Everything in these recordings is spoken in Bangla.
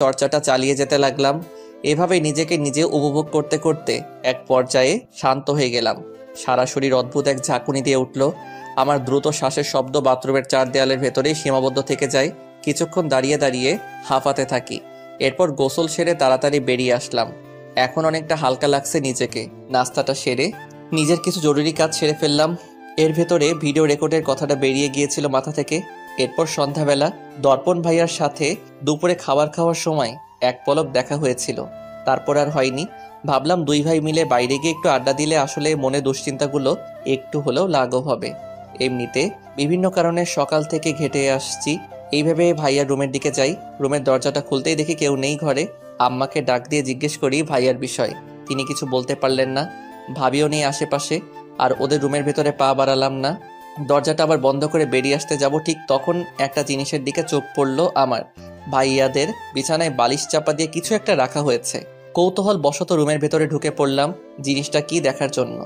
চর্চাটা চালিয়ে যেতে লাগলাম। এভাবে নিজেকে নিজে উপভোগ করতে করতে এক পর্যায়ে শান্ত হয়ে গেলাম। সারা শরীর অদ্ভুত এক ঝাঁকুনি দিয়ে উঠল। আমার দ্রুত শ্বাসের শব্দ বাথরুমের চার দেয়ালের ভেতরেই সীমাবদ্ধ থেকে যায়। কিছুক্ষণ দাঁড়িয়ে দাঁড়িয়ে হাঁফাতে থাকি। এরপর গোসল সেরে তাড়াতাড়ি বেরিয়ে আসলাম। এখন অনেকটা হালকা লাগছে নিজেকে। নাস্তাটা সেরে নিজের কিছু জরুরি কাজ সেরে ফেললাম। এর ভেতরে ভিডিও রেকর্ডের কথাটা বেরিয়ে গিয়েছিল মাথা থেকে। এরপর সন্ধ্যাবেলা দর্পণ ভাইয়ার সাথে দুপুরে খাবার খাওয়ার সময় এক পলক দেখা হয়েছিল, তারপর আর হয়নি। ভাবলাম দুই ভাই মিলে বাইরে গিয়ে একটু আড্ডা দিলে আসলে মনে দুশ্চিন্তাগুলো একটু হলেও লাঘব হবে। এমনিতে বিভিন্ন কারণে সকাল থেকে ঘেটে আসছি। এইভাবে ভাইয়ার রুমের দিকে যাই। রুমের দরজাটা খুলতেই দেখি কেউ নেই ঘরে। আম্মাকে ডাক দিয়ে জিজ্ঞেস করি ভাইয়ার বিষয়। তিনি কিছু বলতে পারলেন না। ভাবিও নেই আশেপাশে। আর ওদের রুমের ভেতরে পা বাড়ালাম না। দরজাটা আবার বন্ধ করে বেরিয়ে আসতে যাব, ঠিক তখন একটা জিনিসের দিকে চোখ পড়ল আমার। ভাইয়াদের বিছানায় বালিশ চাপা দিয়ে কিছু একটা রাখা হয়েছে। কৌতূহল বশত রুমের ভেতরে ঢুকে পড়লাম জিনিসটা কি দেখার জন্য।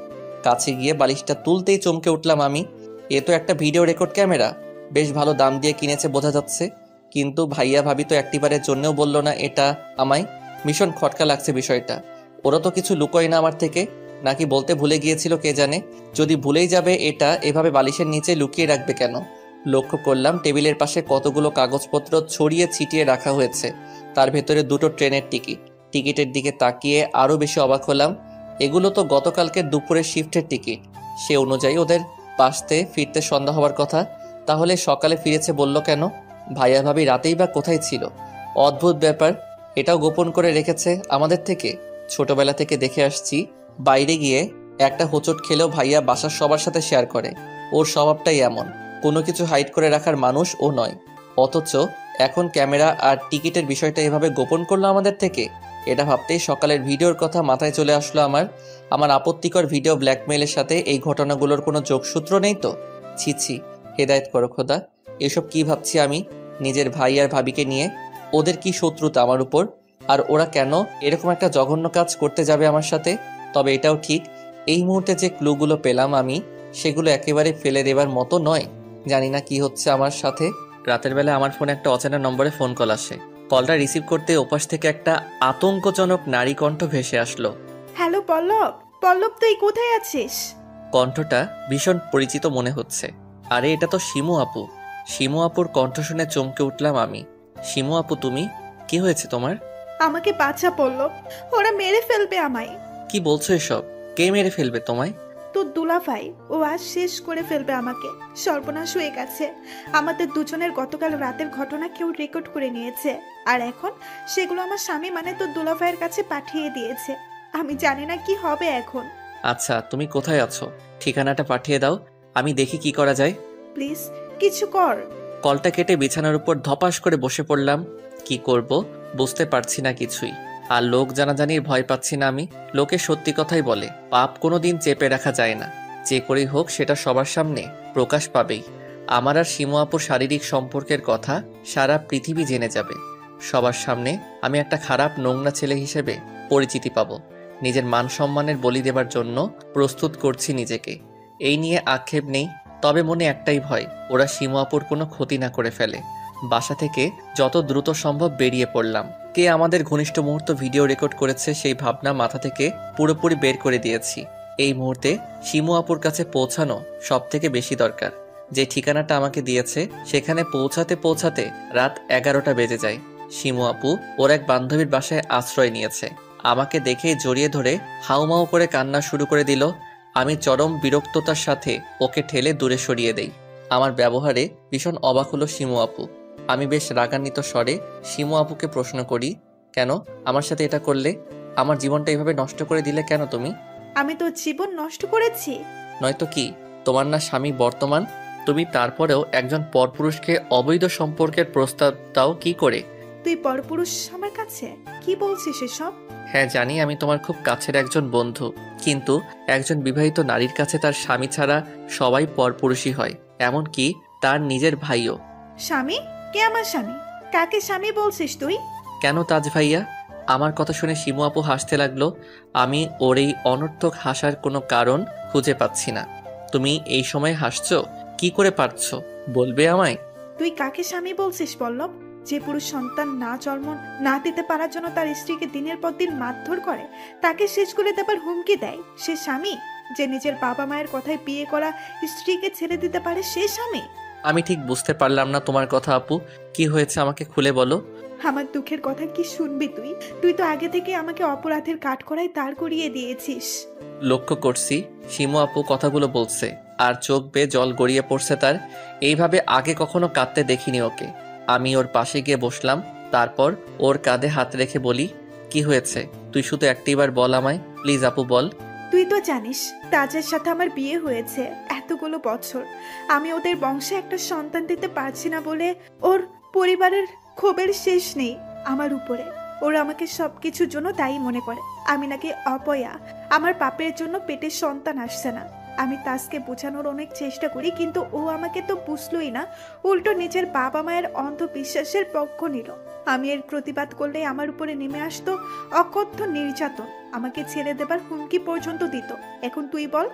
কাছে গিয়ে বালিশটা তুলতেই চমকে উঠলাম আমি। এ তো একটা ভিডিও রেকর্ড ক্যামেরা। বেশ ভালো দাম দিয়ে কিনেছে বোঝা যাচ্ছে। কিন্তু ভাইয়া ভাবি তো একটিবারের জন্যও বলল না এটা আমায়। ভীষণ খটকা লাগছে বিষয়টা। ওরা তো কিছু লুকোয় না আমার থেকে, নাকি বলতে ভুলে গিয়েছিল কে জানে। যদি ভুলেই যাবে এটা এভাবে বালিশের নিচে লুকিয়ে রাখবে কেন? লক্ষ্য করলাম টেবিলের পাশে কতগুলো কাগজপত্র ছড়িয়ে ছিটিয়ে রাখা হয়েছে। তার ভেতরে দুটো ট্রেনের টিকিট। টিকিটের দিকে তাকিয়ে আরও বেশি অবাক হলাম। এগুলো তো গতকালকে দুপুরের শিফটের টিকিট। সে অনুযায়ী ওদের বাসতে ফিরতে সন্ধ্যা হওয়ার কথা। তাহলে সকালে ফিরেছে বলল কেন? ভাইয়া ভাবি রাতেই বা কোথায় ছিল? অদ্ভুত ব্যাপার। এটাও গোপন করে রেখেছে আমাদের থেকে। ছোটবেলা থেকে দেখে আসছি বাইরে গিয়ে একটা হোঁচট খেলেও ভাইয়া বাসার সবার সাথে শেয়ার করে। ওর স্বভাবটাই এমন। কোনো কিছু হাইড করে রাখার মানুষ ও নয়। অথচ এখন ক্যামেরা আর টিকিটের বিষয়টা এভাবে গোপন করলো আমাদের থেকে। এটা ভাবতেই সকালের ভিডিওর কথা মাথায় চলে আসলো আমার। আমার আপত্তিকর ভিডিও ব্ল্যাকমেইলের সাথে এই ঘটনাগুলোর কোনো যোগসূত্র নেই তো? ছি ছি, হেদায়েত করো খোদা। এসব কি ভাবছি আমি নিজের ভাই আর ভাবিকে নিয়ে? ওদের কি শত্রুতা আমার উপর? আর ওরা কেন এরকম একটা জঘন্য কাজ করতে যাবে আমার সাথে? তবে এটাও ঠিক, এই মুহূর্তে যে ক্লুগুলো পেলাম আমি, সেগুলো একেবারে ফেলে দেবার মতো নয়। জানি না কি হচ্ছে আমার সাথে। রাতের বেলা আমার ফোনে একটা অচেনা নম্বরে ফোন কল আসে। কলটা রিসিভ করতে ওপাশ থেকে একটা আতঙ্কজনক নারী কণ্ঠ ভেসে আসলো। হ্যালো পল্লব। পল্লব, তুই কোথায় আছিস? কণ্ঠটা ভীষণ পরিচিত মনে হচ্ছে। আরে এটা তো শিমু আপু। শিমু আপুর কণ্ঠ শুনে চমকে উঠলাম আমি। শিমু আপু তুমি? কি হয়েছে তোমার? আমাকে বাঁচা পল্লব, ওরা মেরে ফেলবে আমায়। কি বলছো এসব? কে মেরে ফেলবে তোমায়? তোর দুলাভাই, ও আজ শেষ করে ফেলবে আমাকে। সর্বনাশ হয়ে গেছে। আমাদের দুজনের গতকাল রাতের ঘটনা কেউ রেকর্ড করে নিয়েছে, আর এখন সেগুলো আমার স্বামী মানে তোর দুলাভাইয়ের কাছে পাঠিয়ে দিয়েছে। আমি জানি না কি হবে এখন। আচ্ছা তুমি কোথায় আছো? ঠিকানাটা পাঠিয়ে দাও, আমি দেখি কি করা যায়। প্লিজ কিছু কর। কলটা কেটে বিছানার উপর ধপাস করে বসে পড়লাম। কি করব বুঝতে পারছি না কিছুই। আর লোক জানাজানির ভয় পাচ্ছি না আমি। লোকে সত্যি কথাই বলে, পাপ কোনোদিন চেপে রাখা যায় না। যে করেই হোক সেটা সবার সামনে প্রকাশ পাবেই। আমার আর শিমু আপুর শারীরিক সম্পর্কের কথা সারা পৃথিবী জেনে যাবে। সবার সামনে আমি একটা খারাপ নোংরা ছেলে হিসেবে পরিচিতি পাবো। নিজের মান সম্মানের বলি দেবার জন্য প্রস্তুত করছি নিজেকে। এই নিয়ে আক্ষেপ নেই। তবে মনে একটাই ভয়, ওরা শিমু আপুর কোনো ক্ষতি না করে ফেলে। বাসা থেকে যত দ্রুত সম্ভব বেরিয়ে পড়লাম। কে আমাদের ঘনিষ্ঠ মুহূর্ত ভিডিও রেকর্ড করেছে সেই ভাবনা মাথা থেকে পুরোপুরি বের করে দিয়েছি। এই মুহূর্তে শিমু আপুর কাছে পৌঁছানো সব থেকে বেশি দরকার। যে ঠিকানাটা আমাকে দিয়েছে সেখানে পৌঁছাতে পৌঁছাতে রাত 11টা বেজে যায়। শিমু আপু ওর এক বান্ধবীর বাসায় আশ্রয় নিয়েছে। আমাকে দেখেই জড়িয়ে ধরে হাউমাউ করে কান্না শুরু করে দিল। আমি চরম বিরক্ততার সাথে ওকে ঠেলে দূরে সরিয়ে দেই। আমার ব্যবহারে ভীষণ অবাক হলো শিমু আপু। আমি বেশ রাগান্বিত স্বরে শিমু আপুকে প্রশ্ন করি, কেন আমার সাথে এটা করলে? আমার জীবনটা এইভাবে নষ্ট করে দিলে কেন তুমি? আমি তোর জীবন নষ্ট করেছি? নয়তো কি? তোমার না স্বামী বর্তমান? তুমি তারপরেও একজন পরপুরুষকে অবৈধ সম্পর্কের প্রস্তাব দাও কি করে? তুই পরপুরুষ আমার কাছে? কি বলছিস এসব? হ্যাঁ জানি আমি তোমার খুব কাছের একজন বন্ধু, কিন্তু একজন বিবাহিত নারীর কাছে তার স্বামী ছাড়া সবাই পরপুরুষই হয়, এমনকি তার নিজের ভাইও। স্বামী? কে আমার স্বামী? কাকে স্বামী বলছিস তুই? কেন তাজ ভাইয়া? আমার কথা শুনে শিমু আপু হাসতে লাগলো। আমি ওর এই অনর্থক হাসার কোনো কারণ খুঁজে পাচ্ছি না। তুমি এই সময় হাসছো কি করে পারছো? বলবে আমায়? তুই কাকে স্বামী বলছিস পল্লব? যে পুরুষ সন্তান না জন্ম না দিতে পারার জন্য তার স্ত্রীকে দিনের পর দিন মারধর করে, তাকে শেষ করে দেবার হুমকি দেয়, সে স্বামী? যে নিজের বাবা মায়ের কথায় বিয়ে করা স্ত্রীকে ছেড়ে দিতে পারে, সে স্বামী? আমি ঠিক বুঝতে পারলাম না তোমার কথা আপু, কি হয়েছে আমাকে খুলে বলো। আমার দুঃখের কথা কি শুনবি তুই? তুই তো আগে থেকে আমাকে অপরাধের কাঠগড়ায় দাঁড় করিয়ে দিয়েছিস। লক্ষ্য করছি শিমু আপু কথাগুলো বলছে আর চোখ বেয়ে জল গড়িয়ে পড়ছে তার। এইভাবে আগে কখনো কাঁদতে দেখিনি ওকে। আমি ওর পাশে গিয়ে বসলাম, তারপর ওর কাঁধে হাত রেখে বলি, কি হয়েছে তুই শুধু একটিবার বল আমায়, প্লিজ আপু বল। তুই তো জানিস তাজের সাথে আমার বিয়ে হয়েছে এতগুলো বছর। আমি ওদের বংশে একটা সন্তান দিতে পারছি না বলে ওর পরিবারের ক্ষোভের শেষ নেই আমার উপরে। ওরা আমাকে সবকিছুর জন্য দায়ী মনে করে। আমি নাকি অপয়া, আমার পাপের জন্য পেটের সন্তান আসছে না। আমি তাজকে বোঝানোর অনেক চেষ্টা করি, কিন্তু ও আমাকে তো বুঝলোই না, উল্টো নিজের বাবা মায়ের অন্ধবিশ্বাসের পক্ষ নিল। আমি এর প্রতিবাদ করলে আমার উপরে নেমে আসতো অকথ্য নির্যাতন, আমাকে ছেড়ে দেবার হুমকি পর্যন্ত দিত। এখন তুই বল,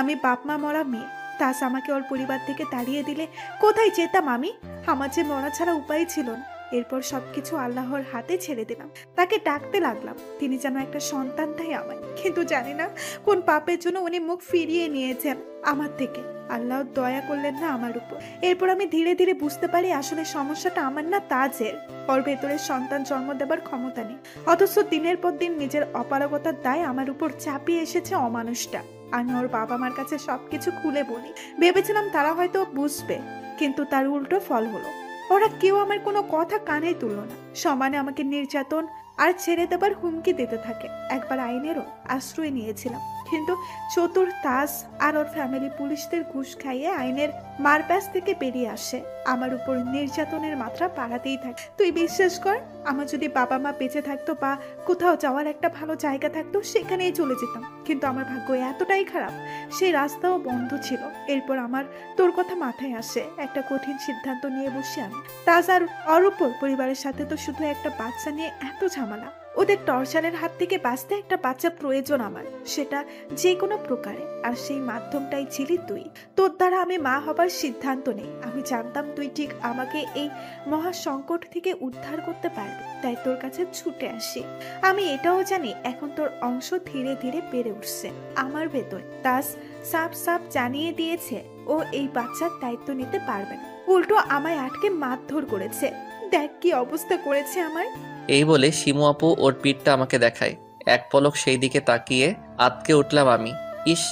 আমি বাপ মা মরা মেয়ে, তাস আমাকে ওর পরিবার থেকে তাড়িয়ে দিলে কোথায় যেতাম আমি? আমার যে মরা ছাড়া উপায় ছিল না। এরপর সবকিছু আল্লাহর হাতে ছেড়ে দিলাম। তাকে ডাকতে লাগলাম, তিনি যেন একটা সন্তান দেয় আমায়। কিন্তু জানি না কোন পাপের জন্য উনি মুখ ফিরিয়ে নিয়েছেন আমার থেকে। আল্লাহ দয়া করলেন না আমার উপর। এরপর আমি ধীরে ধীরে বুঝতে পারি আসলে সমস্যাটা আমার না, তাজের। ওর ভেতরে সন্তান জন্ম দেবার ক্ষমতা নেই, অথচ দিনের পর দিন নিজের অপারগতার দায় আমার উপর চাপিয়ে এসেছে অমানুষটা। আমি ওর বাবা মার কাছে সবকিছু খুলে বলি, ভেবেছিলাম তারা হয়তো বুঝবে, কিন্তু তার উল্টো ফল হলো। ওরা কেউ আমার কোনো কথা কানে তুলল না, সমানে আমাকে নির্যাতন আর ছেড়ে দেবার হুমকি দিতে থাকে। একবার আইনেরও আশ্রয় নিয়েছিলাম, কিন্তু চতুর তাজ আর ওর ফ্যামিলি পুলিশদের ঘুষ খাইয়ে আইনের মারপ্যাচ থেকে বেরিয়ে আসে, আমার উপর নির্যাতনের মাত্রা বাড়াতেই থাকে। তুই বিশ্বাস কর, আমার যদি বাবা মা বেঁচে থাকতো বা কোথাও যাওয়ার একটা ভালো জায়গা থাকতো, সেখানেই চলে যেতাম। কিন্তু আমার ভাগ্য এতটাই খারাপ, সেই রাস্তাও বন্ধ ছিল। এরপর আমার তোর কথা মাথায় আসে, একটা কঠিন সিদ্ধান্ত নিয়ে বসি আমি। তাজ আর ওর উপর পরিবারের সাথে তো শুধু একটা বাচ্চা নিয়ে এত ঝামেলা। ওদের টর্চারের হাত থেকে বাঁচতে একটা বাচ্চা প্রয়োজন আমার, সেটা যে কোনো প্রকারে। আর সেই মাধ্যমটাই ছিলি তুই। তোর দ্বারা আমি মা হবার সিদ্ধান্ত নেই। আমি জানতাম তুই ঠিক আমাকে এই মহা সংকট থেকে উদ্ধার করতে পারবি, তাই তোর কাছে ছুটে আসি। আমি এটাও জানি এখন তোর অংশ ধীরে ধীরে বেড়ে উঠছে আমার ভেতর। তাস সাপ সাপ জানিয়ে দিয়েছে ও এই বাচ্চার দায়িত্ব নিতে পারবে না, উল্টো আমায় আটকে মারধর করেছে। দেখ কি অবস্থা করেছে আমার। এই বলে শিমু আপু ওর পিঠটা আমাকে দেখায়। এক পলক সেই দিকে তাকিয়ে আতকে উঠলাম আমি। ইস,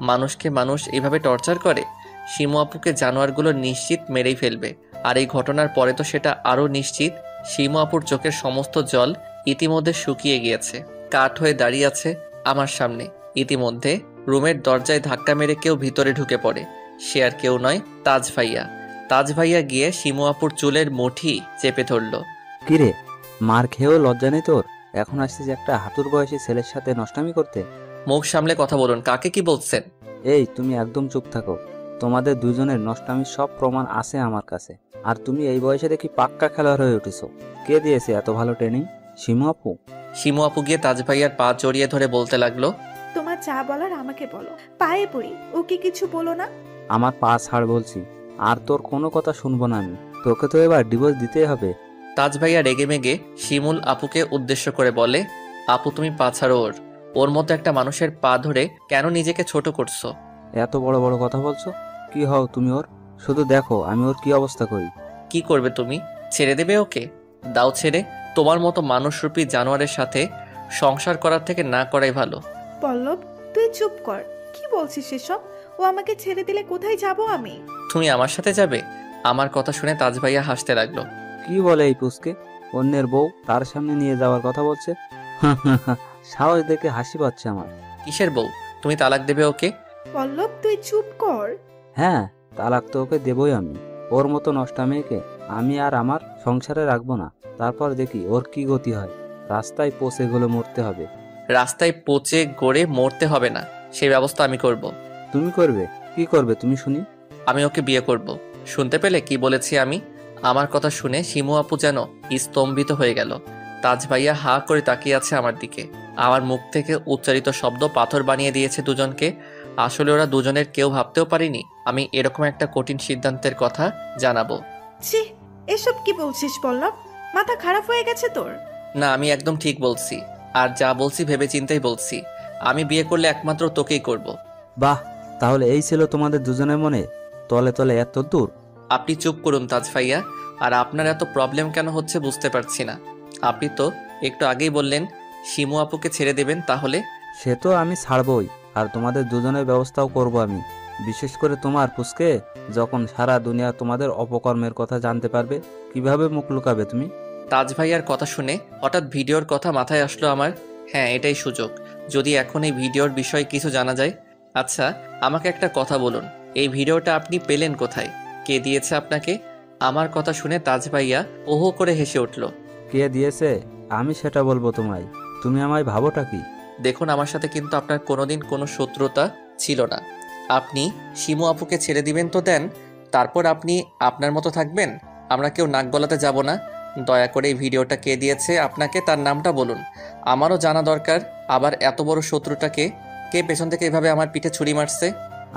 মানুষকে মানুষ এইভাবে টর্চার করে? শিমু আপুকে জানোয়ারগুলো নিশ্চিত মেরেই ফেলবে। আর এই ঘটনার পরে তো সেটা আরো নিশ্চিত। শিমু আপুর চোখের সমস্ত জল ইতিমধ্যে শুকিয়ে গিয়েছে, কাঠ হয়ে দাঁড়িয়ে আছে আমার সামনে। ইতিমধ্যে রুমের দরজায় ধাক্কা মেরে কেউ ভিতরে ঢুকে পড়ে। সে আর কেউ নয়, তাজ ভাইয়া। তাজ ভাইয়া গিয়ে শিমু আপুর চুলের মুঠি চেপে ধরলো। কিরে, মার খেয়েও লজ্জা নেই তোর? এখন আসছিস একটা হাঁটুর বয়সী ছেলের সাথে নষ্টামি করতে? মুখ সামলে কথা বলুন, কাকে কি বলছেন? এই, তুমি একদম চুপ থাকো। তোমাদের দুজনের নষ্টামির সব প্রমাণ আছে আমার কাছে। আর তুমি এই বয়সে দেখি পাক্কা খেলোয়াড় হয়ে উঠেছো। কে দিয়েছে এত ভালো ট্রেনিং? শিমু আপু? শিমু আপু গিয়ে তাজ ভাইয়ার পা জড়িয়ে ধরে বলতে লাগলো, তোমার যা বলার আমাকে বলো, পায়ে পড়ি, ওকে কিছু বলো না। আমার পা ছাড় বলছি, আর তোর কোনো কথা শুনবো না আমি। তোকে তো এবার ডিভোর্স দিতেই হবে। তাজ ভাইয়া রেগে মেগে শিমুল আপুকে উদ্দেশ্য করে বলে, আপু তুমি পা ছাড়ো ওর। ওর মতো একটা মানুষের পা ধরে কেন নিজেকে ছোট করছো? এত বড় বড় কথা বলছো? কি হও তুমি ওর? শুধু দেখো আমি ওর কি অবস্থা করি। কি করবে তুমি? ছেড়ে দেবে ওকে? দাও ছেড়ে। তোমার মতো মানুষরূপী জানোয়ারের সাথে সংসার করার থেকে না করাই ভালো। পল্লব, তুই চুপ কর। কি বলছিস এসব? ও আমাকে ছেড়ে দিলে কোথায় যাব আমি? তুমি আমার সাথে যাবে? আমার কথা শুনে তাজ ভাইয়া হাসতে লাগলো। কি বলে এই পুচকে? অন্যের বউ তার সামনে নিয়ে যাওয়ার কথা বলছে। সাহস দেখে হাসি পাচ্ছে আমার। কিসের বউ? তুমি তালাক দেবে ওকে? পল্লব, তুই চুপ কর। হ্যাঁ, তালাক তো ওকে দেবই আমি। ওর মতো নষ্টা মেয়েকে আমি আর আমার সংসারে রাখবো না। তারপর দেখি ওর কি গতি হয়। রাস্তায় পচে গেলে মরতে হবে। রাস্তায় পচে গড়ে মরতে হবে না, সেই ব্যবস্থা আমি করব। তুমি করবে? কি করবে তুমি শুনি? আমি ওকে বিয়ে করব। শুনতে পেলে কি বলেছি আমি? আমার কথা শুনে শিমু আপু যেন স্তম্ভিত হয়ে গেল। তাজ ভাইয়া হা করে তাকিয়ে আছে আমার দিকে। আমার মুখ থেকে উচ্চারিত শব্দ পাথর বানিয়ে দিয়েছে দুজনকে। আসলে ওরা দুজনের কেউ ভাবতেও পারিনি আমি এরকম একটা কঠিন সিদ্ধান্তের কথা জানাবো। ছি, এসব কি বলছিস পল্লব? মাথা খারাপ হয়ে গেছে তোর? না, আমি একদম ঠিক বলছি। আর যা বলছি ভেবে চিন্তাই বলছি। আমি বিয়ে করলে একমাত্র তোকেই করব। বাহ, তাহলে এই ছিল তোমাদের দুজনের মনে তলে তলে এত দূর। আপনি চুপ করুন তাজ ভাইয়া। আর আপনার এত প্রবলেম কেন হচ্ছে বুঝতে পারছি না। আপনি তো একটু আগেই বললেন শিমু আপুকে ছেড়ে দেবেন, তাহলে? সে তো আমি ছাড়বই, আর তোমাদের দুজনের ব্যবস্থাও করব আমি। বিশেষ করে তোমার পুচকে, যখন সারা দুনিয়া তোমাদের অপকর্মের কথা জানতে পারবে, কিভাবে মুখ লুকাবে তুমি? তাজ ভাইয়ার কথা শুনে হঠাৎ ভিডিওর কথা মাথায় আসলো আমার। হ্যাঁ, এটাই সুযোগ। যদি এখন এই ভিডিওর বিষয়ে কিছু জানা যায়। আচ্ছা, আমাকে একটা কথা বলুন, এই ভিডিওটা আপনি পেলেন কোথায়? কে দিয়েছে আপনাকে? আমার কথা শুনে তাজ ভাইয়া ওহো করে হেসে উঠল। কে দিয়েছে আমি সেটা বলবো তোমায়? তুমি আমায় ভাবোটা কি? দেখুন, আমার সাথে কিন্তু আপনার কোনোদিন কোনো শত্রুতা ছিল না। আপনি শিমু আপুকে ছেড়ে দিবেন তো দেন, তারপর আপনি আপনার মতো থাকবেন। আমরা কেউ নাক গলাতে যাব না। দয়া করে এই ভিডিওটা কে দিয়েছে আপনাকে তার নামটা বলুন, আমারও জানা দরকার। আবার এত বড় শত্রুটাকে কে পেছন থেকে এভাবে আমার পিঠে ছুরি মারছে?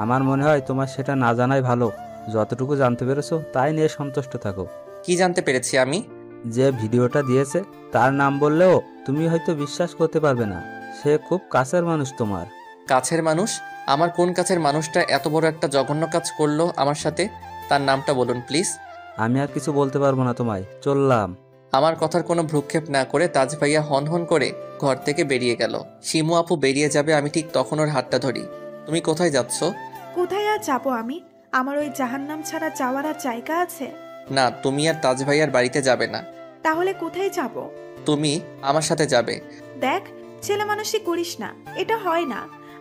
আমার মনে হয় তোমার সেটা না জানাই ভালো। যতটুকু জানতে পেরেছো তাই নিয়ে সন্তুষ্ট থাকো। কি জানতে পেরেছি আমি? যে ভিডিওটা দিয়েছে তার নাম বললেও তুমি হয়তো বিশ্বাস করতে পারবে না। সে খুব কাছের মানুষ তোমার। কাছের মানুষ? আমার কোন কাছের মানুষটা এত বড় একটা জঘন্য কাজ করলো আমার সাথে? তার নামটা বলুন প্লিজ। আমি আর কিছু বলতে পারবো না তোমায়, চললাম। আমার কথার কোনো ভ্রুক্ষেপ না করে তাজ ভাইয়া হন হন করে ঘর থেকে বেরিয়ে গেল। শিমু আপু বেরিয়ে যাবে, আমি ঠিক তখন ওর হাতটা ধরি। তুমি কোথায় যাচ্ছ? কোথায় আর যাবো আমি? আমার ওই জাহান্নাম ছাড়া যাওয়ার আর জায়গা আছে? না, তুমি আর তাজ ভাইয়ার বাড়িতে যাবে না। তাহলে কোথায় যাব? তুমি আমার সাথে যাবে। দেখ, ছেলে মানুষই করিস না, এটা হয় না।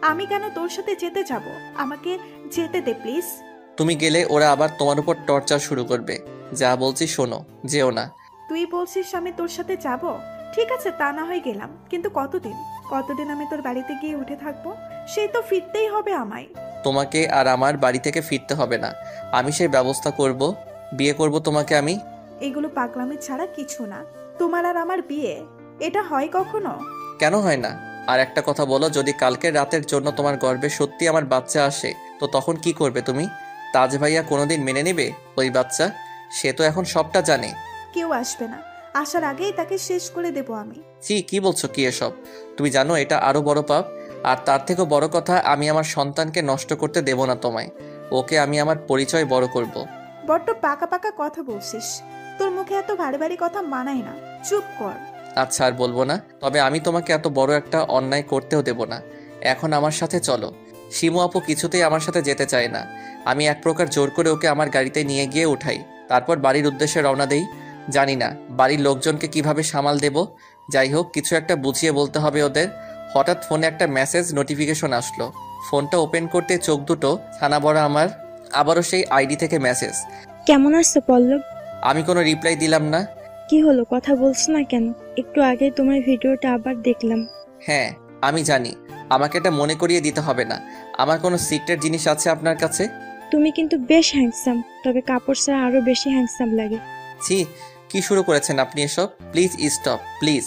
আমি কেন তোর সাথে যেতে যাব? আমাকে যেতে দে প্লিজ। তুমি গেলে ওরা আবার তোমার উপর টর্চার শুরু করবে। যা বলছি শোনো, যেও না। তুই বলছিস আমি তোর সাথে যাব? ঠিক আছে, তা না হয় গেলাম, কিন্তু কতদিন? কতদিন আমি তোর বাড়িতে গিয়ে উঠে থাকবো? সেই তো ফিরতেই হবে আমায়। তোমাকে আর আমার বাড়ি থেকে ফিরতে হবে না, আমি সেই ব্যবস্থা করব। বিয়ে করব তোমাকে আমি। এগুলো পাগলামি ছাড়া কিছু না। তোমার আর আমার বিয়ে, এটা হয় কখনো? কেন হয় না? আর একটা কথা বলো, যদি কালকের রাতের জন্য তোমার গর্ভে সত্যি আমার বাচ্চা আসে, তো তখন কি করবে তুমি? তাজ ভাইয়া কোনোদিন মেনে নেবে ওই বাচ্চা? সে তো এখন সবটা জানে। কেউ আসবে না, আসার আগেই তাকে শেষ করে দেব আমি। কি বলছো কি এসব? তুমি জানো এটা আরো বড় পাপ। আর তার থেকেও বড় কথা, আমি আমার সন্তানকে নষ্ট করতে দেব না তোমায়। ওকে আমি আমার পরিচয় বড় করব। বড্ড পাকা পাকা কথা বলছিস। তোর মুখে এত ভারী ভারী কথা মানায় না, চুপ কর। আচ্ছা, আর বলবো না। তবে আমি তোমাকে এত বড় একটা অন্যায় করতেও দেব না। এখন আমার সাথে চলো। শিমু আপু কিছুতেই আমার সাথে যেতে চায় না। আমি এক প্রকার জোর করে ওকে আমার গাড়িতে নিয়ে গিয়ে উঠাই, তারপর বাড়ির উদ্দেশ্যে রওনা দেই। জানি না বাড়ির লোকজনকে কিভাবে সামাল দেব। যাই হোক, কিছু একটা বুঝিয়ে বলতে হবে ওদের। হঠাৎ ফোনে একটা মেসেজ নোটিফিকেশন আসলো। ফোনটা ওপেন করতে চোখ দুটো ছানা বড় আমার। আবারও সেই আইডি থেকে মেসেজ। কেমন আছো পল্লব? আমি কোনো রিপ্লাই দিলাম না। কি হলো, কথা বলছো না কেন? একটু আগে তোমার ভিডিওটা আবার দেখলাম। হ্যাঁ, আমি জানি। আমাকে এটা মনে করিয়ে দিতে হবে না। আমার কোনো সিক্রেট জিনিস আছে আপনার কাছে? তুমি কিন্তু বেশ হ্যান্ডসাম, তবে কাপড় ছাড়া আরো বেশি হ্যান্ডসাম লাগে। ছি, কি শুরু করেছেন আপনি এসব? Please stop, please.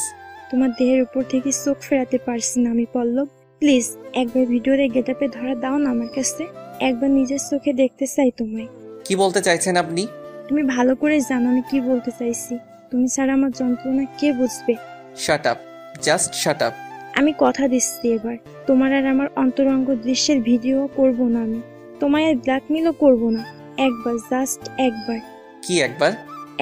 তোমার দেহের উপর থেকে চোখ ফেরাতে পারছি না আমি পল্লব। প্লিজ একবার ভিডিওর এই গেটআপে ধরা দাও না আমার কাছে। একবার নিজের চোখে দেখতে চাই তোমায়। কি বলতে চাইছেন আপনি? তুমি ভালো করে জানো আমি কি বলতে চাইছি। তুমি ছাড়া আমার যন্ত্রণা কে বুঝবে? শাট আপ, জাস্ট শাট আপ। আমি কথা দিচ্ছি, এবার তোমার আর আমার অন্তরঙ্গ দৃশ্যের ভিডিও করব না আমি। তোমায় আর ব্ল্যাকমেলও করব না। একবার, জাস্ট একবার। কি একবার?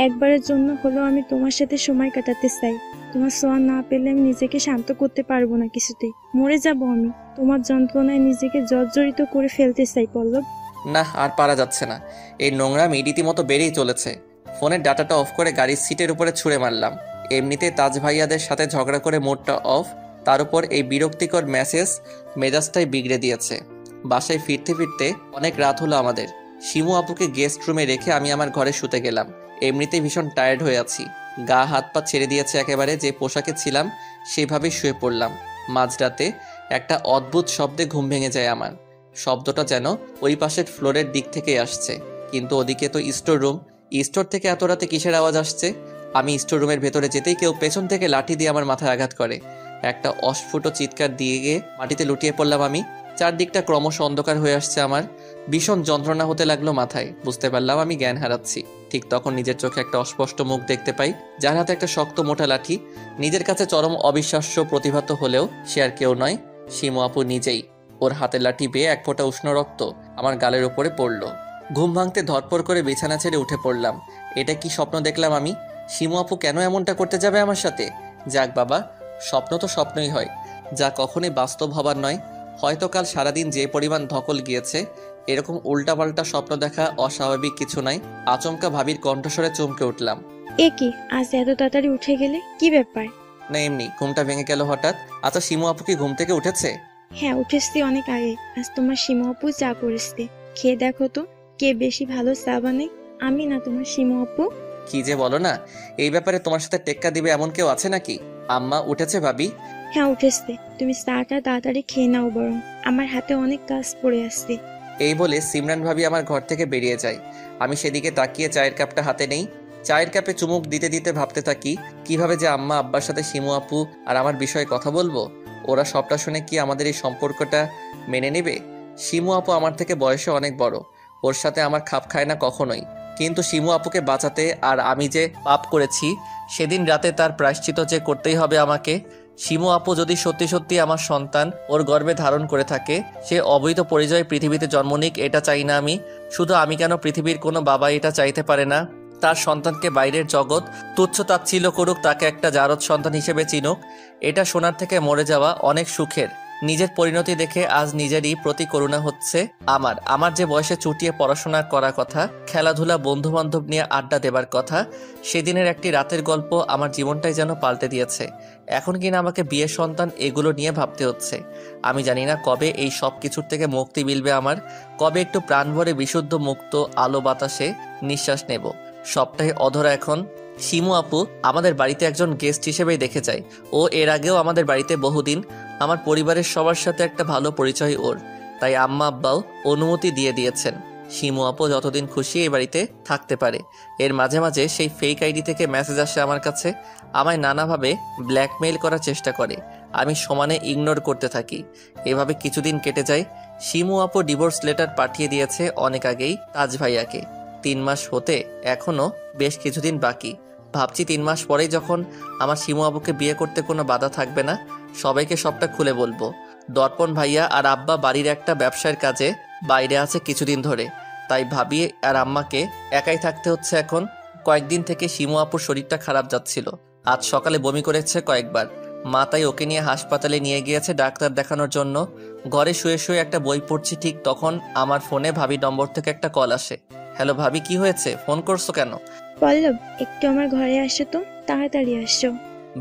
একবারের জন্য হলেও আমি তোমার সাথে সময় কাটাতে চাই। তোমার ছোঁয়া না পেলে আমি নিজেকে শান্ত করতে পারবো না কিছুতেই। মরে যাব আমি। তোমার যন্ত্রণায় নিজেকে জর্জরিত করে ফেলতে চাই পল্লব। না, আর পারা যাচ্ছে না। এই নোংরামি রীতিমতো বেড়েই চলেছে। ফোনের ডাটাটা অফ করে গাড়ির সিটের উপরে ছুঁড়ে মারলাম। এমনিতেই তাজ ভাইয়াদের সাথে ঝগড়া করে মোডটা অফ, তার উপর এই বিরক্তিকর মেসেজ মেজাজটাই বিগড়ে দিয়েছে। বাসায় ফিরতে ফিরতে অনেক রাত হলো আমাদের। শিমু আপুকে গেস্ট রুমে রেখে আমি আমার ঘরে শুতে গেলাম। এমনিতেই ভীষণ টায়ার্ড হয়ে আছি। গা হাত পা ছেড়ে দিয়েছে একেবারে। যে পোশাকে ছিলাম সেভাবেই শুয়ে পড়লাম। মাঝরাতে একটা অদ্ভুত শব্দে ঘুম ভেঙে যায় আমার। শব্দটা যেন ওই পাশের ফ্লোরের দিক থেকেই আসছে, কিন্তু ওদিকে তো স্টোর রুম। স্টোর থেকে এত রাতে কিসের আওয়াজ আসছে? আমি স্টোর রুমের ভেতরে যেতেই কেউ পেছন থেকে লাঠি দিয়ে আমার মাথায় আঘাত করে। একটা অস্ফুট চিৎকার দিয়ে গিয়ে মাটিতে লুটিয়ে পড়লাম আমি। চারদিকটা ক্রমশ অন্ধকার হয়ে আসছে আমার। ভীষণ যন্ত্রণা হতে লাগলো মাথায়। বুঝতে পারলাম আমি জ্ঞান হারাচ্ছি। ঠিক তখন নিজের চোখে একটা অস্পষ্ট মুখ দেখতে পাই, যার হাতে একটা শক্ত মোটা লাঠি। নিজের কাছে চরম অবিশ্বাস্য প্রতিভাত হলেও সে আর কেউ নয়, শিমু আপু নিজেই। ওর হাতের লাঠি বেয়ে এক ফোঁটা উষ্ণ রক্ত আমার গালের উপরে পড়ল। ঘুম ভাঙতে ধরপড় করে বিছানা ছেড়ে উঠে পড়লাম। এটা কি স্বপ্ন দেখলাম আমি? শিমু আপু কেন এমনটা করতে যাবে আমার সাথে? যাক বাবা, স্বপ্ন তো স্বপ্নই হয়, যা কখনোই বাস্তব হবার নয়। হয়তো কাল সারাদিন যে পরিমাণ ধকল গিয়েছে, এরকম উল্টাপাল্টা স্বপ্ন দেখা অস্বাভাবিক কিছু নাই। আচমকা ভাবির কণ্ঠস্বরে চমকে উঠলাম। এ কি, আজ এত তাড়াতাড়ি উঠে গেলে, কি ব্যাপার? না এমনি, ঘুমটা ভেঙে গেল হঠাৎ। আচ্ছা, শিমু আপু কি ঘুম থেকে উঠেছে? হ্যাঁ, উঠেছি অনেক আগে। আজ তোমার শিমু আপু চা করেছে, খেয়ে দেখো তো কে বেশি ভালো চা বানায়, আমি না তোমার শিমু আপু? কি যে বলো না, এই ব্যাপারে তোমার সাথে টেক্কা দিবে এমন কেউ আছে নাকি? আম্মা উঠেছে ভাবি? হ্যাঁ উঠেছে, তুমি চাটা তাড়াতাড়ি খেয়ে নাও, বরং আমার হাতে অনেক কাজ পড়ে আসছে। এই বলে সিমরান ভাবি আমার ঘর থেকে বেরিয়ে যায়। আমি সেদিকে তাকিয়ে চায়ের কাপটা হাতে নেই। চায়ের কাপে চুমুক দিতে দিতে ভাবতে থাকি, কিভাবে যে আম্মা আব্বার সাথে শিমু আপু আর আমার বিষয়ে কথা বলবো। ওরা সবটা শুনে কি আমাদের এই সম্পর্কটা মেনে নেবে? শিমু আপু আমার থেকে বয়সে অনেক বড়, ওর সাথে আমার খাপ খায় না কখনোই। কিন্তু শিমু আপুকে বাঁচাতে আর আমি যে পাপ করেছি, সেদিন রাতে তার প্রায়শ্চিত্ত যে করতেই হবে আমাকে। শিমু আপু যদি সত্যি সত্যি আমার সন্তান ওর গর্ভে ধারণ করে থাকে, সে অবৈধ পরিচয়ে পৃথিবীতে জন্ম নিক, এটা চাই না আমি। শুধু আমি কেন, পৃথিবীর কোনো বাবা এটা চাইতে পারে না? তার সন্তানকে বাইরের জগৎ তুচ্ছ তাচ্ছিল্য করুক, তাকে একটা জারদ সন্তান হিসেবে চিনুক। এটা শোনার থেকে মরে যাওয়া অনেক সুখের। নিজের পরিণতি দেখে আজ নিজেরই প্রতি করুণা হচ্ছে আমার যে বয়সে চুটিয়ে পড়াশোনা করার কথা, খেলাধুলা, বন্ধু বান্ধব নিয়ে আড্ডা দেবার কথা, সেদিনের একটি রাতের গল্প আমার জীবনটাই যেন পাল্টে দিয়েছে। এখন কিনা আমাকে বিয়ে, সন্তান এগুলো নিয়ে ভাবতে হচ্ছে। আমি জানি না কবে এই সব কিছুর থেকে মুক্তি মিলবে আমার, কবে একটু প্রাণ ভরে বিশুদ্ধ মুক্ত আলো বাতাসে নিঃশ্বাস নেব। সবটাই অধরা এখন। শিমু আপু আমাদের বাড়িতে একজন গেস্ট হিসেবেই দেখে যায়। ও এর আগেও আমাদের বাড়িতে বহুদিন, আমার পরিবারের সবার সাথে একটা ভালো পরিচয় ওর, তাই আম্মা আব্বাও অনুমতি দিয়ে দিয়েছেন শিমু আপু যতদিন খুশি এই বাড়িতে থাকতে পারে। এর মাঝে মাঝে সেই ফেক আইডি থেকে মেসেজ আসে আমার কাছে, আমায় নানাভাবে ব্ল্যাকমেইল করার চেষ্টা করে। আমি সমানে ইগনোর করতে থাকি। এভাবে কিছুদিন কেটে যায়। শিমু আপু ডিভোর্স লেটার পাঠিয়ে দিয়েছে অনেক আগেই তাজ ভাইয়াকে। 3 মাস হতে এখনো বেশ কিছুদিন বাকি। ভাবছি 3 মাস পরেই যখন আমার শিমু আবুকে বিয়ে করতে কোনো বাধা থাকবে না, সবাইকে সবটা খুলে বলবো। দর্পণ ভাইয়া আর আব্বা বাড়ির একটা ব্যবসার কাজে বাইরে আছে কিছুদিন ধরে, তাই ভাবি আর আম্মাকে একাই থাকতে হচ্ছে এখন। কয়েকদিন থেকে শিমু আপুর শরীরটা খারাপ যাচ্ছিল। আজ সকালে বমি করেছে কয়েকবার। মা তাই ওকে নিয়ে হাসপাতালে নিয়ে গিয়েছে ডাক্তার দেখানোর জন্য। ঘরে শুয়ে শুয়ে একটা বই পড়ছি, ঠিক তখন আমার ফোনে ভাবি নম্বর থেকে একটা কল আসে। হ্যালো ভাবি, কি হয়েছে, ফোন করছো কেন? পল্লব, একটু আমার ঘরে আসো তো, তাড়াতাড়ি আসো।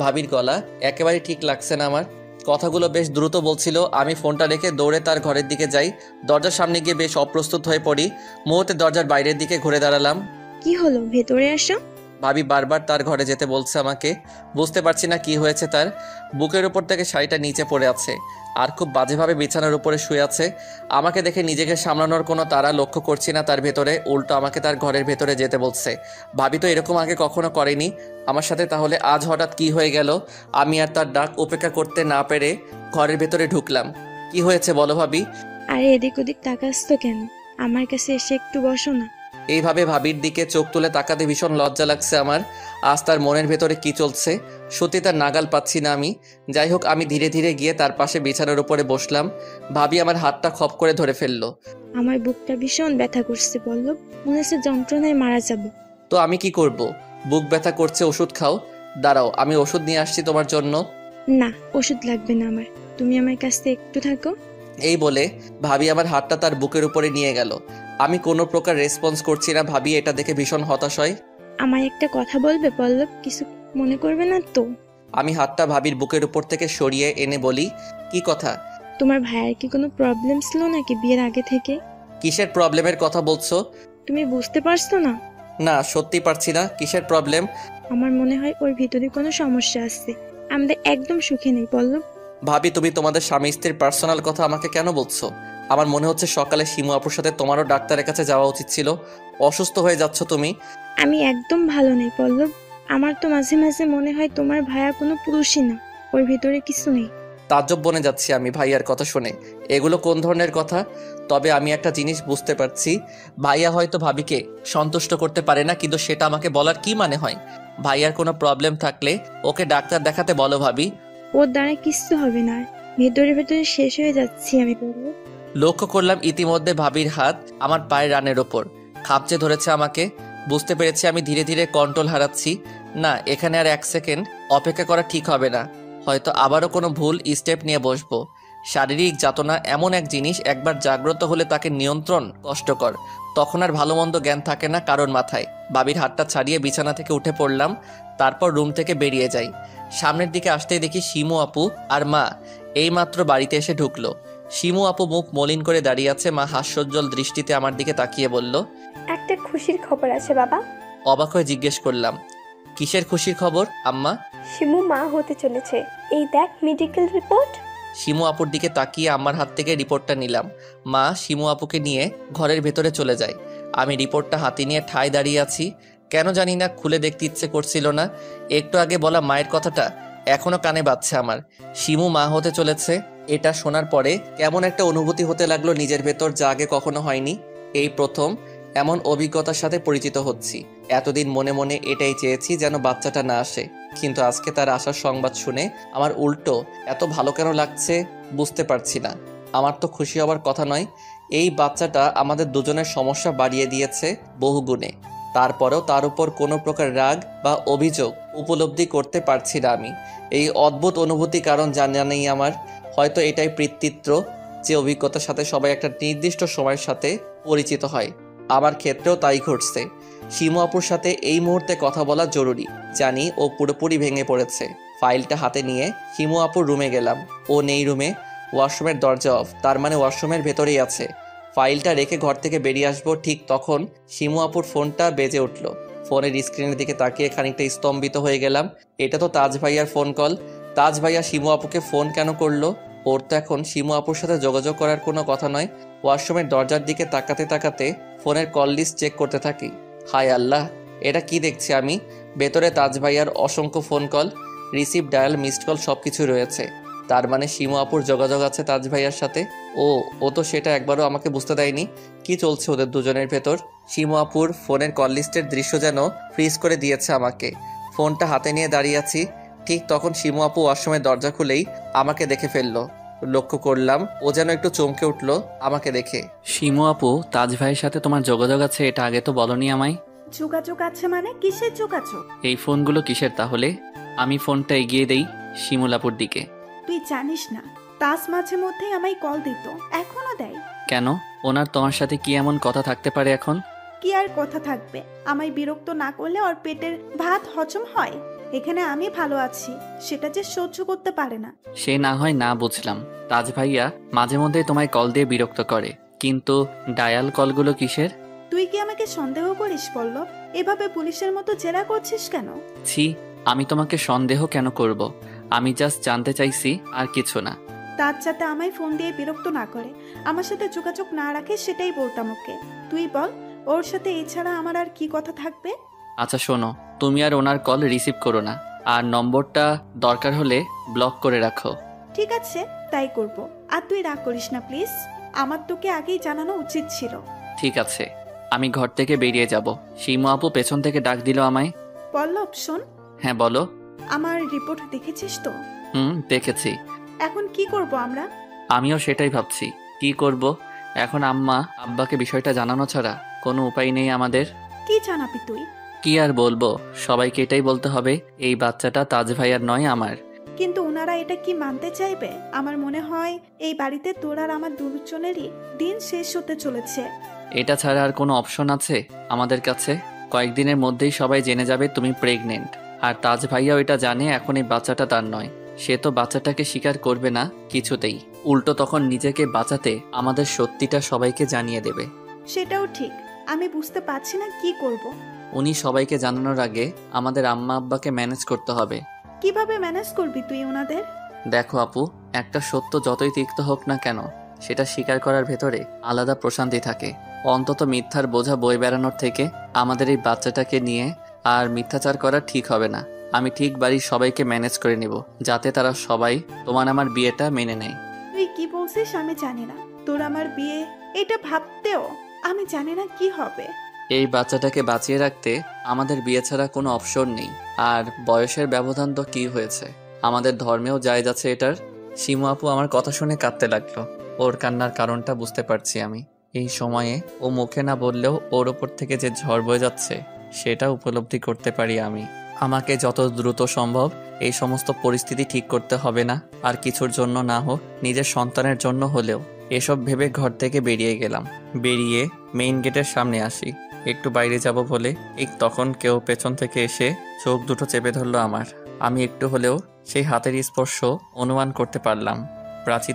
ভাবির গলা একেবারে ঠিক লাগছে না আমার। কথাগুলো বেশ দ্রুত বলছিল। আমি ফোনটা রেখে দৌড়ে তার ঘরের দিকে যাই। দরজার সামনে গিয়ে বেশ অপ্রস্তুত হয়ে পড়ি। মুহূর্তে দরজার বাইরের দিকে ঘুরে দাঁড়ালাম। কি হলো, ভেতরে আসো। ভাবি বারবার তার ঘরে যেতে বলছে আমাকে। বুঝতে পারছি না কি হয়েছে তার। বুকের উপর থেকে শাড়িটা নিচে পড়ে আছে আর খুব বাজেভাবে বিছানার উপরে শুয়ে আছে। আমাকে দেখে নিজেকে সামলানোর কোনো তারা লক্ষ্য করছি না তার ভেতরে, উল্টো আমাকে তার ঘরের ভেতরে যেতে বলছে। ভাবি তো এরকম আগে কখনো করেনি আমার সাথে, তাহলে আজ হঠাৎ কি হয়ে গেল? আমি আর তার ডাক উপেক্ষা করতে না পেরে ঘরের ভেতরে ঢুকলাম। কি হয়েছে বলো ভাবি? আরে এদিক ওদিক তাকাস তো কেন, আমার কাছে এসে একটু বসো না। এইভাবে ভাবির দিকে চোখ তুলে তাকাতে ভীষণ লজ্জা লাগছে আমার। আজ তার মনের ভেতরে কি চলছে সত্যি তার নাগাল পাচ্ছি না আমি। যাই হোক, আমি ধীরে ধীরে গিয়ে তার পাশে বিছানার উপরে বসলাম। ভাবি আমার হাতটা খপ করে ধরে ফেললো। আমার বুকটা ভীষণ ব্যথা করছে পল্লব, মনে হচ্ছে যন্ত্রণায় মারা যাব। তো আমি কি করব? বুক ব্যথা করছে, ওষুধ খাও। দাঁড়াও, আমি ওষুধ নিয়ে আসছি তোমার জন্য। না, ওষুধ লাগবে না আমার, তুমি আমার কাছে একটু থাকো। এই বলে ভাবি আমার হাতটা তার বুকের উপরে নিয়ে গেল। আমি কোনো প্রকার রেসপন্স করছি না। ভাবি এটা দেখে ভীষণ হতাশ হয়। আমায় একটা কথা বলবে পল্লব, কিছু মনে করবে না তো? আমি হাতটা ভাবির বুকের উপর থেকে সরিয়ে এনে বলি, কি কথা? তোমার ভাইয়ের কি কোনো প্রবলেম ছিল নাকি বিয়ের আগে থেকে? কিসের প্রবলেমের কথা বলছো? তুমি বুঝতে পারছো না? না, সত্যি পারছি না। কিসের প্রবলেম? আমার মনে হয় ওর ভিতরে কোনো সমস্যা আছে, আমরা একদম সুখে নেই পল্লব। ভাবি তুমি তোমাদের স্বামী স্ত্রীর পার্সোনাল কথা আমাকে কেন বলছো? আমার মনে হচ্ছে সকালে শিমু আপুর সাথে তোমারও ডাক্তারের কাছে যাওয়া উচিত ছিল। অসুস্থ হয়ে যাচ্ছ তুমি। আমি একদম ভালো নেই পল্লব, আমার তো মাঝে মাঝে মনে হয় তোমার ভাইয়া কোনো পুরুষই না, ওর ভিতরে কিছু নেই। তাজ্জব বনে যাচ্ছি আমি ভাইয়ার কথা শুনে। এগুলো কোন ধরনের কথা? তবে আমি একটা জিনিস বুঝতে পারছি, ভাইয়া হয়তো ভাবিকে সন্তুষ্ট করতে পারে না, কিন্তু সেটা আমাকে বলার কি মানে হয়? ভাইয়ার কোনো প্রবলেম থাকলে ওকে ডাক্তার দেখাতে বলো ভাবি। ওর দ্বারা কিচ্ছু হবে না, ভেতরে ভেতরে শেষ হয়ে যাচ্ছি আমি পল্লব। লক্ষ্য করলাম ইতিমধ্যে ভাবির হাত আমার পায়ের রানের ওপর খাপচে ধরেছে আমাকে। বুঝতে পেরেছি আমি ধীরে ধীরে কন্ট্রোল হারাচ্ছি। না, এখানে আর এক সেকেন্ড অপেক্ষা করা ঠিক হবে না। হয়তো আবারও কোনো ভুল স্টেপ নিয়ে বসবো। শারীরিক যাতনা এমন এক জিনিস, একবার জাগ্রত হলে তাকে নিয়ন্ত্রণ কষ্টকর। তখন আর ভালো মন্দ জ্ঞান থাকে না কারোর মাথায়। ভাবির হাতটা ছাড়িয়ে বিছানা থেকে উঠে পড়লাম, তারপর রুম থেকে বেরিয়ে যাই। সামনের দিকে আসতেই দেখি শিমু আপু আর মা এইমাত্র বাড়িতে এসে ঢুকলো। শিমু আপু মুখ মলিন করে দাঁড়িয়ে আছে, মা হাস্যোজ্জ্বল দৃষ্টিতে আমার দিকে তাকিয়ে বলল, একটা খুশির খবর আছে বাবা। অবাক হয়ে জিজ্ঞেস করলাম, কিসের খুশির খবর আম্মা? শিমু মা হতে চলেছে, এই দেখ মেডিকেল রিপোর্ট। শিমু আপুর দিকে তাকিয়ে আমার হাত থেকে রিপোর্টটা নিলাম। মা শিমু আপুকে নিয়ে ঘরের ভেতরে চলে যায়। আমি রিপোর্টটা হাতে নিয়ে ঠায় দাঁড়িয়ে আছি। কেন জানি না খুলে দেখতে ইচ্ছে করছিল না। একটু আগে বলা মায়ের কথাটা এখনো কানে বাজছে আমার। শিমু মা হতে চলেছে, এটা শোনার পরে কেমন একটা অনুভূতি হতে লাগলো নিজের ভেতর, যা আগে কখনো হয়নি। এই প্রথম এমন অভিজ্ঞতার সাথে পরিচিত হচ্ছি। এতদিন মনে মনে এটাই চেয়েছি যেন বাচ্চাটা না আসে, কিন্তু আজকে তার আসার সংবাদ শুনে আমার উল্টো এত ভালো কেন লাগছে বুঝতে পারছি না। আমার তো খুশি হবার কথা নয়, এই বাচ্চাটা আমাদের দুজনের সমস্যা বাড়িয়ে দিয়েছে বহুগুণে। তারপরেও তার উপর কোনো প্রকার রাগ বা অভিযোগ উপলব্ধি করতে পারছি না আমি। এই অদ্ভুত অনুভূতি কারণ জানা নেই আমার। হয়তো এটাই পিতৃত্ব, যে অভিজ্ঞতার সাথে সবাই একটা নির্দিষ্ট সময়ের সাথে পরিচিত হয়। আমার ক্ষেত্রেও তাই ঘটছে। শিমু আপুর সাথে এই মুহূর্তে কথা বলা জরুরি। জানি ও পুরোপুরি ভেঙে পড়েছে। ফাইলটা হাতে নিয়ে শিমু আপুর রুমে গেলাম। ও নেই রুমে, ওয়াশরুমের দরজা অফ, তার মানে ওয়াশরুমের ভেতরেই আছে। ফাইলটা রেখে ঘর থেকে বেরিয়ে আসবো, ঠিক তখন শিমু আপুর ফোনটা বেজে উঠল। ফোনের স্ক্রিনের দিকে তাকিয়ে খানিকটা স্তম্ভিত হয়ে গেলাম। এটা তো তাজ ভাইয়ার ফোন কল। তাজ ভাইয়া শিমু আপুকে ফোন কেন করলো? ওর তো এখন শিমু আপুর সাথে যোগাযোগ করার কোনো কথা নয়। ওয়াশরুমের দরজার দিকে তাকাতে তাকাতে ফোনের কল লিস্ট চেক করতে থাকি। হায় আল্লাহ, এটা কি দেখছি আমি? ভেতরে তাজ ভাইয়ার অসংখ্য phone call, receive, dial, missed call সবকিছু রয়েছে। তার মানে শিমু আপুর যোগাযোগ আছে তাজ ভাইয়ার সাথে। ও তো সেটা একবারও আমাকে বুঝতে দেয়নি। কি চলছে ওদের দুজনের ভেতর? শিমু আপুর ফোনের কল লিস্টের দৃশ্য যেন ফ্রিজ করে দিয়েছে আমাকে। ফোনটা হাতে নিয়ে দাঁড়িয়ে আছি, ঠিক তখন শিমু আপু ওয়াশরুমের দরজা খুলেই আমাকে দেখে ফেললো। লক্ষ্য করলাম ও যেন একটু চমকে উঠলো আমাকে দেখে। শিমু আপু, তাজ ভাইয়ের সাথে তোমার যোগাযোগ আছে, এটা আগে তো বলনি আমায়। যোগাযোগ আছে মানে কিসের যোগাযোগ? এই ফোনগুলো কিসের তাহলে? আমি ফোনটা এগিয়ে দেই শিমুলাপুর দিকে। তুই জানিস না, তাস মাঝে মধ্যেই আমায় কল দিত, এখনো দেয়। কেন? ওনার তোমার সাথে কি এমন কথা থাকতে পারে এখন? কি আর কথা থাকবে? আমায় বিরক্ত না করলে ওর পেটের ভাত হজম হয়। এখানে আমি ভালো আছি, সেটা যে সহ্য করতে পারে না। সে না হয় না বুঝলাম, তাজ ভাইয়া মাঝে মধ্যে তোমায় কল দিয়ে বিরক্ত করে, কিন্তু ডায়াল কলগুলো কিসের? তুই কি আমাকে সন্দেহ করিস পল্লব? এভাবে পুলিশের মতো জেরা করছিস কেন? ছি, আমি তোমাকে সন্দেহ কেন করব? আমি জাস্ট জানতে চাইছি, আর কিছু না। তার যাতে আমায় ফোন দিয়ে বিরক্ত না করে, আমার সাথে যোগাযোগ না রাখে, সেটাই বলতাম ওকে। তুই বল, ওর সাথে এছাড়া আমার আর কি কথা থাকবে? আচ্ছা শোনো, তুমি আর ওনার কল রিসিভ করো না, আর নম্বরটা দরকার হলে ব্লক করে রাখো। ঠিক আছে, তাই করব। আর তুই রাগ করিস না প্লিজ, আমার তোকে আগেই জানানো উচিত ছিল। ঠিক আছে, আমি ঘর থেকে বেরিয়ে যাব। শিমু আপু পেছন থেকে ডাক দিল আমায়। পল্লব শোন। হ্যাঁ বলো। আমার রিপোর্ট দেখেছিস তো? দেখেছি। এখন কি করব আমরা? আমিও সেটাই ভাবছি, কি করব এখন। আম্মা আব্বাকে বিষয়টা জানানো ছাড়া কোনো উপায় নেই আমাদের। কি জানাবি তুই? কি আর বলবো, সবাইকে এটাই বলতে হবে এই বাচ্চাটা তাজ ভাইয়ার নয়, আমার। কিন্তু ওনারা এটা কি মানতে চাইবে? আমার মনে হয় এই বাড়িতে তোর আর আমার দুজনেরই দিন শেষ হতে চলেছে। এটা ছাড়া আর কোনো অপশন আছে আমাদের কাছে? কয়েকদিনের মধ্যেই সবাই জেনে যাবে তুমি প্রেগনেন্ট, আর তাজ ভাইয়াও এটা জানে এখন এই বাচ্চাটা তার নয়। সে তো বাচ্চাটাকে স্বীকার করবে না কিছুতেই, উল্টো তখন নিজেকে বাঁচাতে আমাদের সত্যিটা সবাইকে জানিয়ে দেবে। সেটাও ঠিক, আমি বুঝতে পারছি না কি করব। উনি সবাইকে জানানোর আগে আমাদের আম্মা আব্বাকে ম্যানেজ করতে হবে। কিভাবে ম্যানেজ করবি তুই ওনাদের? দেখো আপু, একটা সত্য যতই তিক্ত হোক না কেন, সেটা স্বীকার করার ভেতরে আলাদা প্রশান্তি থাকে। অন্তত মিথ্যার বোঝা বয়ে বেড়ানোর থেকে আমাদের এই বাচ্চাটাকে নিয়ে আর মিথ্যাচার করা ঠিক হবে না। আমি ঠিক বাড়ির সবাইকে ম্যানেজ করে নিব, যাতে তারা সবাই তোমার আমার বিয়েটা মেনে নেয়। তুই তুই কি বলছিস আমি জানি না। তোর আমার বিয়ে, এটা ভাবতেও আমি জানি না কি হবে। এই বাচ্চাটাকে বাঁচিয়ে রাখতে আমাদের বিয়ে ছাড়া কোনো অপশন নেই। আর বয়সের ব্যবধান তো কি হয়েছে, আমাদের ধর্মেও জায়েজ আছে এটার। শিমু আপু আমার কথা শুনে কাঁদতে লাগলো। ওর কান্নার কারণটা বুঝতে পারছি আমি। এই সময়ে ও মুখে না বললেও ওর ওপর থেকে যে ঝড় বয়ে যাচ্ছে সেটা উপলব্ধি করতে পারি আমি। আমাকে যত দ্রুত সম্ভব এই সমস্ত পরিস্থিতি ঠিক করতে হবে, না আর কিছুর জন্য না হোক নিজের সন্তানের জন্য হলেও। এসব ভেবে ঘর থেকে বেরিয়ে গেলাম। বেরিয়ে মেইন গেটের সামনে আসি, একটু বাইরে যাব বলে ঠিক তখন কেউ পেছন থেকে এসে চোখ দুটো চেপে ধরলো আমার। আমি একটু হলেও সেই হাতের স্পর্শ অনুমান করতে পারলাম। প্রাচী,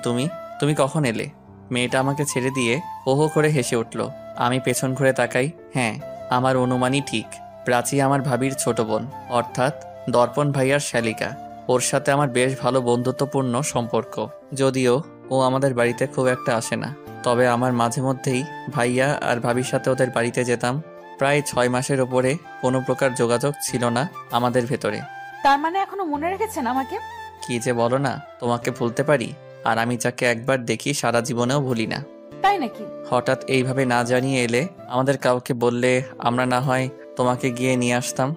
তুমি কখন এলে? মেয়েটা আমাকে ছেড়ে দিয়ে হো হো করে হেসে উঠল। আমি পেছন ঘুরে তাকাই। হ্যাঁ, আমার অনুমানই ঠিক। প্রাচী আমার ভাবির ছোট বোন, অর্থাৎ দর্পণ ভাইয়ার শালিকা। ওর সাথে আমার বেশ ভালো বন্ধুত্বপূর্ণ সম্পর্ক, যদিও ও আমাদের বাড়িতে খুব একটা আসে না। তবে আমার মাঝে মধ্যেই ভাইয়া আর ভাবির সাথে ওদের বাড়িতে যেতাম। প্রায় 6 মাসের ওপরে কোনো প্রকার যোগাযোগ ছিল না আমাদের ভেতরে। তার মানে এখনো মনে রেখেছেন আমাকে? কি যে বলো না, তোমাকে ভুলতে পারি? আর আমি যাকে একবার দেখি সারা জীবনেও ভুলি না। তাই নাকি? হঠাৎ এইভাবে না জানিয়ে এলে, আমাদের কাউকে বললে আমরা না হয় তোমাকে গিয়ে নিয়ে আসতাম।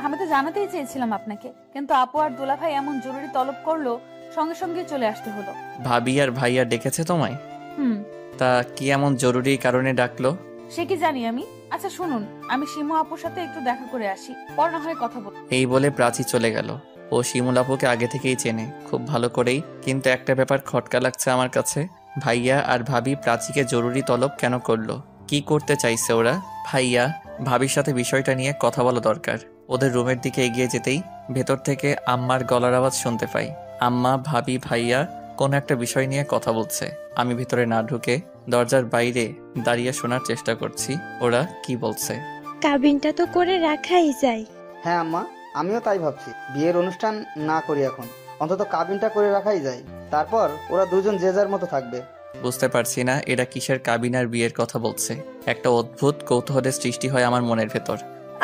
আমি তো জানাতেই চেয়েছিলাম আপনাকে, কিন্তু আপু আর দুলাভাই এমন জরুরি তলব করলো, সঙ্গে সঙ্গে চলে আসতে হলো। ভাবি আর ভাইয়া ডেকেছে তোমায়? হুম। তা কি এমন জরুরি কারণে ডাকলো? সে কি জানি আমি। আচ্ছা শুনুন, আমি শিমু আপুর সাথে একটু দেখা করে আসি, পর না হয় কথা বল। এই বলে প্রাচী চলে গেল। ও শিমুল আপুকে আগে থেকেই চেনে, খুব ভালো করেই। কিন্তু একটা ব্যাপার খটকা লাগছে আমার কাছে। ভাইয়া আর ভাবি প্রাচীকে জরুরি তলব কেন করলো? কি করতে চাইছে ওরা? ভাইয়া ভাবির সাথে বিষয়টা নিয়ে কথা বলা দরকার। ওদের রুমের দিকে এগিয়ে যেতেই ভেতর থেকে আম্মার গলার আওয়াজ শুনতে পাই। আম্মা, ভাবি, ভাইয়া কোন একটা বিষয় নিয়ে কথা বলছে। আমি ভিতরে না ঢুকে দরজার বাইরে দাঁড়িয়ে শোনার চেষ্টা করছি ওরা কি বলছে। কাবিনটা তো করে রাখাই যায়। হ্যাঁ আম্মা, আমিও তাই ভাবছি। বিয়ের অনুষ্ঠান না করি এখন, অন্তত কাবিনটা করে রাখাই যায়। তারপর ওরা দুজন যে যার মতো থাকবে। বুঝতে পারছি না এরা কিসের কাবিন আর বিয়ের কথা বলছে। একটা অদ্ভুত কৌতূহলের সৃষ্টি হয় আমার মনের ভেতর।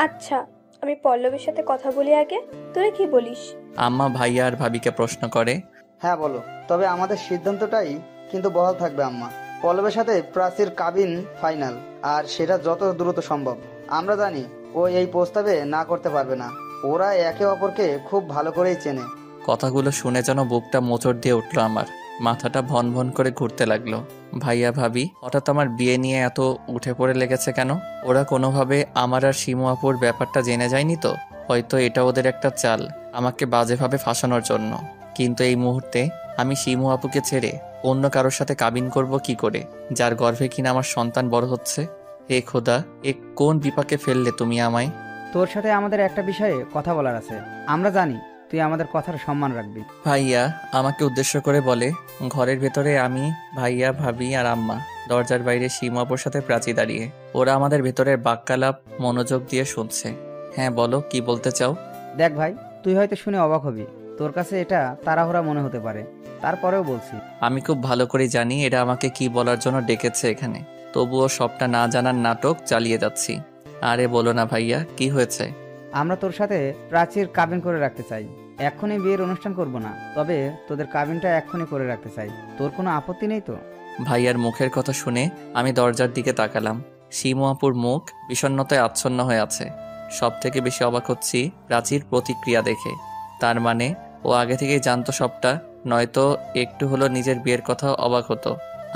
আচ্ছা, আমি পল্লবীর সাথে কথা বলি আগে, তোরা কি বলিস? আম্মা ভাইয়া আর ভাবিকে প্রশ্ন করে। হ্যাঁ বলো, তবে আমাদের সিদ্ধান্তটাই কিন্তু বহাল থাকবে আম্মা। পল্লবের সাথে প্রাচীর কাবিন ফাইনাল, আর সেটা যত দ্রুত সম্ভব। আমরা জানি ও এই প্রস্তাবে না করতে পারবে না। ওরা একে অপরকে খুব ভালো করেই চেনে। কথাগুলো শুনে যেন বুকটা মোচড় দিয়ে উঠলো আমার। মাথাটা ভন ভন করে ঘুরতে লাগলো। ভাইয়া ভাবি হঠাৎ আমার বিয়ে নিয়ে এত উঠে পড়ে লেগেছে কেন? ওরা কোনোভাবে আমার আর শিমু আপুর ব্যাপারটা জেনে যায়নি তো? হয়তো এটা ওদের একটা চাল আমাকে বাজেভাবে ফাঁসানোর জন্য। কিন্তু এই মুহূর্তে আমি শিমু আপুকে ছেড়ে অন্য কারোর সাথে কাবিন করব কি করে, যার গর্ভে কিনা আমার সন্তান বড় হচ্ছে? হে খোদা, এ কোন বিপাকে ফেললে তুমি আমায়? তোর সাথে আমাদের একটা বিষয়ে কথা বলার আছে। আমরা জানি তুই আমাদের কথার সম্মান রাখবি। ভাইয়া আমাকে উদ্দেশ্য করে বলে। ঘরের ভেতরে আমি, ভাইয়া, ভাবি আর আম্মা, দরজার বাইরে শিমু আপুর সাথে প্রাচী দাঁড়িয়ে। ওরা আমাদের ভেতরের বাক্যালাপ মনোযোগ দিয়ে শুনছে। হ্যাঁ বলো, কি বলতে চাও? দেখ ভাই, তুই হয়তো শুনে অবাক হবি, তোর কাছে এটা তাড়াহুড়া মনে হতে পারে, তারপরেও বলছি। আমি খুব ভালো করে জানি এরা আমাকে কি বলার জন্য ডেকেছে এখানে, তবুও সবটা না জানার নাটক চালিয়ে যাচ্ছি। আরে বলো না ভাইয়া, কি হয়েছে? আমরা তোর সাথে প্রাচীর কাবিন করে রাখতে চাই। এক্ষুনি বিয়ের অনুষ্ঠান করব না, তবে তোদের কাবিনটা এক্ষুনি করে রাখতে চাই। তোর কোনো আপত্তি নেই তো? ভাইয়ার মুখের কথা শুনে আমি দরজার দিকে তাকালাম। শিমু আপুর মুখ বিষণ্ণতায় আচ্ছন্ন হয়ে আছে। সব থেকে বেশি অবাক হচ্ছি প্রাচীর প্রতিক্রিয়া দেখে। তার মানে ও আগে থেকেই জানতো সবটা, নয়তো একটু হলো নিজের বিয়ের কথা অবাক হতো।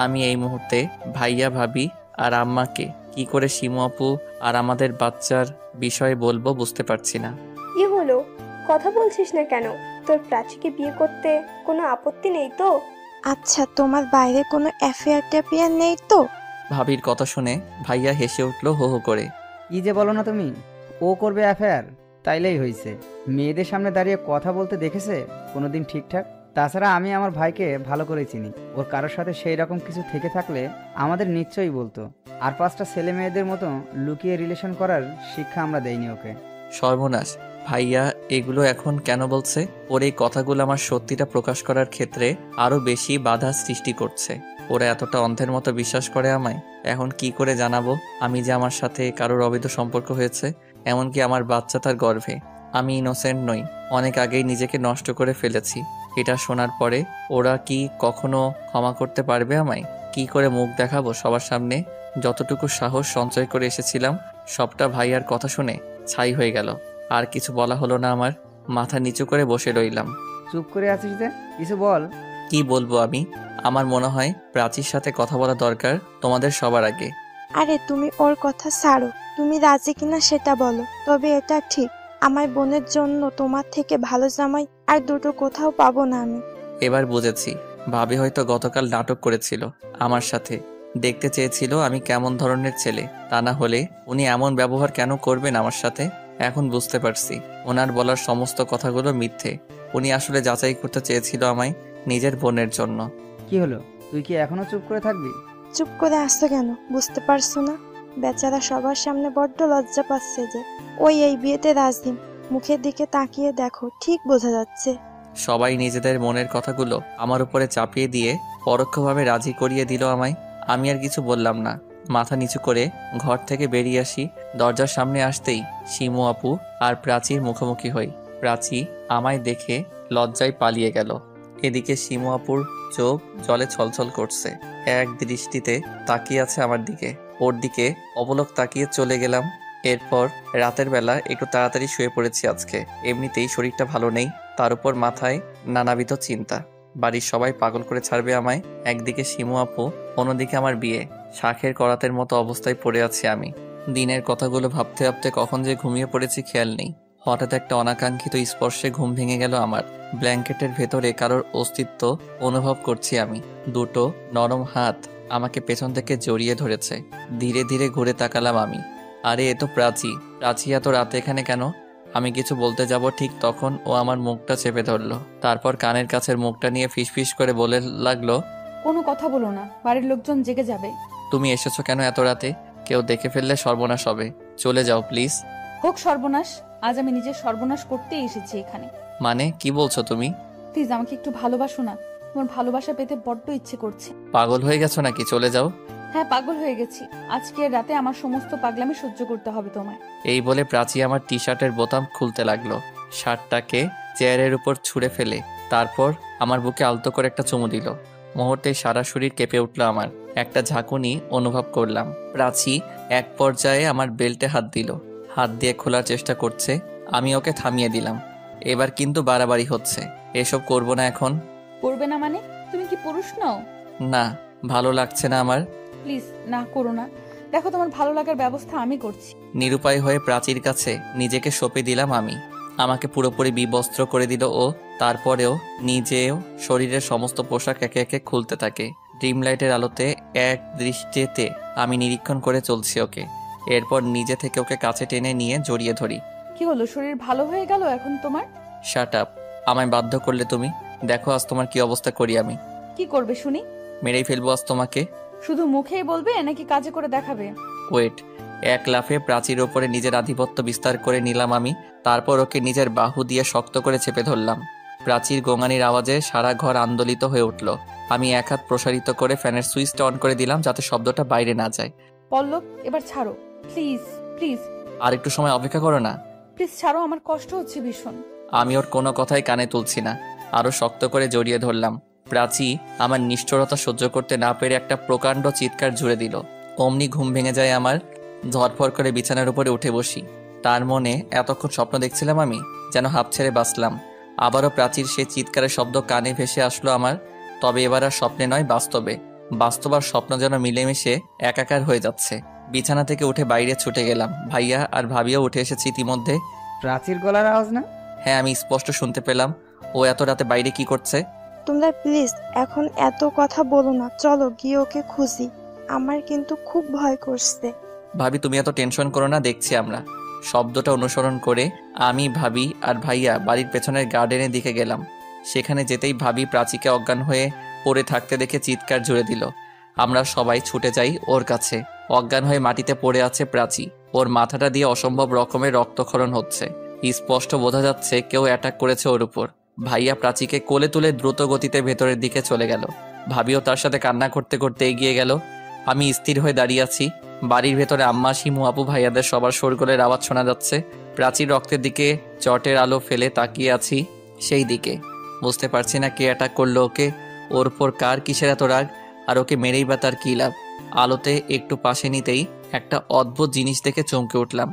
আমি এই মুহূর্তে ভাইয়া, ভাবি আর আম্মাকে কি করে শিমু আপু আর আমাদের বাচ্চার বিষয়ে বলবো বুঝতে পারছি না। কি হলো, কথা বলছিস না কেন? তোর প্রাচীকে বিয়ে করতে কোনো আপত্তি নেই তো? আচ্ছা, তোমার বাইরে কোনো অ্যাফেয়ার ট্যাফেয়ার নেই তো? ভাবির কথা শুনে ভাইয়া হেসে উঠলো হো হো করে। কি যে বলো না তুমি, ও করবে অ্যাফেয়ার? তাইলেই হয়েছে। মেয়েদের সামনে দাঁড়িয়ে কথা বলতে দেখেছে কোনোদিন ঠিকঠাক? তাছাড়া আমি আমার ভাইকে ভালো করে চিনি। ওর কারোর সাথে সেই রকম কিছু থেকে থাকলে আমাদের নিশ্চয়ই বলতো। আর 5টা ছেলে মেয়েদের মতো লুকিয়ে রিলেশন করার শিক্ষা আমরা দেইনি ওকে। সর্বনাশ, ভাইয়া এগুলো এখন কেন বলছে? ওর এই কথাগুলো আমার সত্যিটা প্রকাশ করার ক্ষেত্রে আরো বেশি বাধা সৃষ্টি করছে। ওরা এতটা অন্ধের মতো বিশ্বাস করে আমায়। এখন কি করে জানাবো আমি যে আমার সাথে কারোর অবৈধ সম্পর্ক হয়েছে, এমনকি আমার বাচ্চা তার গর্ভে? আমি ইনোসেন্ট নই, অনেক আগেই নিজেকে নষ্ট করে ফেলেছি। এটা শোনার পরে ওরা কি কখনো ক্ষমা করতে পারবে আমায়? কি করে মুখ দেখাবো সবার সামনে? যতটুকু সাহস সঞ্চয় করে এসেছিলাম সবটা ভাইয়ার কথা শুনে ছাই হয়ে গেল। আর কিছু বলা হলো না আমার। মাথা নিচু করে বসে রইলাম। চুপ করে আছিস যে, কিছু বল। কি বলবো আমি? আমার মনে হয় প্রাচীর সাথে কথা বলা দরকার তোমাদের সবার আগে। আরে তুমি ওর কথা ছাড়ো, তুমি রাজি কিনা সেটা বলো। তবে এটা ঠিক, আমার বোনের জন্য তোমার থেকে ভালো জামাই আর দুটো কোথাও পাবো না আমি। এবার বুঝেছি, ভাবি হয়তো গতকাল নাটক করেছিল আমার সাথে। দেখতে চেয়েছিল আমি কেমন ধরনের ছেলে, তা না হলে উনি এমন ব্যবহার কেন করবেন আমার সাথে। এখন বুঝতে পারছি ওনার বলার সমস্ত কথাগুলো মিথ্যে। উনি আসলে যাচাই করতে চেয়েছিল আমায় নিজের বোনের জন্য। কি হলো, তুই কি এখনো চুপ করে থাকবি? চুপ করে আসছো কেন, বুঝতে পারছো না? বেচারা সবার সামনে বড্ড লজ্জা পাচ্ছে যে। ওই এই বিয়েতে রাজি, মুখের দিকে তাকিয়ে দেখো, ঠিক বোঝা যাচ্ছে। সবাই নিজেদের মনের কথাগুলো আমার উপরে চাপিয়ে দিয়ে পরোক্ষভাবে রাজি করিয়ে দিল আমায়। আমি আর কিছু বললাম না, মাথা নিচু করে ঘর থেকে বেরিয়ে আসি। দরজার সামনে আসতেই শিমু আপু আর প্রাচীর মুখোমুখি হই। প্রাচী আমায় দেখে লজ্জায় পালিয়ে গেল। এদিকে শিমু আপুর চোখ জলে ছলছল করছে, এক দৃষ্টিতে তাকিয়ে আছে আমার দিকে। ওর দিকে অবলোক তাকিয়ে চলে গেলাম। এরপর রাতের বেলা একটু তাড়াতাড়ি শুয়ে পড়েছি আজকে। এমনিতেই শরীরটা ভালো নেই, তার উপর মাথায় নানাবিধ চিন্তা। বাড়ির সবাই পাগল করে ছাড়বে আমায়। একদিকে শিমু আপু, অন্যদিকে আমার বিয়ে। শাঁখের করাতের মতো অবস্থায় পড়ে আছি আমি। দিনের কথাগুলো ভাবতে ভাবতে কখন যে ঘুমিয়ে পড়েছি খেয়াল নেই। হঠাৎ একটা অনাকাঙ্ক্ষিত স্পর্শে ঘুম ভেঙে গেল আমার। ব্ল্যাঙ্কেটের ভেতরে কারোর অস্তিত্ব অনুভব করছি আমি। দুটো নরম হাত আমাকে পেছন থেকে জড়িয়ে ধরেছে। ধীরে ধীরে ঘুরে তাকালাম আমি। আরে এ তো প্রাচী। প্রাচী এত রাতে এখানে কেন? আমি কিছু বলতে যাব ঠিক তখন ও আমার মুখটা চেপে ধরলো। তারপর কানের কাছের মুখটা নিয়ে ফিসফিস করে বলে লাগলো, কোনো কথা বলো না, বাড়ির লোকজন জেগে যাবে। তুমি এসেছো কেন এত রাতে? কেউ দেখে ফেললে সর্বনাশ হবে। চলে যাও প্লিজ। হোক সর্বনাশ, আজ আমি নিজের সর্বনাশ করতেই এসেছি এখানে। মানে কি বলছো তুমি? প্লিজ আমাকে একটু ভালোবাসো না, তোমার ভালোবাসা পেতে বড্ড ইচ্ছে করছে। পাগল হয়ে গেছো নাকি? চলে যাও। হ্যাঁ, পাগল হয়ে গেছি। আজকের রাতে আমার সমস্ত পাগলামি সহ্য করতে হবে তোমায়। এই বলে প্রাচী আমার টি শার্টের বোতাম খুলতে লাগলো। শার্টটাকে চেয়ারের উপর ছুঁড়ে ফেলে তারপর আমার বুকে আলতো করে একটা চুমু দিল। মুহূর্তে সারা শরীর কেঁপে উঠল আমার। একটা ঝাঁকুনি অনুভব করলাম। প্রাচী এক পর্যায়ে আমার বেল্টে হাত দিল। হাত দিয়ে খোলার চেষ্টা করছে। আমি ওকে থামিয়ে দিলাম। এবার কিন্তু বাড়াবাড়ি হচ্ছে। এসব করব না এখন। করবে না মানে? তুমি কি পুরুষ নও? না, ভালো লাগছে না আমার। প্লিজ না করো না, দেখো তোমার ভালো লাগার ব্যবস্থা আমি করছি। নিরুপায় হয়ে প্রাচীর কাছে নিজেকে সঁপে দিলাম আমি। আমাকে পুরোপুরি বিবস্ত্র করে দিল ও। তারপরেও নিজেও শরীরের সমস্ত পোশাক একে একে খুলতে থাকে। ড্রিম লাইটের আলোতে এক দৃষ্টিতে আমি নিরীক্ষণ করে চলছি ওকে। এরপর নিজে থেকে ওকে কাছে টেনে নিয়ে জড়িয়ে ধরি। কি হলো, শরীর ভালো হয়ে গেল এখন তোমার? শাট আপ, আমায় বাধ্য করলে তুমি। দেখো আজ তোমার কি অবস্থা করি আমি। কি করবে শুনি? মেরেই ফেলবো আজ তোমাকে। শুধু মুখেই বলবে নাকি কাজে করে দেখাবে? ওয়েট। এক লাফে প্রাচীর ওপরে নিজের আধিপত্য বিস্তার করে নিলাম আমি। তারপর ওকে নিজের বাহু দিয়ে শক্ত করে চেপে ধরলাম। প্রাচীর গোঙানির আওয়াজে সারা ঘর আন্দোলিত হয়ে উঠল। আমি এক হাত প্রসারিত করে ফ্যানের সুইচটা অন করে দিলাম যাতে শব্দটা বাইরে না যায়। পল্লব, এবার ছাড়ো প্লিজ প্লিজ। আর একটু সময় অপেক্ষা করো না। প্লিজ ছাড়ো, আমার কষ্ট হচ্ছে ভীষণ। আমি ওর কোনো কথাই কানে তুলছি না। আরো শক্ত করে জড়িয়ে ধরলাম। প্রাচী আমার নিষ্ঠুরতা সহ্য করতে না পেরে একটা প্রকাণ্ড চিৎকার জুড়ে দিল। অমনি ঘুম ভেঙে যায় আমার। ধরফর করে বিছানার উপরে উঠে বসি। তার মনে এতক্ষণ স্বপ্ন দেখছিলাম আমি, যেন হাঁপ ছেড়ে বাঁচলাম। আবারও প্রাচীর সে চিৎকারের শব্দ কানে ভেসে আসলো আমার। তবে এবার আর স্বপ্নে নয়, বাস্তবে। বাস্তব আর স্বপ্ন যেন মিলেমিশে একাকার হয়ে যাচ্ছে। বিছানা থেকে উঠে বাইরে ছুটে গেলাম। ভাইয়া আর ভাবিও উঠে এসেছে ইতিমধ্যে। প্রাচীর গলার আওয়াজ না? হ্যাঁ, আমি স্পষ্ট শুনতে পেলাম। ও এত রাতে বাইরে কি করছে? তোমরা প্লিজ এখন এত কথা বলো না, চলো গিয়ে ওকে খুঁজি। আমার কিন্তু খুব ভয় করছে। ভাবি তুমি এত টেনশন করো না, দেখছি আমরা। শব্দটা অনুসরণ করে আমি, ভাবি আর ভাইয়া বাড়ির পেছনের গার্ডেনের দিকে গেলাম। সেখানে যেতেই ভাবি প্রাচীকে অজ্ঞান হয়ে পড়ে থাকতে দেখে চিৎকার জুড়ে দিল। আমরা সবাই ছুটে যাই ওর কাছে। অজ্ঞান হয়ে মাটিতে পড়ে আছে প্রাচী। ওর মাথাটা দিয়ে অসম্ভব রকমের রক্তক্ষরণ হচ্ছে। স্পষ্ট বোঝা যাচ্ছে কেউ অ্যাটাক করেছে ওর উপর। ভাইয়া প্রাচীকে কোলে তুলে দ্রুত গতিতে ভেতরের দিকে চলে গেল। ভাবিও তার সাথে কান্না করতে করতে এগিয়ে গেল। আমি স্থির হয়ে দাঁড়িয়ে আছি। বাড়ির ভেতরে আম্মা, শিমু আপু, ভাইয়াদের সবার শোরগোলের আওয়াজ শোনা যাচ্ছে। প্রাচীর রক্তের দিকে চটের আলো ফেলে তাকিয়ে আছি সেই দিকে। বুঝতে পারছি না কে অ্যাটাক করলো ওকে, ওর উপর কার কিসের এত রাগ, আর ওকে মেরেই বা তার কী লাভ। আলোতে একটু পাশে নিতেই একটা অদ্ভুত জিনিস দেখে চমকে উঠলাম।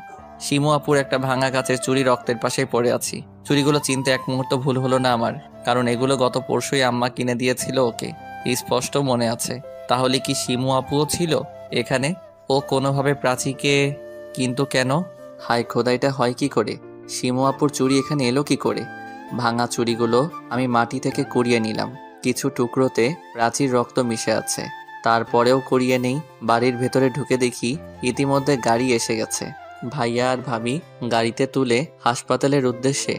শিমু আপুর একটা ভাঙা কাচের চুড়ি রক্তের পাশে পড়ে আছি। চুড়িগুলো চিনতে এক মুহূর্ত ভুল হলো না আমার, কারণ এগুলো গত পরশুই আম্মা কিনে দিয়েছিল ওকে, স্পষ্ট মনে আছে। তাহলে কি শিমু আপুও ছিল এখানে? ও কোনোভাবে প্রাচীকে, কিন্তু কেন? হায় খোদা, এটা হয় কি করে? শিমু আপুর চুড়ি এখানে এলো কি করে? ভাঙা চুড়িগুলো আমি মাটি থেকে কুড়িয়ে নিলাম। কিছু টুকরোতে প্রাচীর রক্ত মিশে আছে, তারপরেও কুড়িয়ে নেই। বাড়ির ভেতরে ঢুকে দেখি ইতিমধ্যে গাড়ি এসে গেছে। ভাইয়া আর ভাবি গাড়িতে তুলে হাসপাতালের উদ্দেশ্যে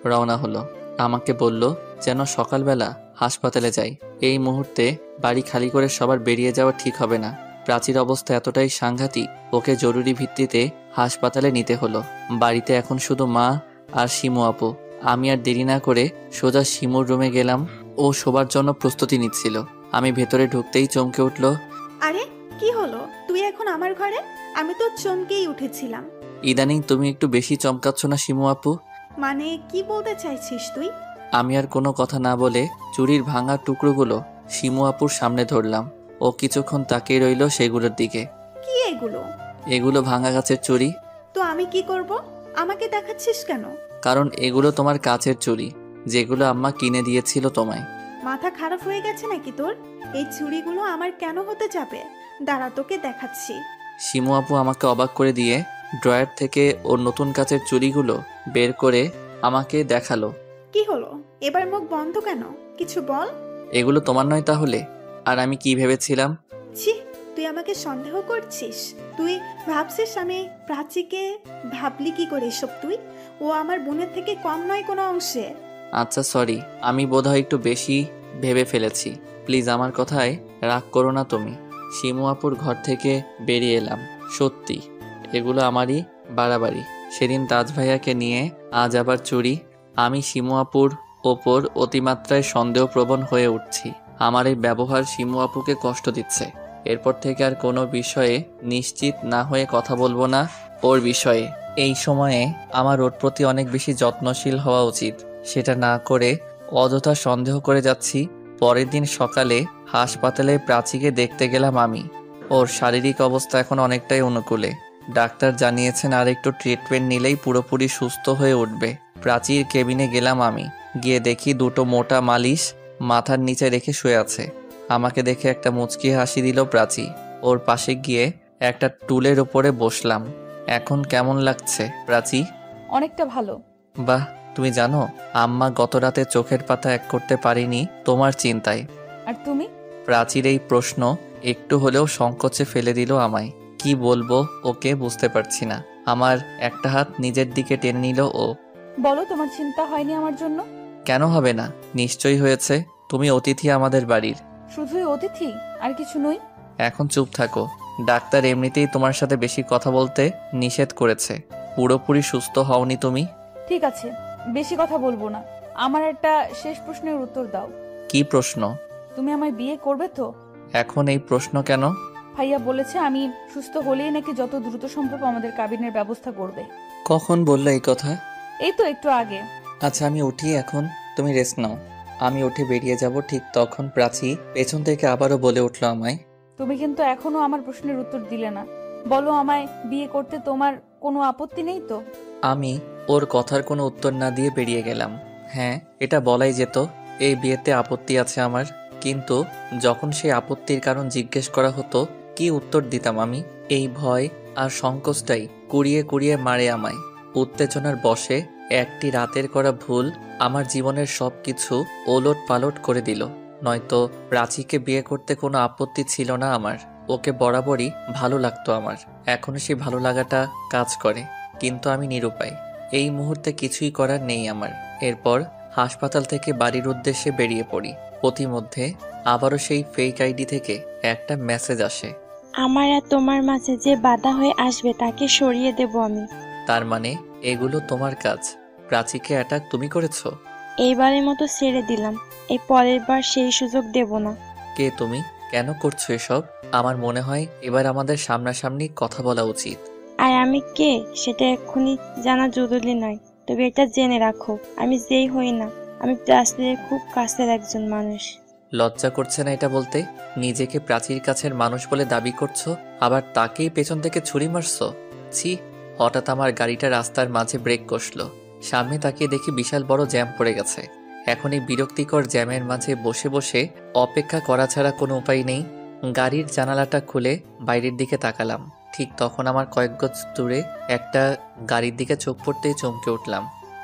রওনা হলো। আমাকে বলল যেন সকালবেলা হাসপাতালে যাই। এই মুহূর্তে বাড়ি খালি করে সবার বেরিয়ে যাওয়া ঠিক হবে না। প্রাচীর অবস্থা এতটাই সাংঘাতিক, ওকে জরুরি ভিত্তিতে হাসপাতালে নিতে হলো। বাড়িতে এখন শুধু মা আর শিমু আপু। আমি আর দেরি না করে সোজা শিমুর রুমে গেলাম। ও শোবার জন্য প্রস্তুতি নিচ্ছিল। আমি ভেতরে ঢুকতেই চমকে উঠল। আরে কি হলো, তুই এখন আমার ঘরে? আমি তো চমকেই উঠেছিলাম। ইদানিং তুমি একটু বেশি চমকাচ্ছ না শিমু আপু? মানে কি বলতে চাইছিস তুই? আমি আর কোনো কথা না বলে চুরির ভাঙা টুকরোগুলো শিমু আপুর সামনে ধরলাম। ও কিছুক্ষণ তাকিয়ে রইল সেগুলোর দিকে। কি এগুলো? এগুলো ভাঙা গাছের চুড়ি। তো আমি কি করব? আমাকে দেখাচ্ছিস কেন? কারণ এগুলো তোমার কাছের চুড়ি, যেগুলো আম্মা কিনে দিয়েছিল তোমায়। মাথা খারাপ হয়ে গেছে নাকি তোর? এই চুড়িগুলো আমার কেন হতে যাবে? দাঁড়া, তোকে দেখাচ্ছি। শিমু আপু আমাকে অবাক করে দিয়ে ড্রয়ার থেকে ওর নতুন কাচের চুড়িগুলো বের করে আমাকে দেখালো। কি হলো, এবার মুখ বন্ধ কেন? কিছু বল। এগুলো তোমার নয় তাহলে? আর আমি কি ভেবেছিলাম? ছি, তুই আমাকে সন্দেহ করছিস? তুই ভাবছিস আমি প্রাচীকে? ভাবলি কি করে এসব তুই? ও আমার বোনের থেকে কম নয় কোনো অংশে। আচ্ছা সরি, আমি বোধহয় একটু বেশি ভেবে ফেলেছি। প্লিজ আমার কথায় রাগ করো না তুমি। শিমু আপুর ঘর থেকে বেরিয়ে এলাম। সত্যি এগুলো আমারই বাড়াবাড়ি। সেদিন তাজ ভাইয়াকে নিয়ে আজ আবার চুরি। আমি শিমু আপুর ওপর অতিমাত্রায় সন্দেহপ্রবণ হয়ে উঠছি। আমার এই ব্যবহার শিমু আপুকে কষ্ট দিচ্ছে। এরপর থেকে আর কোনো বিষয়ে নিশ্চিত না হয়ে কথা বলবো না ওর বিষয়ে। এই সময়ে আমার ওর প্রতি অনেক বেশি যত্নশীল হওয়া উচিত, সেটা না করে অযথা সন্দেহ করে যাচ্ছি। পরের দিন সকালে হাসপাতালে প্রাচীকে দেখতে গেলাম আমি। ওর শারীরিক অবস্থা এখন অনেকটাই অনুকূলে। ডাক্তার জানিয়েছেন আর একটু ট্রিটমেন্ট নিলেই পুরোপুরি সুস্থ হয়ে উঠবে। প্রাচীর কেবিনে গেলাম আমি। গিয়ে দেখি দুটো মোটা মালিশ মাথার নিচে রেখে শুয়ে আছে। আমাকে দেখে একটা মুচকি হাসি দিল প্রাচী। ওর পাশে গিয়ে একটা টুলের উপরে বসলাম। এখন কেমন লাগছে প্রাচী? অনেকটা ভালো। বাহ, তুমি জানো আম্মা গত রাতে চোখের পাতা এক করতে পারিনি তোমার চিন্তায়। আর তুমি? প্রাচীর এই প্রশ্ন একটু হলেও সংকোচে ফেলে দিল আমায়। কি বলবো ওকে বুঝতে পারছি না। আমার একটা হাত নিজের দিকে টেনে নিল ও। বলো, তোমার চিন্তা হয়নি আমার জন্য? কেন হবে না, নিশ্চয়ই হয়েছে। তুমি অতিথি আমাদের বাড়ির। শুধুই অতিথি, আর কিছু নই। এখন চুপ থাকো। ডাক্তার এমনিতেই তোমার সাথে বেশি কথা বলতে নিষেধ করেছে। পুরোপুরি সুস্থ হওনি তুমি। ঠিক আছে, বেশি কথা বলবো না। আমার একটা শেষ প্রশ্নের উত্তর দাও। কি প্রশ্ন? তুমি আমায় বিয়ে করবে তো? এখন এই প্রশ্ন কেন? ভাইয়া বলেছে আমি সুস্থ হলেই নাকি যত দ্রুত সম্ভব আমাদের কাবিনের ব্যবস্থা করবে। কখন বললে এই কথা? এই তো একটু আগে। আচ্ছা আমি উঠি এখন, তুমি রেস্ট নাও। আমি উঠে বেরিয়ে যাব, ঠিক তখন প্রাচী পেছন থেকে আবারও বলে উঠল আমায়। তুমি কিন্তু এখনো আমার প্রশ্নের উত্তর দিলে না। বলো, আমায় বিয়ে করতে তোমার কোনো আপত্তি নেই তো? আমি ওর কথার কোনো উত্তর না দিয়ে বেরিয়ে গেলাম। হ্যাঁ, এটা বলাই যেত এই বিয়েতে আপত্তি আছে আমার। কিন্তু যখন সেই আপত্তির কারণ জিজ্ঞেস করা হতো, কি উত্তর দিতাম আমি? এই ভয় আর সংকোচটাই কুড়িয়ে কুড়িয়ে মারে আমায়। উত্তেজনার বশে একটি রাতের করা ভুল আমার জীবনের সবকিছু ওলট পালট করে দিল। নয়তো প্রাচীকে বিয়ে করতে কোনো আপত্তি ছিল না আমার। ওকে বরাবরই ভালো লাগতো আমার। এখনো সেই ভালো লাগাটা কাজ করে, কিন্তু আমি নিরুপায়। এই মুহূর্তে কিছুই করার নেই আমার। এরপর হাসপাতাল থেকে বাড়ির উদ্দেশ্যে বেরিয়ে পড়ি। পথিমধ্যে আবারও সেই ফেক আইডি থেকে একটা মেসেজ আসে। আমার আর তোমার মাঝে যে বাধা হয়ে আসবে তাকে সরিয়ে দেব আমি। তার মানে এগুলো তোমার কাজ? প্রাচীকে অ্যাটাক তুমি করেছো? এইবারের মতো ছেড়ে দিলাম, এই পরের বার সেই সুযোগ দেব না। কে তুমি? কেন করছো এসব? আমার মনে হয় এবার আমাদের সামনাসামনি কথা বলা উচিত। আর আমি কে সেটা এক্ষুনি জানা জরুরি নয়, তবে এটা জেনে রাখো, আমি যেই হই না আমি প্রাচীরের খুব কাছের একজন মানুষ। লজ্জা করছে না এটা বলতে? নিজেকে প্রাচীর কাছের মানুষ বলে দাবি করছো, আবার তাকেই পেছন থেকে ছুরি মারছো। ছি! হঠাৎ আমার গাড়িটা রাস্তার মাঝে ব্রেক কষলো। সামনে তাকিয়ে দেখি বিশাল বড় জ্যাম পড়ে গেছে। এখন এই বিরক্তিকর জ্যামের মাঝে বসে বসে অপেক্ষা করা ছাড়া কোনো উপায় নেই। গাড়ির জানালাটা খুলে বাইরের দিকে তাকালাম। ঠিক তখন আমার কয়েক গজ দূরে একটা গাড়ির দিকে চোখ পড়তেই চমকে উঠলাম।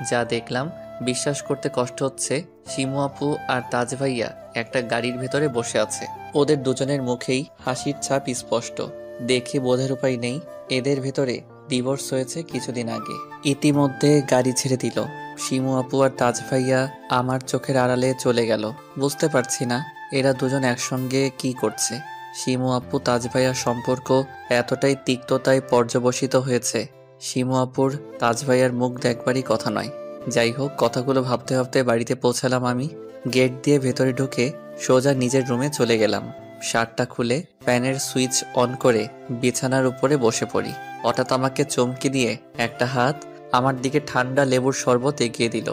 যা দেখলাম বিশ্বাস করতে কষ্ট হচ্ছে। শিমু আপু আর তাজ ভাইয়া একটা গাড়ির ভেতরে বসে আছে। ওদের দুজনের মুখেই হাসির ছাপ স্পষ্ট। দেখে বোঝার উপায় নেই এদের ভেতরে ডিভোর্স হয়েছে কিছুদিন আগে। ইতিমধ্যে গাড়ি ছেড়ে দিল। শিমু আপু আর তাজ ভাইয়া আমার চোখের আড়ালে চলে গেল। বুঝতে পারছি না এরা দুজন একসঙ্গে কি করছে। শিমু আপু তাজ ভাইয়ার সম্পর্ক এতটাই তিক্ততায় পর্যবসিত হয়েছে। শিমু আপুর তাজ ভাইয়ার মুখ দেখবারই কথা নয়। যাই হোক, কথাগুলো ভাবতে ভাবতে বাড়িতে পৌঁছালাম আমি। গেট দিয়ে ভেতরে ঢুকে সোজা নিজের রুমে চলে গেলাম। শার্টটা খুলে ফ্যানের সুইচ অন করে বিছানার উপরে বসে পড়ি। হঠাৎ আমাকে চমকে দিয়ে একটা হাত আমার দিকে ঠান্ডা লেবুর শরবত এগিয়ে দিল।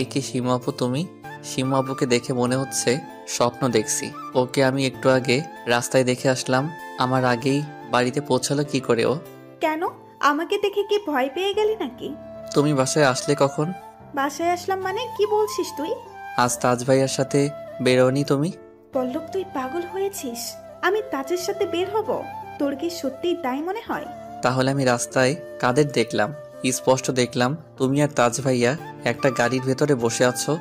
এ কি শিমু আপু তুমি? শিমু আপুকে দেখে মনে হচ্ছে স্বপ্ন দেখছি। ওকে আমি একটু আগে রাস্তায় দেখে আসলাম। আমার আগেই বাড়িতে পৌঁছালো কি করে ও? কেন, আমাকে দেখে কি ভয় পেয়ে গেলি নাকি? তুমি বাসায় আসলে কখন? বাসায় আসলাম মানে কি বলছিস তুই? আজ তাজ ভাইয়ার সাথে বেরোনি তুমি? পল্লব, তুই পাগল হয়েছিস? আমি তাজের সাথে বের হব? তোর কি সত্যিই তাই মনে হয়? তাহলে আমি রাস্তায় কাদের দেখলাম? স্পষ্ট দেখলাম তুমি আর তাজ ভাইয়া একটা গাড়ির ভেতরে বসে আছো।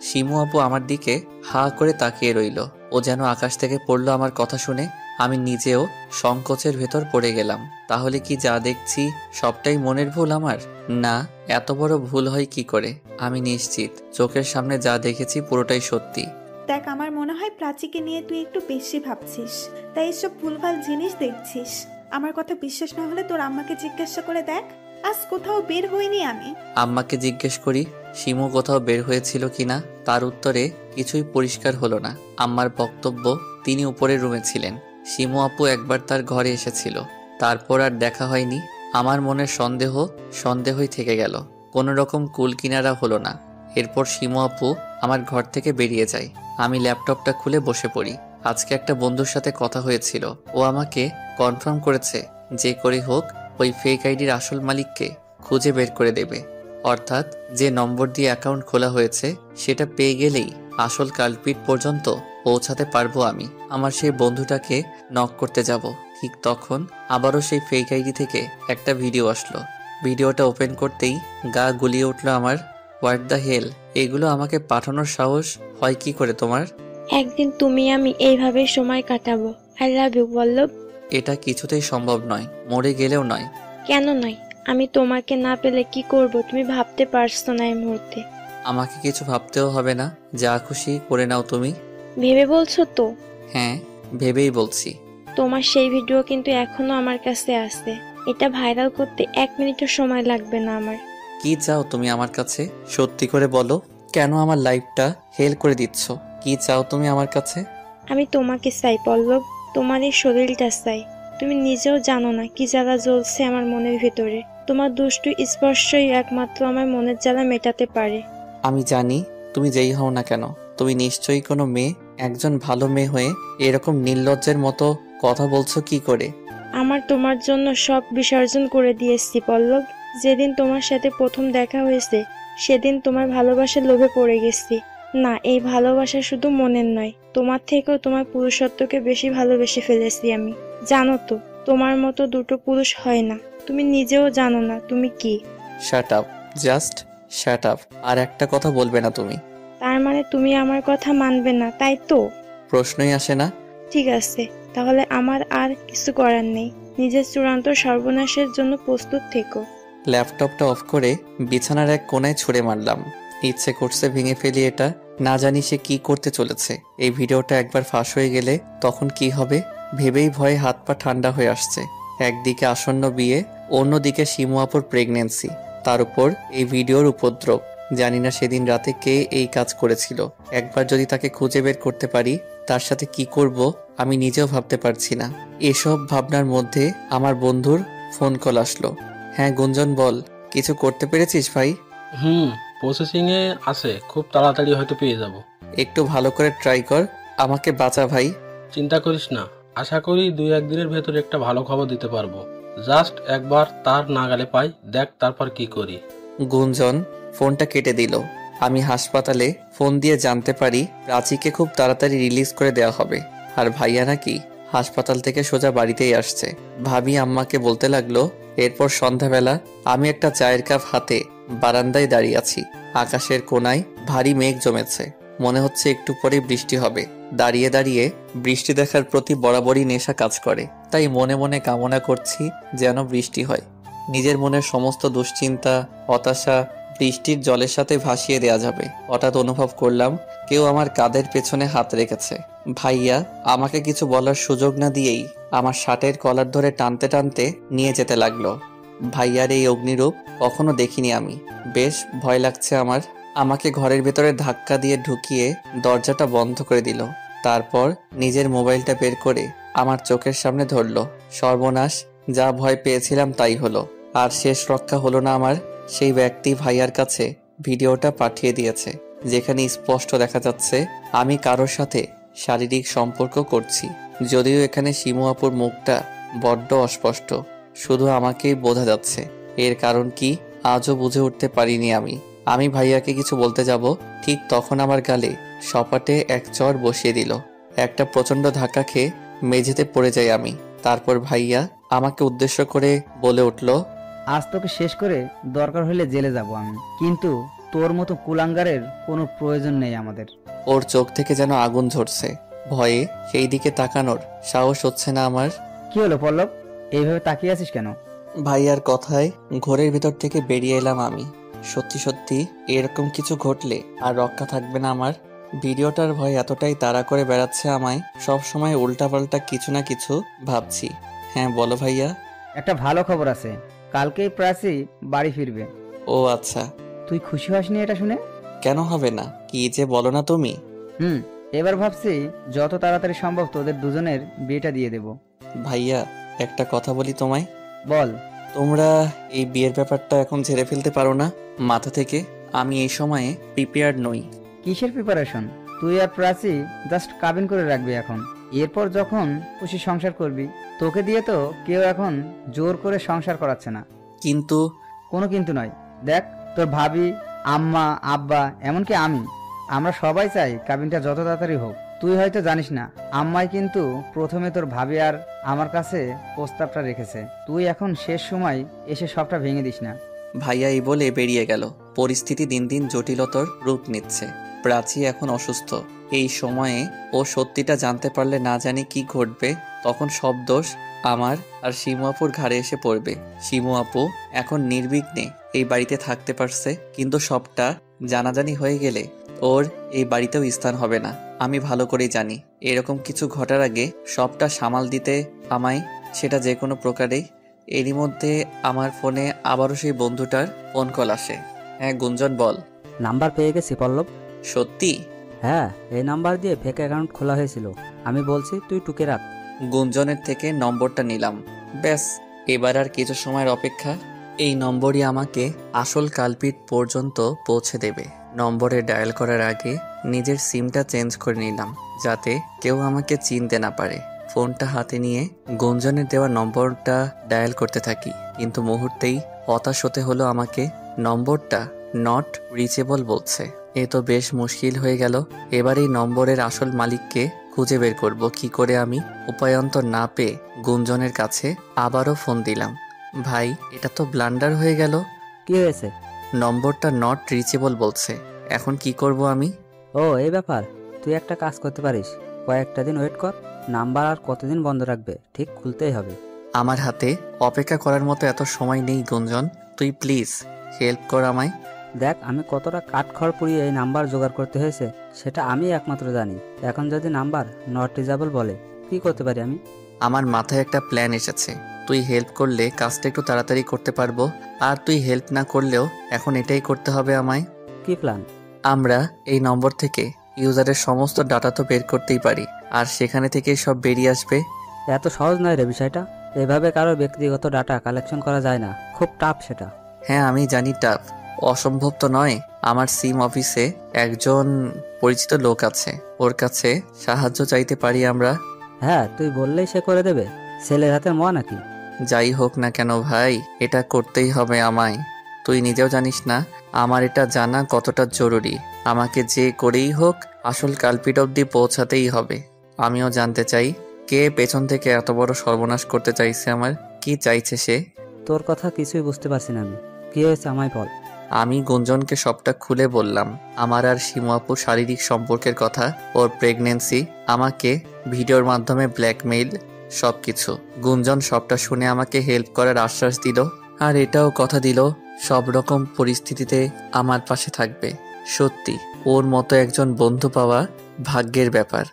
শিমু আপু আমার দিকে হা করে তাকিয়ে রইল। ও যেন আকাশ থেকে পড়লো আমার কথা শুনে। আমি নিজেও সংকোচের ভেতর পড়ে গেলাম। তাহলে কি যা দেখছি সবটাই মনের ভুল আমার? না, এত বড় ভুল হয় কি করে? আমি নিশ্চিত চোখের সামনে যা দেখেছি পুরোটাই সত্যি। দেখ, আমার মনে হয় প্রাচীকে নিয়ে তুই একটু বেশি ভাবছিস, তাই এসব ভুলভাল জিনিস দেখছিস। আমার কথা বিশ্বাস না হলে তোর আম্মাকে জিজ্ঞাসা করে দেখ। আজ কোথাও বের হইনি আমি। আম্মাকে জিজ্ঞেস করি শিমু কোথাও বের হয়েছিল কিনা। তার উত্তরে কিছুই পরিষ্কার হলো না। আম্মার বক্তব্য তিনি উপরের রুমে ছিলেন। শিমু আপু একবার তার ঘরে এসেছিল, তারপর আর দেখা হয়নি। আমার মনের সন্দেহই থেকে গেল। কোনো রকম কুল কিনারা হলো না। এরপর শিমু আপু আমার ঘর থেকে বেরিয়ে যায়। আমি ল্যাপটপটা খুলে বসে পড়ি। আজকে একটা বন্ধুর সাথে কথা হয়েছিল। ও আমাকে কনফার্ম করেছে যে করে হোক ওই ফেক আইডির আসল মালিককে খুঁজে বের করে দেবে। অর্থাৎ যে নম্বর দিয়ে অ্যাকাউন্ট খোলা হয়েছে সেটা পেয়ে গেলেই আসল কালপিট পর্যন্ত পৌঁছাতে পারবো আমি। আমার সেই বন্ধুটাকে নক করতে যাব। ঠিক তখন আবারও সেই ফেক আইডি থেকে একটা ভিডিও আসলো। ভিডিওটা ওপেন করতেই গা গুলিয়ে উঠলো আমার। What the hell! এগুলো আমাকে পাঠানোর সাহস হয় কি করে তোমার? একদিন তুমি আমি এইভাবেই সময় কাটাবো। আই লাভ ইউ পল্লব। এটা কিছুতেই সম্ভব নয়, মরে গেলেও নয়। কেন নয়? আমি তোমাকে না পেলে কি করব তুমি ভাবতে পারছো না এই মুহূর্তে। আমাকে কিছু ভাবতেও হবে না, যা খুশি করে নাও তুমি। ভেবে বলছো তো? হ্যাঁ, ভেবেই বলছি। তোমার সেই ভিডিও কিন্তু এখনো আমার কাছে আছে। এটা ভাইরাল করতে 1 মিনিটও সময় লাগবে না আমার। কি চাও তুমি আমার কাছে? সত্যি করে বলো, কেন আমার লাইফটা হেল করে দিচ্ছ? কি চাও তুমি আমার কাছে? আমি তোমাকে চাই পল্লব, তোমার এই শরীরটা চাই। তুমি নিজেও জানো না কি জ্বালা জ্বলছে আমার মনের ভিতরে। তোমার দুষ্টু স্পর্শই একমাত্র আমার মনের জ্বালা মেটাতে পারে। আমি জানি তুমি যেই হও না কেন, তুমি নিশ্চয়ই কোনো মেয়ে, একজন ভালো মেয়ে হয়ে এরকম নির্লজ্জের মতো কথা বলছো কি করে? আমার তোমার জন্য সব বিসর্জন করে দিয়েছি পল্লব। যেদিন তোমার সাথে প্রথম দেখা হয়েছে সেদিন তোমার ভালোবাসার লোভে পড়ে গেছি। না, এই ভালোবাসা শুধু মনের নয়, তোমার থেকেও তোমার পুরুষত্বকে বেশি ভালোবেসে ফেলেছি আমি। জানো তো, তোমার মতো দুটো পুরুষ হয় না। তুমি নিজেও জানো না তুমি কি। Shut up, just shut up. আর একটা কথা বলবে না তুমি। তার মানে তুমি আমার কথা মানবে না, তাই তো? প্রশ্নই আসে না। ঠিক আছে, তাহলে আমার আর কিছু করার নেই। নিজের চূড়ান্ত সর্বনাশের জন্য প্রস্তুত থেকো। ল্যাপটপটা অফ করে বিছানার এক কোণায় ছুঁড়ে মারলাম। ইচ্ছে করছে ভেঙে ফেলি এটা। না জানি সে কি করতে চলেছে। এই ভিডিওটা একবার ফাঁস হয়ে গেলে তখন কি হবে ভেবেই ভয়ে হাত পা ঠান্ডা হয়ে আসছে। একদিকে আসন্ন বিয়ে, অন্যদিকে শিমু আপুর প্রেগনেন্সি, তার উপর এই ভিডিওর উপদ্রব। জানি না সেদিন রাতে কে এই কাজ করেছিল। একবার যদি তাকে খুঁজে বের করতে পারি, তার সাথে কি করব আমি নিজেও ভাবতে পারছি না। এসব ভাবনার মধ্যে আমার বন্ধুর ফোন কল আসলো। হ্যাঁ গুঞ্জন, বল, কিছু করতে পেরেছিস ভাই? প্রসেসিংয়ে আছে, খুব তাড়াতাড়ি হয়তো পেয়ে যাব। একটু ভালো করে ট্রাই কর, আমাকে বাঁচা ভাই। চিন্তা করিস না, আশা করি 2-1 দিনের ভেতর একটা ভালো খবর দিতে পারবো। জাস্ট একবার তার নাগালে পাই, দেখ তারপর কি করি। গুঞ্জন ফোনটা কেটে দিল। আমি হাসপাতালে ফোন দিয়ে জানতে পারি প্রাচীকে খুব তাড়াতাড়ি রিলিজ করে দেওয়া হবে, আর ভাইয়া নাকি হাসপাতাল থেকে সোজা বাড়িতেই আসছে। ভাবি আম্মাকে বলতে লাগলো। এরপর সন্ধ্যাবেলা আমি একটা চায়ের কাপ হাতে বারান্দায় দাঁড়িয়ে আছি। আকাশের কোণায় ভারী মেঘ জমেছে, মনে হচ্ছে একটু পরে বৃষ্টি হবে। দাঁড়িয়ে দাঁড়িয়ে বৃষ্টি দেখার প্রতি বরাবরই নেশা কাজ করে, তাই মনে মনে কামনা করছি যেন বৃষ্টি হয়। নিজের মনের সমস্ত দুশ্চিন্তা, হতাশা বৃষ্টির জলের সাথে ভাসিয়ে দেয়া যাবে। হঠাৎ অনুভব করলাম কেউ আমার কাঁধের পেছনে হাত রেখেছে। ভাইয়া আমাকে কিছু বলার সুযোগ না দিয়েই আমার শার্টের কলার ধরে টানতে টানতে নিয়ে যেতে লাগলো। ভাইয়ার এই অগ্নিরূপ কখনো দেখিনি আমি, বেশ ভয় লাগছে আমার। আমাকে ঘরের ভেতরে ধাক্কা দিয়ে ঢুকিয়ে দরজাটা বন্ধ করে দিল। তারপর নিজের মোবাইলটা বের করে আমার চোখের সামনে ধরলো। সর্বনাশ, যা ভয় পেয়েছিলাম তাই হলো। আর শেষ রক্ষা হলো না আমার। সেই ব্যক্তি ভাইয়ার কাছে ভিডিওটা পাঠিয়ে দিয়েছে, যেখানে স্পষ্ট দেখা যাচ্ছে আমি কারোর সাথে শারীরিক সম্পর্ক করছি। যদিও এখানে শিমু আপুর মুখটা বড্ড অস্পষ্ট, শুধু আমাকেই বোঝা যাচ্ছে। এর কারণ কি আজও বুঝে উঠতে পারিনি আমি ভাইয়াকে কিছু বলতে যাব, ঠিক তখন আমার গালে সপাটে এক চড় বসিয়ে দিল। একটা প্রচন্ড ধাক্কা খেয়ে মেঝেতে পড়ে যাই আমি। তারপর ভাইয়া আমাকে উদ্দেশ্য করে বলে উঠল, আজ তোকে শেষ করে দরকার হলে জেলে যাব আমি, কিন্তু তোর মতো কুলাঙ্গারের কোনো প্রয়োজন নেই আমাদের। ওর চোখ থেকে যেন আগুন ঝরছে। ভয়ে সেই দিকে তাকানোর সাহস হচ্ছে না আমার। কি হলো পল্লব, এইভাবে তাকিয়ে আছিস কেন? ভাইয়ার কথায় ঘরের ভেতর থেকে বেরিয়ে এলাম আমি। সত্যি সত্যি এরকম কিছু ঘটলে আর রক্ষা থাকবে না আমার। ভিডিওটার ভয় এতটাই তাড়া করে বেড়াচ্ছে আমায়, সব সময় উল্টাপাল্টা কিছু না কিছু ভাবছি। হ্যাঁ বলো ভাইয়া। একটা ভালো খবর আছে, কালকেই প্রাচী বাড়ি ফিরবে। ও আচ্ছা। তুই খুশি হসনি এটা শুনে? কেন হবে না, কি যে বলো না তুমি। এবার ভাবছি যত তাড়াতাড়ি সম্ভব তোদের দুজনের বিয়েটা দিয়ে দেব। ভাইয়া একটা কথা বলি তোমায়। বল। তোমরা এই বিয়ের ব্যাপারটা এখন ঝেড়ে ফেলতে পারো না মাথা থেকে? আমি এই সময়ে প্রিপেয়ার্ড নই। কিসের প্রিপারেশন? তুই আর প্রাচী জাস্ট কাবিন করে রাখবি এখন, এরপর যখন খুশি সংসার করবি। তোকে দিয়ে তো কেউ এখন জোর করে সংসার করাচ্ছে না। কিন্তু কোনো কিন্তু নয়। দেখ তোর ভাবি, আম্মা, আব্বা, এমনকি আমরা সবাই চাই কাবিনটা যত তাড়াতাড়ি হোক। তুই হয়তো জানিস না, আম্মাই কিন্তু প্রথমে তোর ভাবি আর আমার কাছে প্রস্তাবটা রেখেছে। তুই এখন শেষ সময় এসে সবটা ভেঙে দিস না। ভাইয়া এই বলে বেরিয়ে গেল। পরিস্থিতি দিন দিন জটিলতর রূপ নিচ্ছে। প্রাচী এখন অসুস্থ। এই সময়ে ও সত্যিটা জানতে পারলে না জানি কি ঘটবে। তখন সব দোষ আমার আর শিমু আপুর ঘাড়ে এসে পড়বে। শিমু আপু এখন নির্বিঘ্নে এই বাড়িতে থাকতে পারছে, কিন্তু সবটা জানাজানি হয়ে গেলে ওর এই বাড়িতেও স্থান হবে না। আমি ভালো করেই জানি এরকম কিছু ঘটার আগে সবটা সামাল দিতে আমায়, সেটা যে কোনো প্রকারেই। এরই মধ্যে আমার ফোনে আবারও সেই বন্ধুটার ফোন কল আসে। হ্যাঁ গুঞ্জন বল। নাম্বার পেয়ে গেছি পল্লব। সত্যি? হ্যাঁ, এই নাম্বার দিয়ে ফেক অ্যাকাউন্ট খোলা হয়েছিল। আমি বলছি তুই টুকে রাখ। গুঞ্জনের থেকে নম্বরটা নিলাম। ব্যাস, এবার আর কিছু সময়ের অপেক্ষা। এই নম্বরই আমাকে আসল কালপিট পর্যন্ত পৌঁছে দেবে। নম্বরে ডায়াল করার আগে নিজের সিমটা চেঞ্জ করে নিলাম, যাতে কেউ আমাকে চিনতে না পারে। ফোনটা হাতে নিয়ে গুঞ্জনের দেওয়া নম্বরটা ডায়াল করতে থাকি, কিন্তু মুহূর্তেই হতাশ হতে হলো আমাকে। নম্বরটা নট রিচেবল বলছে। এ তো বেশ মুশকিল হয়ে গেল। এবার এই নম্বরের আসল মালিককে খুঁজে বের করব কি করে আমি। উপায়ন্তর না পেয়ে গুঞ্জনের কাছে আবারও ফোন দিলাম। ভাই, এটা তো ব্লান্ডার হয়ে গেল। কি হয়েছে? নম্বরটা নট রিচেবল বলছে। এখন কি করব আমি? ও এই ব্যাপার, তুই একটা কাজ করতে পারিস। কয়েকটা দিন ওয়েট কর। নাম্বার আর কতদিন বন্ধ রাখবে, ঠিক খুলতেই হবে। আমার হাতে অপেক্ষা করার মতো এত সময় নেই গুঞ্জন, তুই প্লিজ হেল্প কর আমায়। দেখ, আমি কতটা কাঠখড় পুড়িয়ে এই নাম্বার জোগাড় করতে হয়েছে সেটা আমি একমাত্র জানি। এখন যদি নাম্বার নট রিচেবল বলে, কি করতে পারি আমি? আমার মাথায় একটা প্ল্যান এসেছে। তুই হেল্প করলে কাজটা একটু তাড়াতাড়ি করতে পারবো, আর তুই হেল্প না করলেও এখন এটাই করতে হবে আমায়। কি প্ল্যান? আমরা এই নম্বর থেকে ইউজারের সমস্ত ডাটা তো বের করতেই পারি, আর সেখানে থেকেই সব বেরিয়ে আসবে। এত সহজ নয় রে বিষয়টা। এভাবে কারো ব্যক্তিগত ডাটা কালেকশন করা যায় না, খুব টাফ সেটা। হ্যাঁ আমি জানি টাফ, অসম্ভব তো নয়। আমার সিম অফিসে একজন পরিচিত লোক আছে, ওর কাছে সাহায্য চাইতে পারি আমরা। হ্যাঁ, তুই বললেই সে করে দেবে। ছেলের হাতের মোয়া নাকি? যাই হোক না কেন ভাই, এটা করতেই হবে আমায়। তুই নিজেও জানিস না আমার এটা জানা কতটা জরুরি। আমাকে যে করেই হোক আসল কালপিট অব্দি পৌঁছাতেই হবে। আমিও জানতে চাই কে পেছন থেকে এত বড় সর্বনাশ করতে চাইছে আমার, কি চাইছে সে। তোর কথা কিছুই বুঝতে পারছি না আমি। কি হয়েছে আমায় বল। আমি গুঞ্জনকে সবটা খুলে বললাম, আমার আর শিমু আপুর শারীরিক সম্পর্কের কথা, ওর প্রেগনেন্সি, আমাকে ভিডিওর মাধ্যমে ব্ল্যাকমেইল, সবকিছু। গুঞ্জন সবটা শুনে আমাকে হেল্প করার আশ্বাস দিল, আর এটাও কথা দিল সব রকম পরিস্থিতিতে আমার পাশে থাকবে। সত্যি ওর মতো একজন বন্ধু পাওয়া ভাগ্যের ব্যাপার।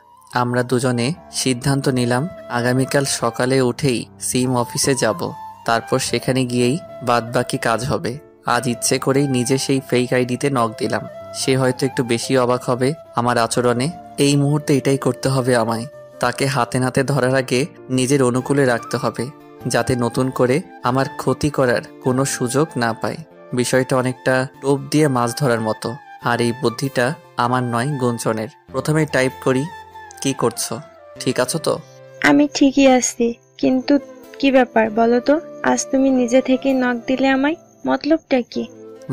আমরা দুজনে সিদ্ধান্ত নিলাম আগামীকাল সকালে উঠেই সিম অফিসে যাব, তারপর সেখানে গিয়েই বাদবাকি কাজ হবে। আজ ইচ্ছে করেই নিজে সেই ফেক আইডিতে নক দিলাম। সে হয়তো একটু বেশি অবাক হবে আমার আচরণে। এই মুহূর্তে এটাই করতে হবে আমায়। তাকে হাতে নাতে ধরার আগে নিজের অনুকূলে রাখতে হবে, যাতে নতুন করে আমার ক্ষতি করার কোনো সুযোগ না পায়। বিষয়টা অনেকটা টোপ দিয়ে মাছ ধরার মতো, আর এই বুদ্ধিটা আমার নয়, গুঞ্জনের। প্রথমে টাইপ করি, কি করছো? ঠিক আছো তো? আমি ঠিকই আছি, কিন্তু কি ব্যাপার বলো তো? আজ তুমি নিজে থেকে নক দিলে আমায়, মতলবটা কি?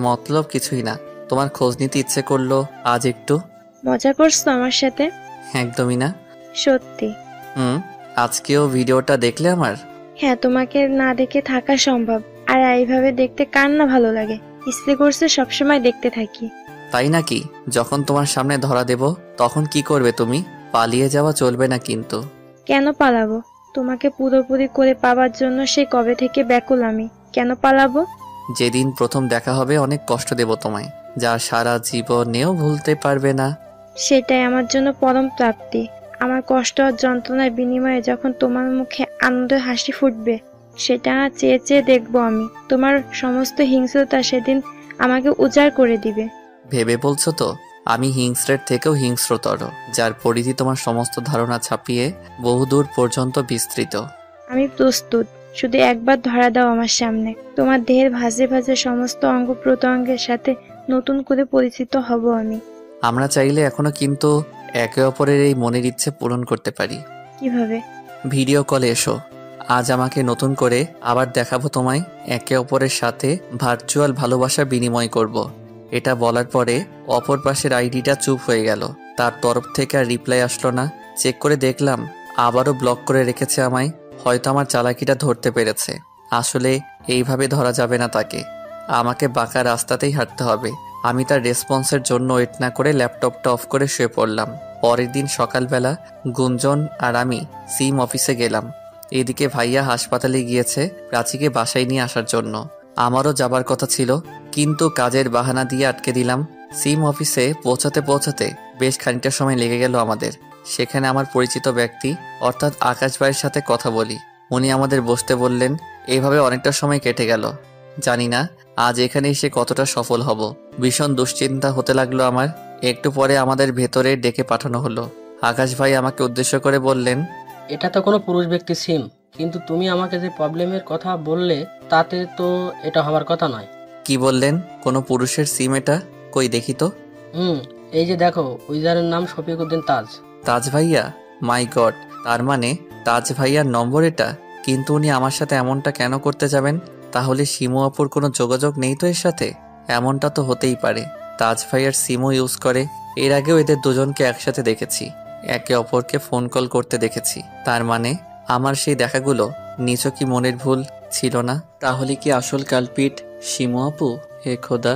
মতলব কিছুই না, তোমার খোঁজ নিতে ইচ্ছে করলো আজ একটু। মজা করছো আমার সাথে? একদমই না। সত্যি? আজকেও ভিডিওটা দেখলে আমার? হ্যাঁ, তোমাকে না দেখে থাকা সম্ভব? আর এইভাবে দেখতে কার না ভালো লাগে? ইচ্ছে করছে সবসময় দেখতে থাকি। তাই নাকি? যখন তোমার সামনে ধরা দেব তখন কি করবে তুমি? পালিয়ে যাওয়া চলবে না কিন্তু। কেন পালাবো? তোমাকে পুরোপুরি করে পাবার জন্য সে কবে থেকে ব্যাকুল আমি। কেন পালাবো? যেদিন প্রথম দেখা হবে অনেক কষ্ট দেব তোমায়, যা সারা জীবনেও ভুলতে পারবে না। সেটাই আমার জন্য পরম প্রাপ্তি। আমার কষ্ট আর যন্ত্রণার বিনিময়ে যখন তোমার মুখে আনন্দের হাসি ফুটবে, সেটা চেয়ে চেয়ে দেখবো আমি। তোমার সমস্ত হিংস্রতা সেদিন আমাকে উজাড় করে দিবে। ভেবে বলছো তো? আমি হিংস্রের থেকেও হিংস্রতর, যার পরিধি তোমার সমস্ত ধারণা ছাপিয়ে বহুদূর পর্যন্ত বিস্তৃত। আমি প্রস্তুত, শুধু একবার ধরা দাও আমার সামনে। তোমার দেহের ভাঁজে ভাঁজে সমস্ত অঙ্গ প্রত্যঙ্গের সাথে নতুন করে পরিচিত হব আমি। আমরা চাইলে এখনো কিন্তু একে অপরের এই মনের ইচ্ছে পূরণ করতে পারি। কিভাবে? ভিডিও কলে এসো, আজ আমাকে নতুন করে আবার দেখাবো তোমায়। একে অপরের সাথে ভার্চুয়াল ভালোবাসা বিনিময় করব। এটা বলার পরে অপর পাশের আইডিটা চুপ হয়ে গেল। তার তরফ থেকে আর রিপ্লাই আসলো না। চেক করে দেখলাম আবারও ব্লক করে রেখেছে আমায়। হয়তো আমার চালাকিটা ধরতে পেরেছে। আসলে এইভাবে ধরা যাবে না তাকে, আমাকে বাঁকা রাস্তাতেই হাঁটতে হবে। আমি তার রেসপন্সের জন্য ওয়েট না করে ল্যাপটপটা অফ করে শুয়ে পড়লাম। পরের দিন সকালবেলা গুঞ্জন আর আমি সিম অফিসে গেলাম। এদিকে ভাইয়া হাসপাতালে গিয়েছে প্রাচীকে বাসায় নিয়ে আসার জন্য। আমারও যাবার কথা ছিল, কিন্তু কাজের বাহানা দিয়ে আটকে দিলাম। সিম অফিসে পৌঁছাতে পৌঁছাতে বেশ খানিকটা সময় লেগে গেল আমাদের। সেখানে আমার পরিচিত ব্যক্তি অর্থাৎ আকাশ ভাইয়ের সাথে কথা বলি। উনি আমাদের বসতে বললেন। এইভাবে অনেকটা সময় কেটে গেল। জানি না আজ এখানে এসে কতটা সফল হব। ভীষণ দুশ্চিন্তা হতে লাগলো আমার। একটু পরে আমাদের ভেতরে ডেকে পাঠানো হলো। আকাশ ভাই আমাকে উদ্দেশ্য করে বললেন, এটা তো কোনো পুরুষ ব্যক্তি সিম, কিন্তু তুমি আমাকে যে প্রবলেমের কথা বললে তাতে তো এটা হবার কথা নয়। কি বললেন? কোনো পুরুষের সিম এটা? কই দেখি তো। এই যে দেখো, ইউজারের নাম শফিক উদ্দিন তাজ। তাজ ভাইয়া? মাই গড, তার মানে তাজ ভাইয়ার নম্বর এটা। কিন্তু উনি আমার সাথে এমনটা কেন করতে যাবেন? তাহলে শিমু আপুর কোনো যোগাযোগ নেই তো এর সাথে? এমনটা তো হতেই পারে তাজ ভাইয়ার সিমও ইউজ করে। এর আগেও এদের দুজনকে একসাথে দেখেছি, একে অপরকে ফোন কল করতে দেখেছি। তার মানে আমার সেই দেখাগুলো নিছকই মনের ভুল ছিল না? তাহলে কি আসল কালপিট শিমু আপু? হে খোদা,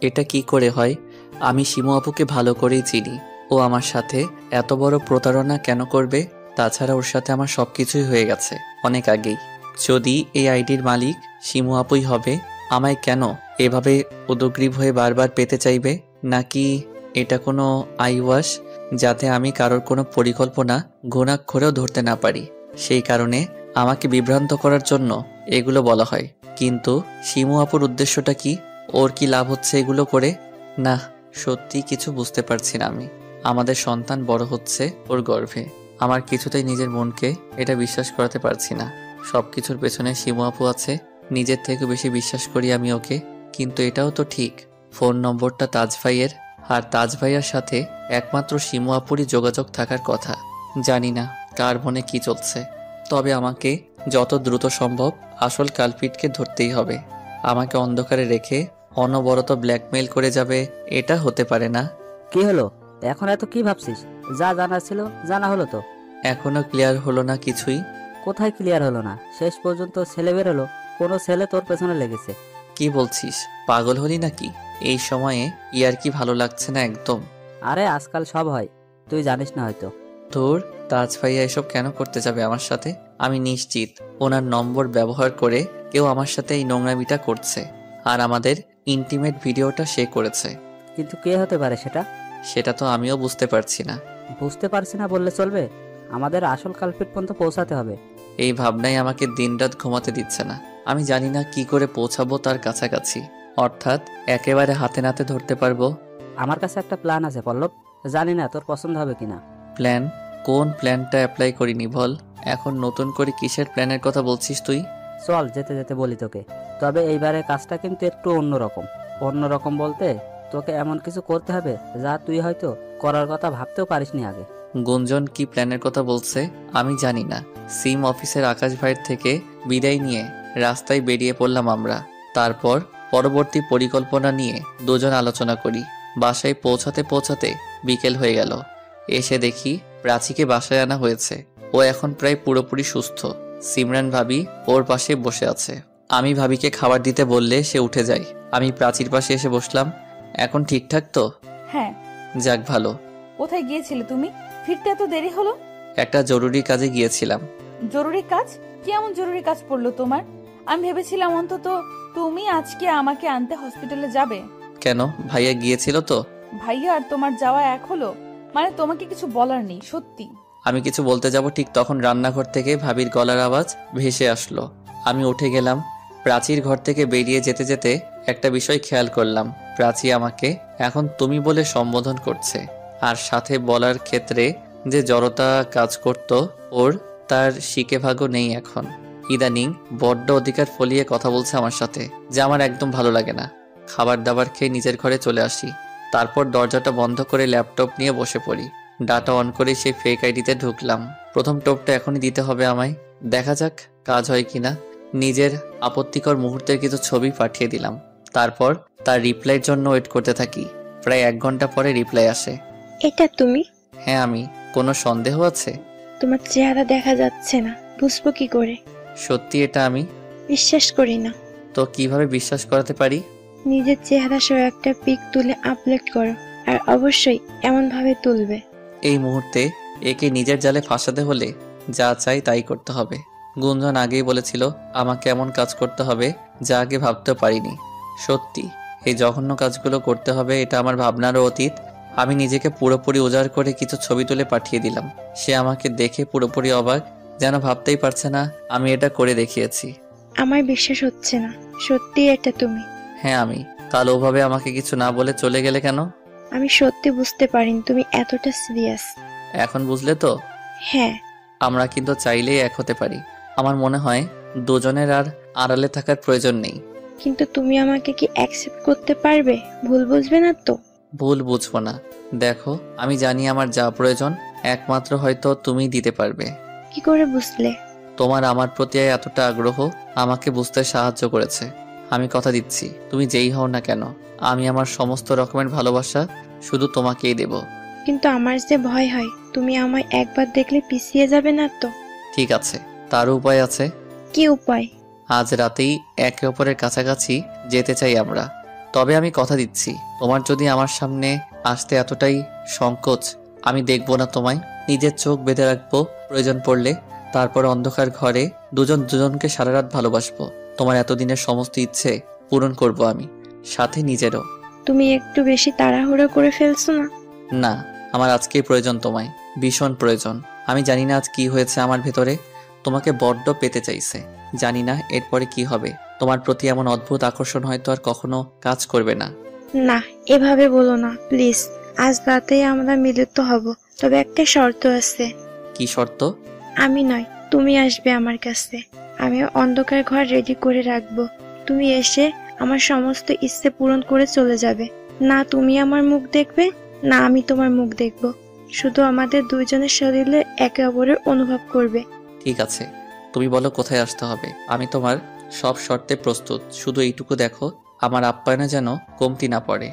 এটা কি করে হয়? আমি শিমু আপুকে ভালো করেই চিনি। ও আমার সাথে এত বড় প্রতারণা কেন করবে? তাছাড়া ওর সাথে আমার সবকিছুই হয়ে গেছে অনেক আগেই। যদি এই আইডির মালিক শিমু আপুই হবে, আমায় কেন এভাবে উদগ্রীব হয়ে বারবার পেতে চাইবে? নাকি এটা কোনো আইওয়াশ, যাতে আমি কারোর কোনো পরিকল্পনা ঘুণাক্ষরেও ধরতে না পারি? সেই কারণে আমাকে বিভ্রান্ত করার জন্য এগুলো বলা হয়। কিন্তু শিমু আপুর উদ্দেশ্যটা কি? ওর কি লাভ হচ্ছে এগুলো করে? না, সত্যি কিছু বুঝতে পারছি না আমি। আমাদের সন্তান বড় হচ্ছে ওর গর্ভে। আমার কিছুতেই নিজের মনকে এটা বিশ্বাস করাতে পারছি না। সবকিছুর পেছনে শিমু আপু আছে। নিজের থেকে বেশি বিশ্বাস করি আমি ওকে। কিন্তু এটাও তো ঠিক, ফোন নম্বরটা তাজ ভাইয়ের, আর তাজ ভাইয়ার সাথে একমাত্র শিমু আপুরই যোগাযোগ থাকার কথা। জানি না কার মনে কি চলছে, তবে আমাকে যত দ্রুত সম্ভব আসল কালপিটকে ধরতেই হবে। আমাকে অন্ধকারে রেখে অনবরত ব্ল্যাকমেইল করে যাবে, এটা হতে পারে না। কি হলো এখন এত কি ভাবছিস? যা জানার ছিল জানা হলো তো। এখনো ক্লিয়ার হলো না কিছুই। কোথায় ক্লিয়ার হলো না? শেষ পর্যন্ত ছেলে বেরোলো, কোনো ছেলে তোর পেছনে লেগেছে। কি বলছিস, পাগল হলি নাকি? এই সময়ে ইয়ার কি ভালো লাগছে না একদম। আরে আজকাল সব হয়, তুই জানিস না হয়তো। তোর তাজ ভাইয়া এসব কেন করতে যাবে আমার সাথে? আমি নিশ্চিত ওনার নম্বর ব্যবহার করে কেউ আমার সাথে এই নোংরামিটা করছে, আর আমাদের ইন্টিমেট ভিডিওটা সে করেছে। কিন্তু কে হতে পারে সেটা? সেটা তো আমিও বুঝতে পারছি না। বুঝতে পারছি না বললে চলবে, আমাদের আসল কালপিট পর্যন্ত পৌঁছাতে হবে। এই ভাবনাই আমাকে দিনরাত ঘুমাতে দিচ্ছে না। আমি জানি না কি করে পৌঁছাবো তার কাছাকাছি, অর্থাৎ একেবারে হাতে নাতে ধরতে পারবো। আমার কাছে একটা প্ল্যান আছে পল্লব, জানি না তোর পছন্দ হবে কিনা। প্ল্যান? কোন প্ল্যানটা অ্যাপ্লাই করিনি বল। এখন নতুন করে কিসের প্ল্যানের কথা বলছিস তুই? চল যেতে যেতে বলি তোকে, তবে এইবারে কাজটা কিন্তু একটু অন্যরকম। অন্যরকম বলতে তোকে এমন কিছু করতে হবে যা তুই হয়তো করার কথা ভাবতেও পারিসনি আগে। গুঞ্জন কি প্ল্যানের কথা বলছে আমি জানি না। সিম অফিসের আকাশ ভাইয়ের থেকে বিদায় নিয়ে রাস্তায় বেরিয়ে পড়লাম আমরা। তারপর পরবর্তী পরিকল্পনা নিয়ে দুজন আলোচনা করি। বাসায় পৌঁছাতে পৌঁছাতে বিকেল হয়ে গেল। এসে দেখি প্রাচীকে বাসায় আনা হয়েছে। ও এখন প্রায় পুরোপুরি সুস্থ। সিমরান ভাবি ওর পাশে বসে আছে। আমি ভাবিকে খাবার দিতে বললে সে উঠে যায়। আমি প্রাচীর পাশে এসে বসলাম। এখন ঠিকঠাক তো? হ্যাঁ। যাক ভালো। কোথায় গিয়েছিলে তুমি? ফিরতে এত দেরি হলো? একটা জরুরি কাজে গিয়েছিলাম। জরুরি কাজ? কি এমন জরুরি কাজ পড়লো তোমার? আমি ভেবেছিলাম অন্তত তুমি আজকে আমাকে আনতে হসপিটালে যাবে। কেন, ভাইয়া গিয়েছিল তো? ভাইয়া আর তোমার যাওয়া এক হলো? মানে তোমাকে কিছু বলার নেই সত্যি? আমি কিছু বলতে যাব ঠিক তখন রান্নাঘর থেকে ভাবির গলার আওয়াজ ভেসে আসলো। আমি উঠে গেলাম। প্রাচীর ঘর থেকে বেরিয়ে যেতে যেতে একটা বিষয় খেয়াল করলাম। প্রাচী আমাকে এখন তুমি বলে সম্বোধন করছে, আর সাথে বলার ক্ষেত্রে যে জড়তা কাজ করত ওর, তার শিকে ভাগও নেই এখন। ইদানিং বড্ড অধিকার ফলিয়ে কথা বলছে আমার সাথে, যা আমার একদম ভালো লাগে না। খাবার দাবার খেয়ে নিজের ঘরে চলে আসি। তারপর দরজাটা বন্ধ করে ল্যাপটপ নিয়ে বসে পড়ি। ডাটা অন করে সেই ফেক আইডিতে ঢুকলাম। প্রথম টোপটা এখনই দিতে হবে আমায়। দেখা যাক কাজ হয় কিনা। নিজের আপত্তিকর মুহূর্তের কিছু ছবি পাঠিয়ে দিলাম। তারপর তার রিপ্লাইয়ের জন্য ওয়েট করতে থাকি। প্রায় 1 ঘন্টা পরে রিপ্লাই আসে। এটা তুমি? হ্যাঁ আমি। কোনো সন্দেহ আছে? তোমার চেহারা দেখা যাচ্ছে না, বুঝবো কি করে? সত্যি এটা আমি। বিশ্বাস করি না। তো কিভাবে বিশ্বাস করাতে পারি? নিজের চেহারা সহ একটা পিক তুলে আপলোড করো, আর অবশ্যই এমন ভাবে তুলবে। এই মুহূর্তে একে নিজের জালে ফাঁসাতে হলে যা চাই তাই করতে হবে। গুঞ্জন আগেই বলেছিল আমাকে এমন কাজ করতে হবে যা আগে ভাবতেও পারিনি। সত্যি এই জঘন্য কাজগুলো করতে হবে, এটা আমার ভাবনারও অতীত। আমি নিজেকে পুরোপুরি উজাড় করে কিছু ছবি তুলে পাঠিয়ে দিলাম। সে আমাকে দেখে পুরোপুরি অবাক, যেন ভাবতেই পারছে না আমি এটা করে দেখিয়েছি। আমার বিশ্বাস হচ্ছে না, সত্যি এটা তুমি? হ্যাঁ আমি। কাল ওভাবে আমাকে কিছু না বলে চলে গেলে কেন? আমি সত্যি বুঝতে পারিনি তুমি এতটা সিরিয়াস। এখন বুঝলে তো? হ্যাঁ। আমরা কিন্তু চাইলেই এক হতে পারি। আমার মনে হয় দুজনের আর আড়ালে থাকার প্রয়োজন নেই। কিন্তু তুমি আমাকে কি অ্যাকসেপ্ট করতে পারবে? ভুল বুঝবে না তো? ভুল বুঝবো না। দেখো আমি জানি আমার যা প্রয়োজন একমাত্র হয়তো তুমি দিতে পারবে। কি করে বুঝলে? তোমার আমার প্রতি এতটা আগ্রহ আমাকে বুঝতে সাহায্য করেছে। আমি কথা দিচ্ছি তুমি যেই হও না কেন, আমি আমার সমস্ত রকমের ভালোবাসা শুধু তোমাকেই দেব। কিন্তু আমার যে ভয় হয়, তুমি আমায় একবার দেখলে পিছিয়ে যাবে না তো? ঠিক আছে, তার উপায় আছে। কি উপায়? আজ রাতেই একে অপরের কাছাকাছি যেতে চাই আমরা। তবে আমি কথা দিচ্ছি তোমার যদি আমার সামনে আসতে এতটাই সংকোচ, আমি দেখবো না তোমায়। নিজের চোখ বেঁধে রাখবো প্রয়োজন পড়লে। তারপর অন্ধকার ঘরে দুজন দুজনকে সারা রাত ভালোবাসবো। তোমার এতদিনের সমস্ত ইচ্ছে পূরণ করব আমি, সাথে নিজেরও। তুমি একটু বেশি তাড়াহুড়ো করে ফেলছো না? না, আমার আজকেই প্রয়োজন তোমায়, ভীষণ প্রয়োজন। আমি জানি না আজ কি হয়েছে আমার ভেতরে, তোমাকে বড্ড পেতে চাইছে। জানি না এরপরে কি হবে। তোমার প্রতি এমন অদ্ভুত আকর্ষণ হয়তো আর কখনো কাজ করবে না। না, এভাবে বলো না প্লিজ। আজ রাতেই আমরা মিলিত হব, তবে একটা শর্ত আছে। কি শর্ত? আমি নয়, তুমি আসবে আমার কাছে। আমি অন্ধকার ঘর রেডি করে রাখবো। তুমি এসে আমার সমস্ত ইচ্ছে পূরণ করে চলে যাবে। না তুমি আমার মুখ দেখবে, না আমি তোমার মুখ দেখব। শুধু আমাদের দুইজনের শরীরে একে অপরের অনুভব করবে। ঠিক আছে, তুমি বলো কোথায় আসতে হবে, আমি তোমার সব শর্তে প্রস্তুত। শুধু এইটুকু দেখো, আমার আপ্যায়নে যেন কমতি না পড়ে।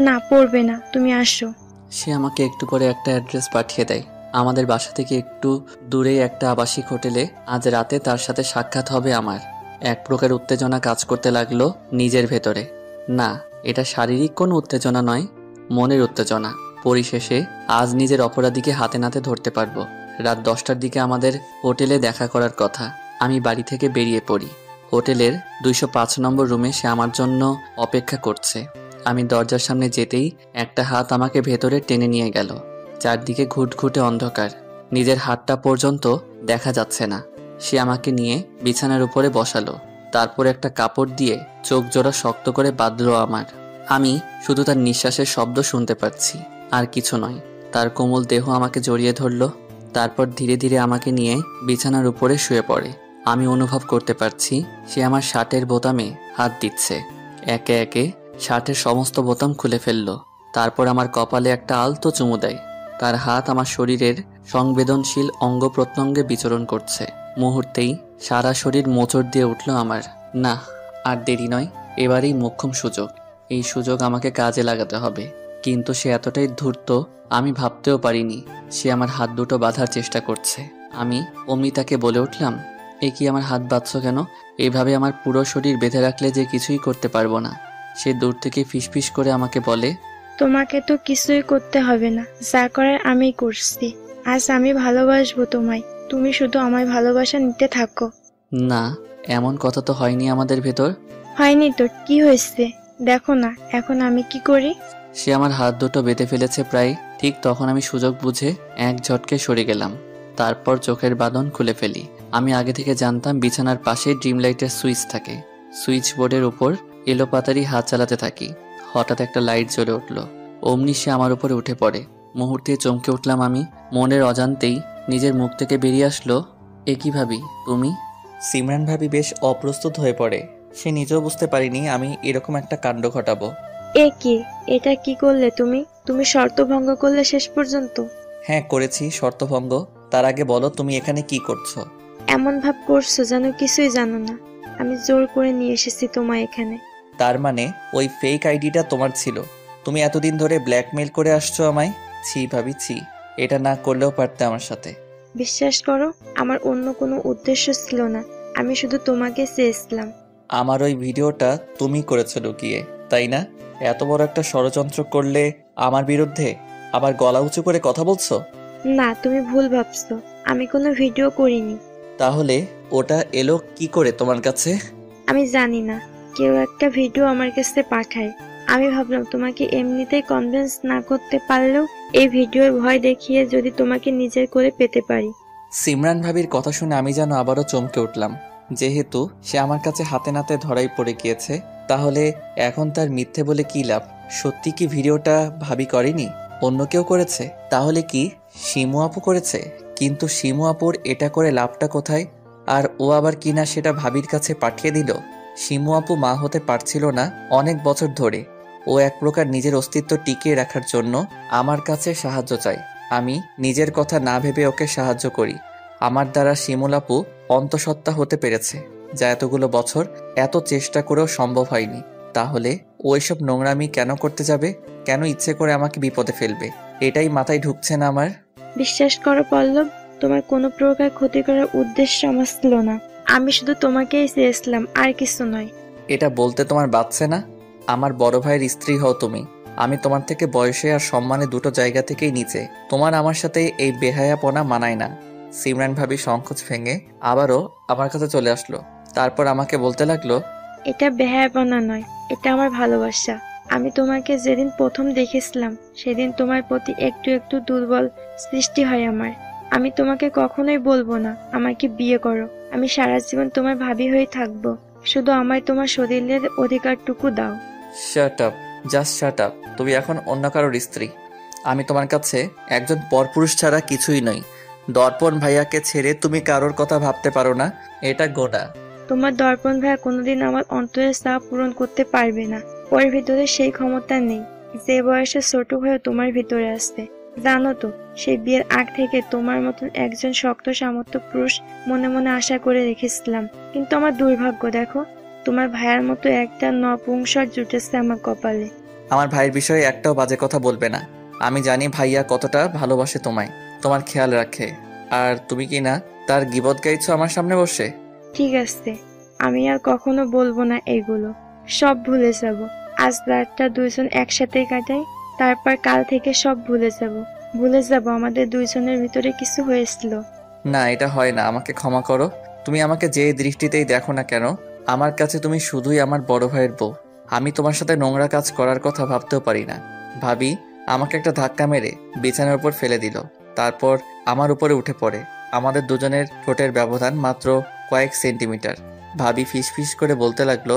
না পড়বে না, তুমি আসো। সে আমাকে একটু পরে একটা অ্যাড্রেস পাঠিয়ে দেয়। আমাদের বাসা থেকে একটু দূরেই একটা আবাসিক হোটেলে আজ রাতে তার সাথে সাক্ষাৎ হবে আমার। এক প্রকার উত্তেজনা কাজ করতে লাগলো নিজের ভেতরে। না, এটা শারীরিক কোনো উত্তেজনা নয়, মনের উত্তেজনা। পরিশেষে আজ নিজের অপরাধীকে হাতে নাতে ধরতে পারবো। রাত 10টার দিকে আমাদের হোটেলে দেখা করার কথা। আমি বাড়ি থেকে বেরিয়ে পড়ি। হোটেলের 205 নম্বর রুমে সে আমার জন্য অপেক্ষা করছে। আমি দরজার সামনে যেতেই একটা হাত আমাকে ভেতরে টেনে নিয়ে গেল। চারদিকে ঘুটঘুটে অন্ধকার, নিজের হাতটা পর্যন্ত দেখা যাচ্ছে না। সে আমাকে নিয়ে বিছানার উপরে বসালো, তারপর একটা কাপড় দিয়ে চোখ জোড়া শক্ত করে বাঁধলো আমার। আমি শুধু তার নিঃশ্বাসের শব্দ শুনতে পাচ্ছি, আর কিছু নয়। তার কোমল দেহ আমাকে জড়িয়ে ধরলো, তারপর ধীরে ধীরে আমাকে নিয়ে বিছানার উপরে শুয়ে পড়ে। আমি অনুভব করতে পারছি সে আমার শার্টের বোতামে হাত দিচ্ছে। একে একে শার্টের সমস্ত বোতাম খুলে ফেললো, তারপর আমার কপালে একটা আলতো চুমু দেয়। তার হাত আমার শরীরের সংবেদনশীল অঙ্গ প্রত্যঙ্গে বিচরণ করছে। মুহূর্তেই সারা শরীর মোচড় দিয়ে উঠল আমার। না, আর দেরি নয়, এবারেই মোক্ষম সুযোগ। এই সুযোগ আমাকে কাজে লাগাতে হবে। কিন্তু সে এতটাই ধূর্ত আমি ভাবতেও পারিনি। সে আমার হাত দুটো বাঁধার চেষ্টা করছে। আমি অমনি তাকে বলে উঠলাম, এ কি আমার হাত বাঁধছ কেন? এইভাবে আমার পুরো শরীর বেঁধে রাখলে যে কিছুই করতে পারবো না। সে দূর থেকে ফিসফিস করে আমাকে বলে, তোমাকে তো কিছুই করতে হবে না, যা করার আমিই করছি। আজ আমি ভালোবাসবো তোমায়, তুমি শুধু আমায় ভালোবাসা নিতে থাকো। না, এমন কথা তো হয়নি আমাদের ভেতর। হয়নি তো কি হয়েছে? দেখো না এখন আমি কি করি। সে আমার হাত দুটো বেঁধে ফেলেছে প্রায়। ঠিক তখন আমি সুযোগ বুঝে এক ঝটকে সরে গেলাম, তারপর চোখের বাঁধন খুলে ফেলি। আমি আগে থেকে জানতাম বিছানার পাশে ড্রিম লাইটের সুইচ থাকে। সুইচ বোর্ডের উপর এলোপাতারি হাত চালাতে থাকি। হঠাৎ একটা লাইট জ্বলে উঠল, অমনি সে আমার উপরে উঠে পড়ে। মুহূর্তে চমকে উঠলাম আমি। মনের অজান্তেই নিজের মুখ থেকে বেরিয়ে আসলো, এ কি ভাবি তুমি? সিমরান ভাবি বেশ অপ্রস্তুত হয়ে পড়ে। সে নিজেও বুঝতে পারিনি আমি এরকম একটা কাণ্ড ঘটাবো। এ কি, এটা কি করলে তুমি? তুমি শর্ত ভঙ্গ করলে শেষ পর্যন্ত। হ্যাঁ করেছি শর্তভঙ্গ। তার আগে বলো তুমি এখানে কি করছো? এমন ভাব করছো যেন কিছুই জানো না। আমি জোর করে নিয়ে এসেছি তোমায় এখানে। তার মানে ওই ফেক আইডিটা তোমার ছিল? তুমি এতদিন ধরে ব্ল্যাকমেল করে আসছো আমায়? ছি ভাবি ছি, এটা না করলেও পারতে আমার সাথে। বিশ্বাস করো, আমার অন্য কোনো উদ্দেশ্য ছিল না। আমি শুধু তোমাকে চেয়েছিলাম। আমার ওই ভিডিওটা তুমি করেছো লুকিয়ে, তাই না? এত বড় একটা ষড়যন্ত্র করলে আমার বিরুদ্ধে, আবার গলা উঁচু করে কথা বলছো? না, তুমি ভুল ভাবছো, আমি কোনো ভিডিও করিনি। তাহলে ওটা এলো কি করে তোমার কাছে? আমি জানি না, কেউ একটা ভিডিও আমার কাছে পাঠায়। আমি ভাবলাম তোমাকে এমনিতেই কনভিন্স না করতে পারলেও এই ভিডিওর ভয় দেখিয়ে যদি তোমাকে নিজের করে পেতে পারি। সিমরান ভাবির কথা শুনে আমি যেন আবারও চমকে উঠলাম। যেহেতু সে আমার কাছে হাতে নাতে ধরাই পড়ে গিয়েছে, তাহলে এখন তার মিথ্যে বলে কি লাভ? সত্যি কি ভিডিওটা ভাবি করেনি, অন্য কেউ করেছে? তাহলে কি শিমু আপু করেছে? কিন্তু শিমু আপুর এটা করে লাভটা কোথায়? আর ও আবার কিনা সেটা ভাবির কাছে পাঠিয়ে দিল। শিমু আপু মা হতে পারছিল না অনেক বছর ধরে। ও এক প্রকার নিজের অস্তিত্ব টিকিয়ে রাখার জন্য আমার কাছে সাহায্য চায়। আমি নিজের কথা না ভেবে ওকে সাহায্য করি। আমার দ্বারা শিমুল আপু অন্তঃসত্ত্বা হতে পেরেছে, যা এতগুলো বছর এত চেষ্টা করেও সম্ভব হয়নি। তাহলে ও এসব নোংরামি কেন করতে যাবে? কেন ইচ্ছে করে আমাকে বিপদে ফেলবে? এটাই মাথায় ঢুকছে না আমার। বিশ্বাস করো পল্লব, তোমার কোনো প্রকার ক্ষতি করার উদ্দেশ্য আমার ছিল না। আমি শুধু তোমাকেই চেয়েছিলাম, আর কিছু নয়। এটা বলতে তোমার বাচ্ছে না? আমার বড় ভাইয়ের স্ত্রী হও তুমি। আমি তোমার থেকে বয়সে আর সম্মানে দুটো জায়গা থেকেই নিচে। তোমার আমার সাথে এই বেহায়াপনা মানায় না। সিমরান ভাবি সংকোচ ভেঙে আবারও আমার কাছে চলে আসলো, তারপর আমাকে বলতে লাগলো, এটা বেহায়াপনা নয়, এটা আমার ভালোবাসা। আমি তোমাকে যেদিন প্রথম দেখেছিলাম সেদিন তোমার প্রতি একটু একটু দুর্বল সৃষ্টি হয় আমার। আমি তোমাকে কখনোই বলবো না আমাকে বিয়ে করো। আমি সারা জীবন তোমার ভাবি হয়ে থাকবো। শুধু আমায় তোমার শরীরের অধিকারটুকু দাও। শাট আপ, জাস্ট শাট আপ। তুমি এখন অন্য কারোর স্ত্রী। আমি তোমার কাছে একজন পরপুরুষ ছাড়া কিছুই নই। দর্পণ ভাইয়াকে ছেড়ে তুমি কারোর কথা ভাবতে পারো না, এটা গোনা। তোমার দর্পণ ভাইয়া কোনোদিন আমার অন্তরের চাপ পূরণ করতে পারবে না। ওর ভিতরে সেই ক্ষমতা নেই যে বয়সে ছোট হয়ে তোমার ভিতরে আসছে। জানো তো, সেই বিয়ের আগ থেকে তোমার মতন একজন শক্ত সামর্থ্য পুরুষ মনে মনে আশা করে রেখেছিলাম, কিন্তু আমার দুর্ভাগ্য দেখো, তোমার ভাইয়ার মতো একটা নপুংসক জুটেছে আমার কপালে। আমার ভাইয়ের বিষয়ে একটাও বাজে কথা বলবে না। আমি জানি ভাইয়া কতটা ভালোবাসে তোমায়, তোমার খেয়াল রাখে। আর তুমি কি না তার গীবত গাইছো আমার সামনে বসে? ঠিক আছে, আমি আর কখনো বলবো না এগুলো, সব ভুলে যাব। আজ রাতটা দুইজন একসাথে কাটাই, তারপর কাল থেকে সব ভুলে যাব আমাদের দুইজনের ভিতরে কিছু হয়েছিল। না, এটা হয় না। আমাকে ক্ষমা করো। তুমি আমাকে যে দৃষ্টিতেই দেখো না কেন, আমার কাছে তুমি শুধুই আমার বড় ভাইয়ের বউ। আমি তোমার সাথে নোংরা কাজ করার কথা ভাবতেও পারি না। ভাবি আমাকে একটা ধাক্কা মেরে বিছানার উপর ফেলে দিল, তারপর আমার উপরে উঠে পড়ে। আমাদের দুজনের ঠোঁটের ব্যবধান মাত্র কয়েক সেন্টিমিটার। ভাবি ফিস করে বলতে লাগলো,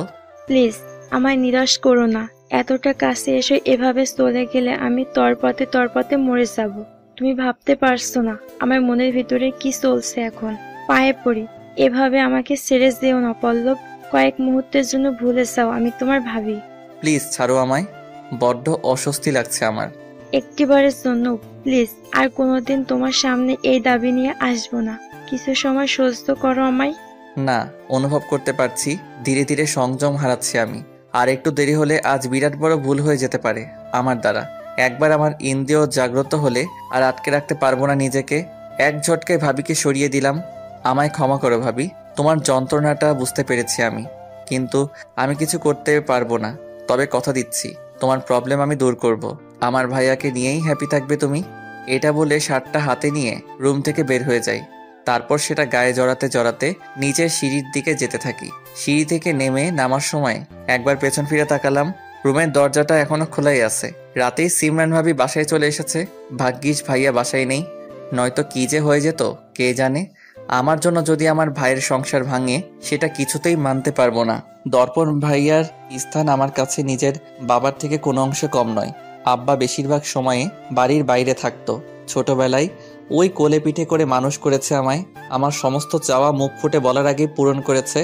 প্লিজ আমায় নিরাশ করো না। এতটা কাছে এসে এভাবে চলে গেলে আমি তরপতে মরে যাব। তুমি ভাবতে পারছো না আমার মনের ভিতরে কি চলছে এখন। পায়ে পড়ি, এভাবে আমাকে ছেড়ে যেও না পল্লব। কয়েক মুহূর্তের জন্য ভুলে যাও আমি তোমার ভাবি। প্লিজ ছাড়ো আমায়, বড্ড অস্বস্তি লাগছে আমার। একটিবারের জন্য প্লিজ, আর কোনোদিন তোমার সামনে এই দাবি নিয়ে আসবো না। কিছু সময় সহ্য করো আমায়। না, অনুভব করতে পারছি ধীরে ধীরে সংযম হারাচ্ছি আমি। আর একটু দেরি হলে আজ বিরাট বড় ভুল হয়ে যেতে পারে আমার দ্বারা। একবার আমার ইন্দ্রিয় জাগ্রত হলে আর আটকে রাখতে পারবো না নিজেকে। এক ঝটকায় ভাবিকে সরিয়ে দিলাম। আমায় ক্ষমা করো ভাবি, তোমার যন্ত্রণাটা বুঝতে পেরেছি আমি, কিন্তু আমি কিছু করতে পারবো না। তবে কথা দিচ্ছি তোমার প্রবলেম আমি দূর করব। আমার ভাইয়াকে নিয়েই হ্যাপি থাকবে তুমি। এটা বলে শার্টটা হাতে নিয়ে রুম থেকে বের হয়ে যাই। তারপর সেটা গায়ে জড়াতে নিচের সিঁড়ির দিকে যেতে থাকি। সিঁড়ি থেকে নামার সময় একবার পেছন ফিরে তাকালাম। রুমের দরজাটা এখনো খোলাই আছে। রাতেই সিমরান ভাবি বাসায় চলে এসেছে। ভাগ্যিস ভাইয়া বাসায় নেই, নয়তো কি যে হয়ে যেত কে জানে। আমার জন্য যদি আমার ভাইয়ের সংসার ভাঙে সেটা কিছুতেই মানতে পারবো না। দর্পণ ভাইয়ার স্থান আমার কাছে নিজের বাবার থেকে কোনো অংশে কম নয়। আব্বা বেশিরভাগ সময়ে বাড়ির বাইরে থাকতো। ছোটবেলায় ওই কোলে পিঠে করে মানুষ করেছে আমায়। আমার সমস্ত চাওয়া মুখ ফুটে বলার আগে পূরণ করেছে,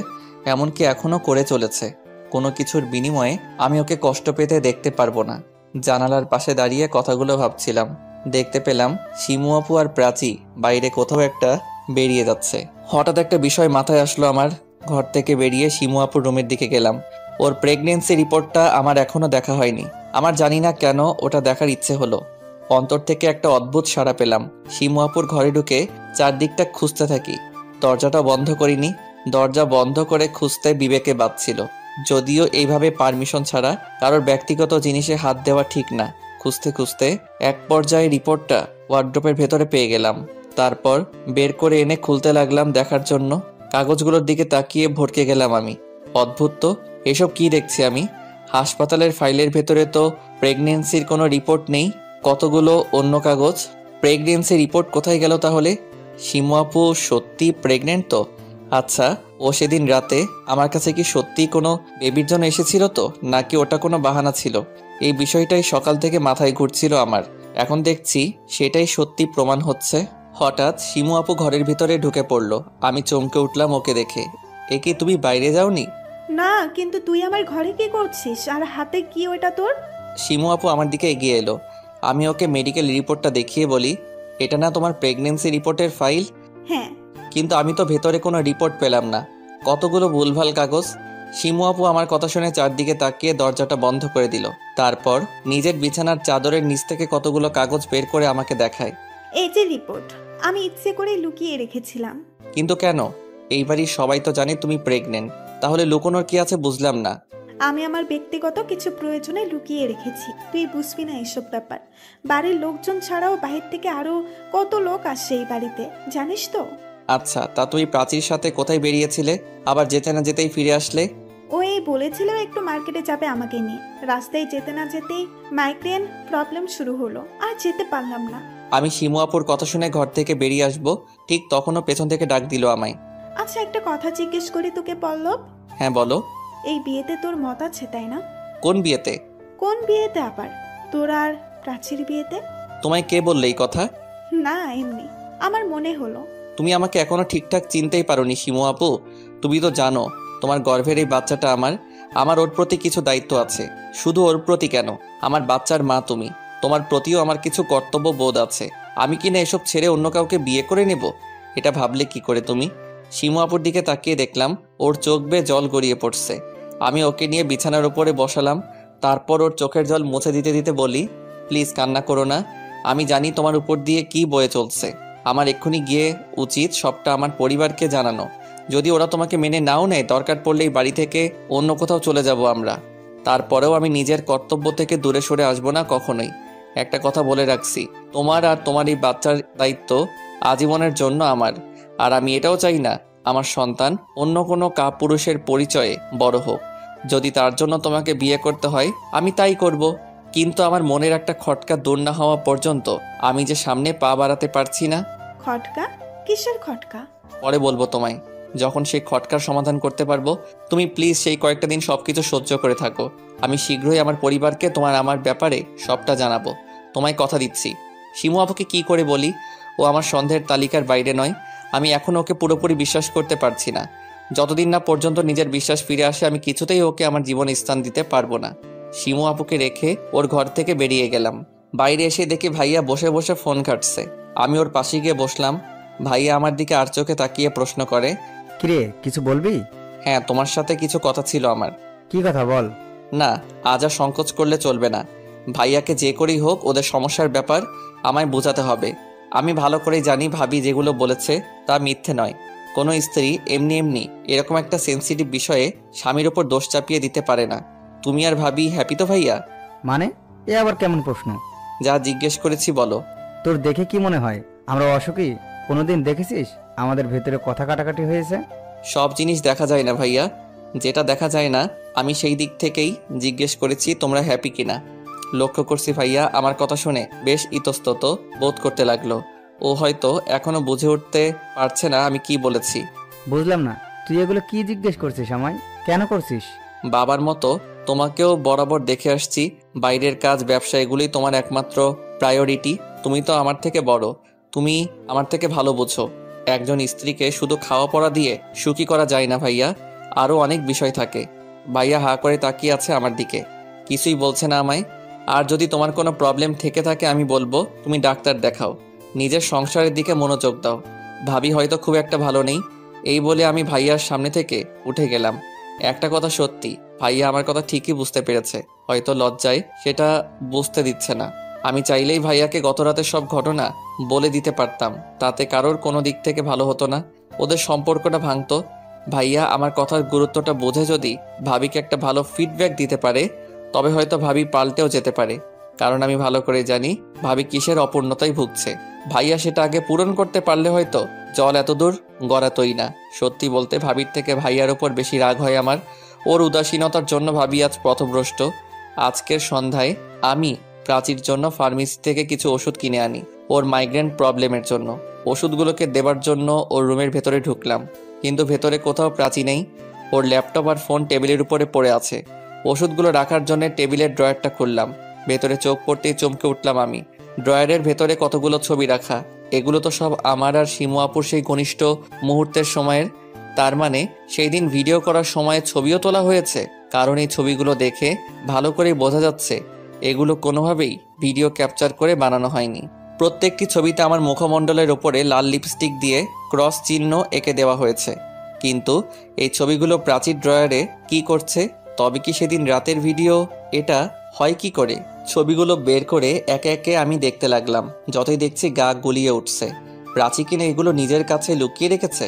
এমনকি এখনো করে চলেছে। কোনো কিছুর বিনিময়ে আমি ওকে কষ্ট পেতে দেখতে পারবো না। জানালার পাশে দাঁড়িয়ে কথাগুলো ভাবছিলাম। দেখতে পেলাম শিমু আপু আর প্রাচী বাইরে কোথাও একটা বেরিয়ে যাচ্ছে। হঠাৎ একটা বিষয় মাথায় আসলো আমার। ঘর থেকে বেরিয়ে শিমু আপুর রুমের দিকে গেলাম। ওর প্রেগনেন্সি রিপোর্টটা আমার এখনো দেখা হয়নি। আমার জানি না কেন ওটা দেখার ইচ্ছে হলো। অন্তর থেকে একটা অদ্ভুত সাড়া পেলাম। শিমু আপুর ঘরে ঢুকে চারদিকটা খুঁজতে থাকি। দরজাটা বন্ধ করিনি। দরজা বন্ধ করে খুঁজতে বিবেকে বাজছিল। যদিও এইভাবে পারমিশন ছাড়া কারোর ব্যক্তিগত জিনিসে হাত দেওয়া ঠিক না। খুঁজতে এক পর্যায়ে রিপোর্টটা ওয়ার্ড্রোপের ভেতরে পেয়ে গেলাম। তারপর বের করে এনে খুলতে লাগলাম দেখার জন্য। কাগজগুলোর দিকে তাকিয়ে ভড়কে গেলাম আমি। অদ্ভুত তো, এসব কি দেখছি আমি? হাসপাতালের ফাইলের ভেতরে তো প্রেগনেন্সির কোনো রিপোর্ট নেই, কতগুলো অন্য কাগজ। প্রেগনেন্সি রিপোর্ট কোথায় গেল তাহলে? শিমু আপু সত্যি প্রেগনেন্ট তো? আচ্ছা, ও সেদিন রাতে আমার কাছে কি সত্যি কোনো বেবির জন্য এসেছিল তো, নাকি ওটা কোনো বাহানা ছিল? এই বিষয়টাই সকাল থেকে মাথায় ঘুরছিল আমার। এখন দেখছি সেটাই সত্যি প্রমাণ হচ্ছে। হঠাৎ শিমু আপু ঘরের ভিতরে ঢুকে পড়ল। আমি চমকে উঠলাম ওকে দেখে। এ কি তুমি বাইরে যাওনি? না, কিন্তু তুই আমার ঘরে কি করছিস? আর হাতে কি ওটা তোর? শিমু আপু আমার দিকে এগিয়ে এলো। আমি ওকে মেডিকেল রিপোর্টটা দেখিয়ে বলি, এটা না তোমার প্রেগনেন্সি রিপোর্টের ফাইল? হ্যাঁ। কিন্তু আমি তো ভেতরে কোনো রিপোর্ট পেলাম না, কতগুলো ভুলভাল কাগজ। শিমু আপু আমার কথা শুনে চারদিকে তাকিয়ে দরজাটা বন্ধ করে দিল। তারপর নিজের বিছানার চাদরের নিচ থেকে কতগুলো কাগজ বের করে আমাকে দেখায়। এই যে রিপোর্ট, আমি ইচ্ছে করে লুকিয়ে রেখেছিলাম। কিন্তু কেন? এই বাড়ির সবাই তো জানে তুমি প্রেগনেন্ট, তাহলে লুকোনোর কি আছে বুঝলাম না। আমি আমার ব্যক্তিগত কিছু প্রয়োজনে লুকিয়ে রেখেছি, তুই বুঝবি না এসব ব্যাপার। বাড়ির লোকজন ছাড়াও বাহির থেকে আরো কত লোক আসে এই বাড়িতে, জানিস তো? আচ্ছা, তা তুমি প্রাচীর সাথে কোথায় বেরিয়েছিলে, আবার যেতে না যেতেই ফিরে আসলে? ও এই বলেছিল একটু মার্কেটে যাবে আমাকে নিয়ে। রাস্তায় যেতে না যেতেই মাইগ্রেন প্রবলেম শুরু হলো, আর যেতে পারলাম না। আমি শিমু আপুর কথা শুনে ঘর থেকে বেরিয়ে আসবো, ঠিক তখনও পেছন থেকে ডাক দিল আমায়। আচ্ছা, একটা কথা জিজ্ঞেস করি তোকে পল্লব? হ্যাঁ বলো। এই বিয়েতে তোর মত আছে তাই না? কোন বিয়েতে? কোন বিয়েতে আবার? তোর আর প্রাচীর বিয়েতে। তোমায় কে বললে এই কথা? না, এমনি আমার মনে হলো। তুমি আমাকে এখনো ঠিকঠাক চিনতেই পারোনি শিমু আপু। তুমি তো জানো তোমার গর্ভের এই বাচ্চাটা আমার ওর প্রতি কিছু দায়িত্ব আছে। শুধু ওর প্রতি কেন, আমার বাচ্চার মা তুমি, তোমার প্রতিও আমার কিছু কর্তব্য বোধ আছে। আমি কি না এসব ছেড়ে অন্য কাউকে বিয়ে করে নেব? এটা ভাবলে কি করে তুমি? শিমু আপুর দিকে তাকিয়ে দেখলাম ওর চোখ বেয়ে জল গড়িয়ে পড়ছে। আমি ওকে নিয়ে বিছানার উপরে বসালাম। তারপর ওর চোখের জল মুছে দিতে দিতে বলি, প্লিজ কান্না করো না। আমি জানি তোমার উপর দিয়ে কি বয়ে চলছে। আমার এক্ষুনি গিয়ে উচিত সবটা আমার পরিবারকে জানানো। যদি ওরা তোমাকে মেনে নাও নেয়, দরকার পড়লেই বাড়ি থেকে অন্য কোথাও চলে যাব আমরা। তারপরেও আমি নিজের কর্তব্য থেকে দূরে সরে আসবো না কখনোই। একটা কথা বলে রাখছি, তোমার আর তোমার এই বাচ্চার দায়িত্ব আজীবনের জন্য আমার। আর আমি এটাও চাই না আমার সন্তান অন্য কোনো কাপুরুষের পরিচয়ে বড় হোক। যদি তার জন্য তোমাকে বিয়ে করতে হয় আমি তাই করব, কিন্তু আমার মনের একটা খটকা দূর না হওয়া পর্যন্ত আমি যে সামনে পা বাড়াতে পারছি না। খটকা? কিসের খটকা? পরে বলবো তোমায়, যখন সেই খটকার সমাধান করতে পারবো। তুমি প্লিজ সেই কয়েকটা দিন সবকিছু সহ্য করে থাকো। আমি শীঘ্রই আমার পরিবারকে আমার ব্যাপারে সবটা জানাবো, তোমায় কথা দিচ্ছি। শিমু আপুকে কি করে বলি ও আমার সন্দেহের তালিকার বাইরে নয়? আমি এখন ওকে পুরোপুরি বিশ্বাস করতে পারছি না। যতদিন না পর্যন্ত নিজের বিশ্বাস ফিরে আসে আমি কিছুতেই ওকে আমার জীবনে স্থান দিতে পারবো না। শিমু আপুকে রেখে ওর ঘর থেকে বেরিয়ে গেলাম। বাইরে এসে দেখি ভাইয়া বসে বসে ফোন ঘাটছে। আমি ওর পাশে গিয়ে বসলাম। ভাইয়া আমার দিকে আর চোখে তাকিয়ে প্রশ্ন করে, কিরে কিছু বলবি? হ্যাঁ, তোমার সাথে কিছু কথা ছিল আমার। কি কথা বল? না, আজ আর সংকোচ করলে চলবে না। ভাইয়াকে যে করেই হোক ওদের সমস্যার ব্যাপার আমায় বোঝাতে হবে। আমি ভালো করেই জানি ভাবি যেগুলো বলেছে তা মিথ্যে নয়। কোনো স্ত্রী এমনি এমনি এরকম একটা সেন্সিটিভ বিষয়ে স্বামীর ওপর দোষ চাপিয়ে দিতে পারে না। তুমি আর ভাবি হ্যাপি তো ভাইয়া? মানে এ আবার কেমন প্রশ্ন? যা জিজ্ঞেস করেছি বলো। তোর দেখে কি মনে হয় আমরা অসুখী? কোনোদিন দেখেছিস আমাদের ভেতরে কথা কাটাকাটি হয়েছে? সব জিনিস দেখা যায় না ভাইয়া, যেটা দেখা যায় না আমি সেই দিক থেকেই জিজ্ঞেস করেছি তোমরা হ্যাপি কিনা। লক্ষ্য করছি ভাইয়া আমার কথা শুনে বেশ ইতস্তত বোধ করতে লাগলো। ও হয়তো এখনো বুঝে উঠতে পারছে না আমি কি বলেছি। বুঝলাম না, তুই এগুলো কি জিজ্ঞেস করছিস আমায়? কেন করছিস? বাবার মতো তোমাকেও বরাবর দেখে আসছি। বাইরের কাজ, ব্যবসা এগুলোই তোমার একমাত্র প্রায়োরিটি। তুমি তো আমার থেকে বড়, তুমি আমার থেকে ভালো বোঝো। একজন স্ত্রীকে শুধু খাওয়া পড়া দিয়ে সুখী করা যায় না ভাইয়া, আরও অনেক বিষয় থাকে। ভাইয়া হা করে তাকিয়ে আছে আমার দিকে, কিছুই বলছে না আমায়। আর যদি তোমার কোনো প্রবলেম থেকে থাকে আমি বলবো তুমি ডাক্তার দেখাও, নিজের সংসারের দিকে মনোযোগ দাও। ভাবি হয়তো খুব একটা ভালো নেই। এই বলে আমি ভাইয়ার সামনে থেকে উঠে গেলাম। একটা কথা সত্যি, ভাইয়া আমার কথা ঠিকই বুঝতে পেরেছে, হয়তো লজ্জায় সেটা বুঝতে দিচ্ছে না। আমি চাইলেই ভাইয়াকে গত রাতের সব ঘটনা বলে দিতে পারতাম, তাতে কারোর কোনো দিক থেকে ভালো হতো না, ওদের সম্পর্কটা ভাঙতো। ভাইয়া আমার কথার গুরুত্বটা বোঝে যদি ভাবিকে একটা ভালো ফিডব্যাক দিতে পারে তবে হয়তো ভাবি পাল্টেও যেতে পারে। কারণ আমি ভালো করে জানি ভাবি কিসের অপূর্ণতায় ভুগছে। ভাইয়া সেটা আগে পূরণ করতে পারলে হয়তো জল এত দূর গড়াতই না। সত্যি বলতে ভাবির থেকে ভাইয়ার ওপর বেশি রাগ হয় আমার। ওর উদাসীনতার জন্য ভাবি আজ পথভ্রষ্ট। আজকের সন্ধ্যায় আমি প্রাচীর জন্য ফার্মেসি থেকে কিছু ওষুধ কিনে আনি ওর মাইগ্রেন প্রবলেমের জন্য। ওষুধগুলোকে দেবার জন্য ওর রুমের ভেতরে ঢুকলাম, কিন্তু ভেতরে কোথাও প্রাচী নেই। ওর ল্যাপটপ আর ফোন টেবিলের উপরে পড়ে আছে। ওষুধগুলো রাখার জন্য টেবিলের ড্রয়ারটা খুললাম, ভেতরে চোখ পড়তেই চমকে উঠলাম আমি। ড্রয়ারের ভেতরে কতগুলো ছবি রাখা, এগুলো তো সব আমার আর শিমু আপুর সেই ঘনিষ্ঠ মুহূর্তের সময়ের। তার মানে সেই দিন ভিডিও করার সময় ছবিও তোলা হয়েছে, কারণ এই ছবিগুলো দেখে ভালো করেই বোঝা যাচ্ছে এগুলো কোনোভাবেই ভিডিও ক্যাপচার করে বানানো হয়নি। প্রত্যেকটি ছবিতে আমার মুখমণ্ডলের ওপরে লাল লিপস্টিক দিয়ে ক্রস চিহ্ন এঁকে দেওয়া হয়েছে। কিন্তু এই ছবিগুলো প্রাচীর ড্রয়ারে কি করছে? তবে কি সেদিন রাতের ভিডিও এটা হয় কি করে? ছবিগুলো বের করে একে একে আমি দেখতে লাগলাম। যতই দেখছি গা গুলিয়ে উঠছে। প্রাচী কিনা এগুলো নিজের কাছে লুকিয়ে রেখেছে,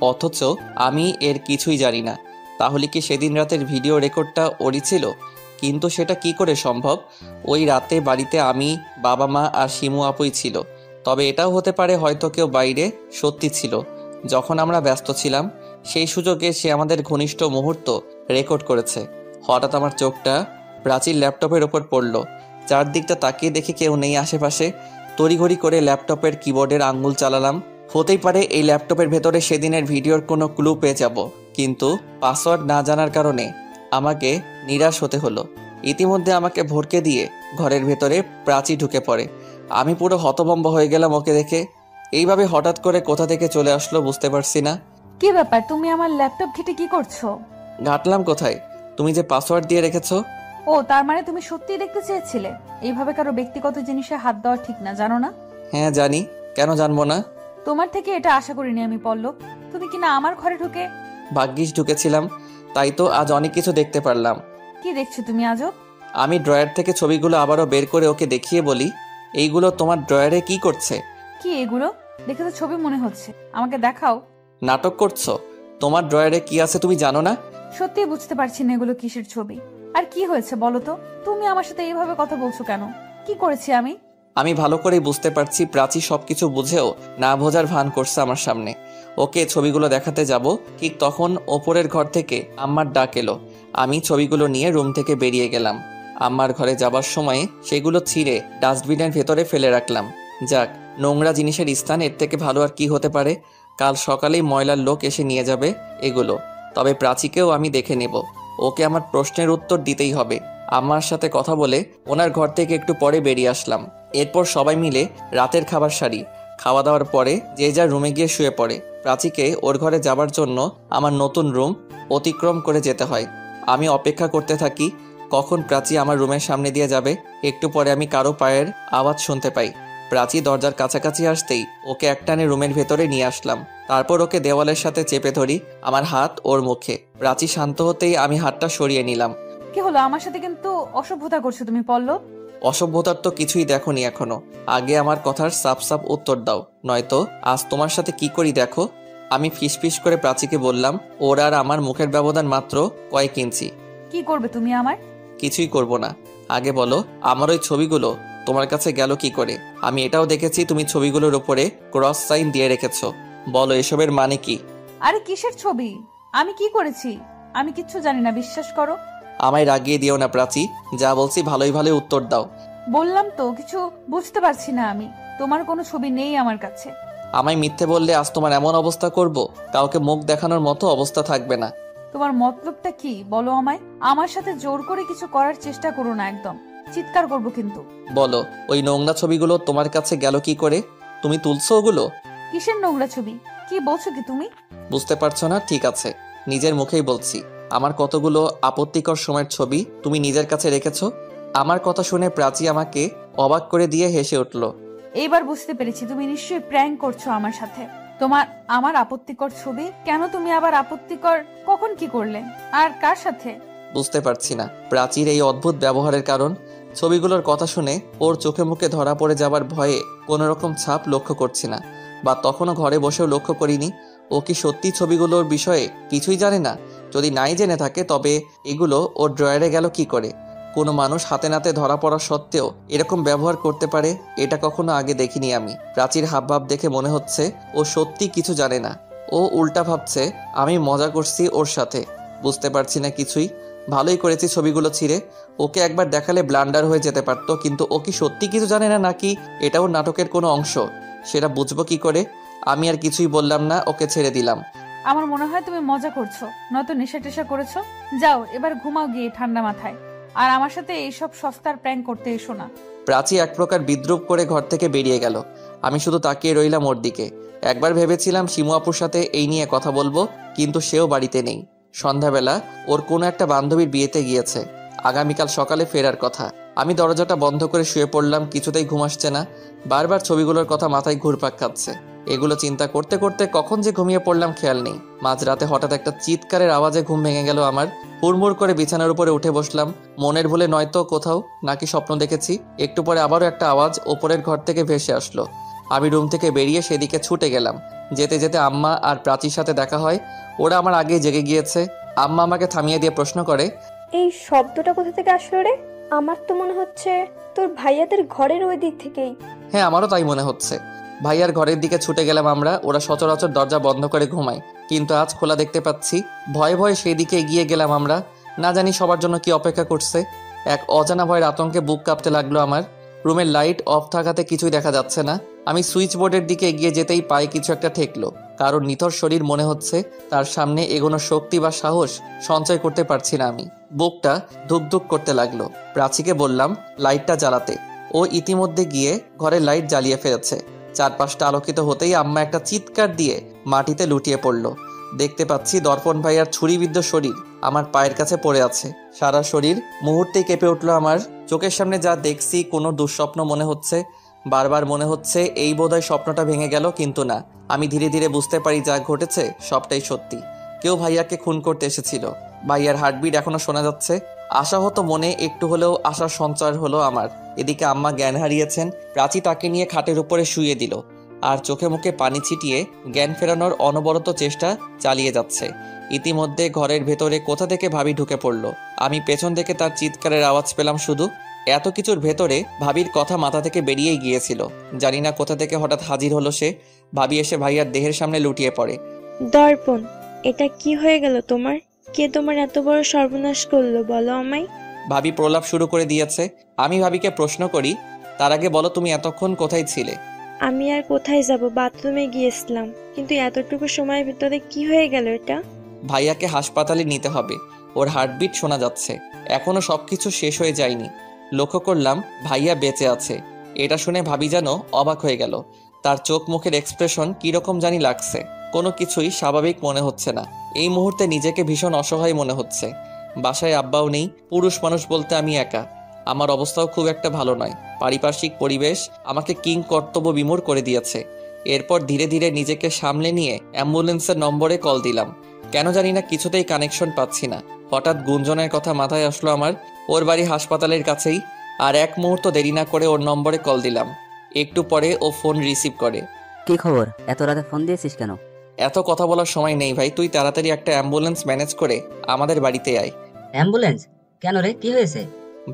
অথচ আমি এর কিছুই জানি না। তাহলে কি সেদিন রাতের ভিডিও রেকর্ডটা ওরই ছিল? কিন্তু সেটা কি করে সম্ভব? ওই রাতে বাড়িতে আমি, বাবা মা আর শিমু আপুই ছিল। তবে এটাও হতে পারে হয়তো কেউ বাইরে সত্যি ছিল, যখন আমরা ব্যস্ত ছিলাম সেই সুযোগে সে আমাদের ঘনিষ্ঠ মুহূর্ত রেকর্ড করেছে। হঠাৎ আমার চোখটা প্রাচীর ল্যাপটপের ওপর পড়ল। চারদিকটা তাকিয়ে দেখি কেউ নেই আশেপাশে। তড়িঘড়ি করে ল্যাপটপের কিবোর্ডের আঙ্গুল চালালাম। হতেই পারে এই ল্যাপটপের ভেতরে সেদিনের ভিডিওর কোনো ক্লু পেয়ে যাব, কিন্তু পাসওয়ার্ড না জানার কারণে আমাকে নিরাশ হতে হলো। ইতিমধ্যে আমাকে ভরকে দিয়ে ঘরের ভেতরে প্রাচী ঢুকে পড়ে। আমি পুরো হতভম্ব হয়ে গেলাম ওকে দেখে। এইভাবে হঠাৎ করে কোথা থেকে চলে আসলো বুঝতে পারছি না। কি ব্যাপার, তুমি আমার ল্যাপটপ ঘেটে কি করছো? ঘাটলাম কোথায়? তুমি যে পাসওয়ার্ড দিয়ে রেখেছো। ও, তার মানে তুমি সত্যিই দেখতে চেয়েছিলে? এইভাবে কারো ব্যক্তিগত জিনিসে হাত দেওয়া ঠিক না, জানো না? হ্যাঁ জানি, কেন জানবো না? তোমার থেকে এটা আশা করিনি আমি পল্লব। তুমি কিনা আমার ঘরে ঢুকে। ভাগ্যিস ঢুকেছিলাম, তাই তো আজ অনেক কিছু দেখতে পারলাম। কি দেখছো তুমি আজব? আমি ড্রয়ার থেকে ছবিগুলো আবারও বের করে ওকে দেখিয়ে বলি, এইগুলো তোমার ড্রয়ারে কি করছে? কি এগুলো? দেখে তো ছবি মনে হচ্ছে, আমাকে দেখাও। নাটক করছো? তোমার ড্রয়ারে কি আছে তুমি জানো না? সত্যি বুঝতে পারছি না এগুলো কিসের ছবি। আর কি হয়েছে বলো তো? তুমি আমার সাথে এইভাবে কথা বলছো কেন? কি করেছি আমি? আমি ভালো করেই বুঝতে পারছি প্রাচী সবকিছু বুঝেও না বোঝার ভান করছে আমার সামনে। ওকে ছবিগুলো দেখাতে যাব, ঠিক তখন ওপরের ঘর থেকে আম্মার ডাক এলো। আমি ছবিগুলো নিয়ে রুম থেকে বেরিয়ে গেলাম। আম্মার ঘরে যাবার সময় সেগুলো ছিঁড়ে ডাস্টবিনের ভেতরে ফেলে রাখলাম। যাক, নোংরা জিনিসের স্থান এর থেকে ভালো আর কি হতে পারে। কাল সকালেই ময়লার লোক এসে নিয়ে যাবে এগুলো। তবে প্রাচীকেও আমি দেখে নেব, ওকে আমার প্রশ্নের উত্তর দিতেই হবে। আম্মার সাথে কথা বলে ওনার ঘর থেকে একটু পরে বেরিয়ে আসলাম। এরপর সবাই মিলে রাতের খাবার সারি। খাওয়া দাওয়ার পরে যে যার রুমে গিয়ে শুয়ে পড়ে। প্রাচীকে ওর ঘরে যাবার জন্য আমার নতুন রুম অতিক্রম করে যেতে হয়। আমি অপেক্ষা করতে থাকি কখন প্রাচী আমার রুমের সামনে দিয়ে যাবে। একটু পরে আমি কারো পায়ের আওয়াজ শুনতে পাই। প্রাচী দরজার কাছাকাছি আসতেই ওকে একটানে রুমের ভেতরে নিয়ে আসলাম। তারপর ওকে দেওয়ালের সাথে চেপে ধরি, আমার হাত ওর মুখে। প্রাচী শান্ত হতেই আমি হাতটা সরিয়ে নিলাম। কি হলো? আমার সাথে কিন্তু অসভ্যতা করছো তুমি পল্লব। অসভ্যতার তো কিছুই দেখোনি এখনো। আগে আমার কথার সাপ সাপ উত্তর দাও, নয়তো আজ তোমার সাথে কি করি দেখো। আমি ফিসফিস করে প্রাচীকে বললাম, ওর আর আমার মুখের ব্যবধান মাত্র কয়েক ইঞ্চি। কি করবে তুমি আমার? কিছুই করব না। আগে বলো, আমার ওই ছবিগুলো তোমার কাছে গেল কি করে? আমি এটাও দেখেছি তুমি ছবিগুলোর উপরে ক্রস সাইন দিয়ে রেখেছো। বলো এসবের মানে কি? আরে কিসের ছবি? আমি কি করেছি? আমি কিচ্ছু জানি না, বিশ্বাস করো। আমায় রাগিয়ে দিও না প্রাচী, যা বলছি ভালোই ভালোই উত্তর দাও। বললাম তো কিছু বুঝতে পারছি না আমি। তোমার কোনো ছবি নেই আমার কাছে। আমায় মিথ্যে বললে আজ তোমার এমন অবস্থা করব, কাউকে মুখ দেখানোর মতো অবস্থা থাকবে না। তোমার মতলবটা কি বলো আমায়? আমার সাথে জোর করে কিছু করার চেষ্টা করো না, একদম চিৎকার করবো কিন্তু। বলো, ওই নোংরা ছবিগুলো তোমার কাছে গেল কি করে? তুমি তুলছো ওগুলো? কিসের নোংরা ছবি? কি বলছো কি তুমি? বুঝতে পারছো না? ঠিক আছে, নিজের মুখেই বলছি। আমার কতগুলো আপত্তিকর সময়ের ছবি তুমি নিজের কাছে রেখেছো। আমার কথা শুনে প্রাচী আমাকে অবাক করে দিয়ে হেসে উঠল। এইবার বুঝতে পেরেছি, তুমি নিশ্চয়ই প্র্যাঙ্ক করছো আমার সাথে। আমার আপত্তিকর ছবি কেন? তুমি আবার আপত্তিকর কখন কি করলে? আর কার সাথে? বুঝতে পারছি না প্রাচীর এই অদ্ভুত ব্যবহারের কারণ। ছবিগুলোর কথা শুনে ওর চোখে মুখে ধরা পড়ে যাবার ভয়ে কোনো রকম ছাপ লক্ষ্য করছি না, বা তখনও ঘরে বসেও লক্ষ্য করিনি। ও কি সত্যি ছবিগুলোর বিষয়ে কিছুই জানে না? যদি নাই জেনে থাকে তবে এগুলো ওর ড্রয়ারে গেল কি করে? কোনো মানুষ হাতে নাতে ধরা পড়া সত্ত্বেও এরকম ব্যবহার করতে পারে, এটা কখনো আগে দেখিনি আমি। প্রাচীর হাবভাব দেখে মনে হচ্ছে ও সত্যি কিছু জানে না। ও উল্টা ভাবছে আমি মজা করছি ওর সাথে। বুঝতে পারছি না কিছুই। ভালোই করেছি ছবিগুলো ছিঁড়ে। ওকে একবার দেখালে ব্লান্ডার হয়ে যেতে পারতো, কিন্তু ও কি সত্যি কিছু জানে না নাকি এটাও নাটকের কোনো অংশ, সেটা বুঝবো কি করে? আমি আর কিছুই বললাম না, ওকে ছেড়ে দিলাম। আমার মনে হয় তুমি মজা করছো, নয়তো নেশা টেশা করেছো। যাও এবার ঘুমাও গিয়ে ঠান্ডা মাথায়। আর আমার সাথে এইসব সস্তার প্র্যাঙ্ক করতে এসো না। প্রাচী এক প্রকার বিদ্রুপ করে ঘর থেকে বেরিয়ে গেল। আমি শুধু তাকিয়ে রইলাম ওর দিকে। একবার ভেবেছিলাম শিমু আপুর সাথে এই নিয়ে কথা বলবো, কিন্তু সেও বাড়িতে নেই। সন্ধ্যাবেলা ওর কোনো একটা বান্ধবীর বিয়েতে গিয়েছে, আগামীকাল সকালে ফেরার কথা। আমি দরজাটা বন্ধ করে শুয়ে পড়লাম, কিছুতেই ঘুম আসছে না। বারবার ছবিগুলোর কথা মাথায় ঘুরপাক খাচ্ছে। এগুলো চিন্তা করতে করতে কখন যে ঘুমিয়ে পড়লাম খেয়াল নেই। মাঝরাতে হঠাৎ একটা চিৎকারের আওয়াজে ঘুম ভেঙে গেল আমার। হুড়মুড় করে বিছানার উপরে উঠে বসলাম। মনের ভুলে নয়তো কোথাও নাকি স্বপ্ন দেখেছি। একটু পরে আবারও একটা আওয়াজ ওপরের ঘর থেকে ভেসে আসলো। আমি রুম থেকে বেরিয়ে সেদিকে ছুটে গেলাম। যেতে যেতে আম্মা আর প্রাচীর সাথে দেখা হয়। ওরা আমার আগেই জেগে গিয়েছে। আম্মা আমাকে থামিয়ে দিয়ে প্রশ্ন করে, এই শব্দটা কোথা থেকে আসলো রে? আমার তো মনে হচ্ছে তোর ভাইয়াদের ঘরের ওই দিক থেকেই। হ্যাঁ, আমারও তাই মনে হচ্ছে। ভাইয়ার ঘরের দিকে ছুটে গেলাম আমরা। ওরা সচরাচর দরজা বন্ধ করে ঘুমায়, কিন্তু আজ খোলা দেখতে পাচ্ছি। ভয়ে ভয়ে সেই দিকে এগিয়ে গেলাম আমরা। না জানি সবার জন্য কি অপেক্ষা করছে। এক অজানা ভয়ের আতঙ্কে বুক কাঁপতে লাগলো আমার। রুমের লাইট অফ থাকাতে কিছুই দেখা যাচ্ছে না। আমি সুইচ বোর্ডের দিকে এগিয়ে যেতেই পায়ে কিছু একটা ঠেকলো। কারণ নিথর শরীর মনে হচ্ছে, তার সামনে এগোনোর শক্তি বা সাহস সঞ্চয় করতে পারছি না আমি। বুকটা ধুক ধুক করতে লাগলো। প্রাচীকে বললাম লাইটটা জ্বালাতে। ও ইতিমধ্যে গিয়ে ঘরের লাইট জ্বালিয়ে ফেলেছে। চারপাশটা আলোকিত হতেই আম্মা একটা চিৎকার দিয়ে মাটিতে লুটিয়ে পড়ল। দেখতে পাচ্ছি দর্পণ ভাইয়ার ছুরিবিদ্ধ শরীর আমার পায়ের কাছে পড়ে আছে। সারা শরীর মুহূর্তেই কেঁপে উঠল আমার। চোখের সামনে যা দেখছি কোনো দুঃস্বপ্ন মনে হচ্ছে। বারবার মনে হচ্ছে এই বোধহয় স্বপ্নটা ভেঙে গেল, কিন্তু না। আমি ধীরে ধীরে বুঝতে পারি যা ঘটেছে সবটাই সত্যি। কেউ ভাইয়াকে খুন করতে এসেছিল। ভাইয়ার হার্টবিট এখনো শোনা যাচ্ছে। আশাহত মনে একটু হলেও আশার সঞ্চার হলো আমার। এদিকে আম্মা জ্ঞান হারিয়েছেন। প্রাচী তাকে নিয়ে খাটের উপরে শুইয়ে দিল আর চোখে মুখে পানি ছিটিয়ে জ্ঞান ফেরানোর অনবরত চেষ্টা চালিয়ে যাচ্ছে। ইতিমধ্যে ঘরের ভেতরে কোথা থেকে ভাবি ঢুকে পড়ল। আমি পেছন থেকে তার চিৎকারের আওয়াজ পেলাম শুধু। এত কিছুর ভেতরে ভাবির কথা মাথা থেকে বেরিয়েই গিয়েছিল। জানি না কোথা থেকে হঠাৎ হাজির হলো সে। ভাবি এসে ভাইয়ার দেহের সামনে লুটিয়ে পড়ে। দর্পণ, এটা কি হয়ে গেল তোমার? কে তোমার এত বড় সর্বনাশ করলো বলো আমায়? ভাবি প্রলাপ শুরু করে দিয়েছে। আমি ভাবিকে প্রশ্ন করি, তার আগে বলো তুমি এতক্ষণ কোথায় ছিলে? আমি আর কোথায় যাব, বাথরুমে গিয়েছিলাম। কিন্তু এতটুকু সময়ের ভিতরে কি হয়ে গেল এটা? ভাইয়াকে হাসপাতালে নিতে হবে। ওর হার্টবিট শোনা যাচ্ছে। এখনো সবকিছু শেষ হয়ে যায়নি। লক্ষ্য করলাম ভাইয়া বেঁচে আছে। এটা শুনে ভাবি যেন অবাক হয়ে গেল। তার চোখ মুখের এক্সপ্রেশন কিরকম জানি লাগছে। কোনো কিছুই স্বাভাবিক মনে হচ্ছে না। এই মুহূর্তে নিজেকে ভীষণ অসহায় মনে হচ্ছে। বাসায় আব্বাও নেই। পুরুষ মানুষ বলতে আমি একা। আমার অবস্থাও খুব একটা ভালো নয়। পারিপার্শ্বিক পরিবেশ আমাকে কিং কর্তব্য বিমূঢ় করে দিয়েছে। এরপর ধীরে ধীরে নিজেকে সামলে নিয়ে অ্যাম্বুলেন্সের নম্বরে কল দিলাম। কেন জানি না কিছুতেই কানেকশন পাচ্ছি না। হঠাৎ গুঞ্জনের কথা মাথায় আসলো আমার। ওর বাড়ি হাসপাতালের কাছেই। আর এক মুহূর্ত দেরি না করে ওর নম্বরে কল দিলাম। একটু পরে ও ফোন রিসিভ করে। কি খবর? এত রাতে ফোন দিয়েছিস কেন? এত কথা বলার সময় নেই ভাই, তুই তাড়াতাড়ি একটা অ্যাম্বুলেন্স ম্যানেজ করে আমাদের বাড়িতে আয়। অ্যাম্বুলেন্স? কেন রে, কি হয়েছে?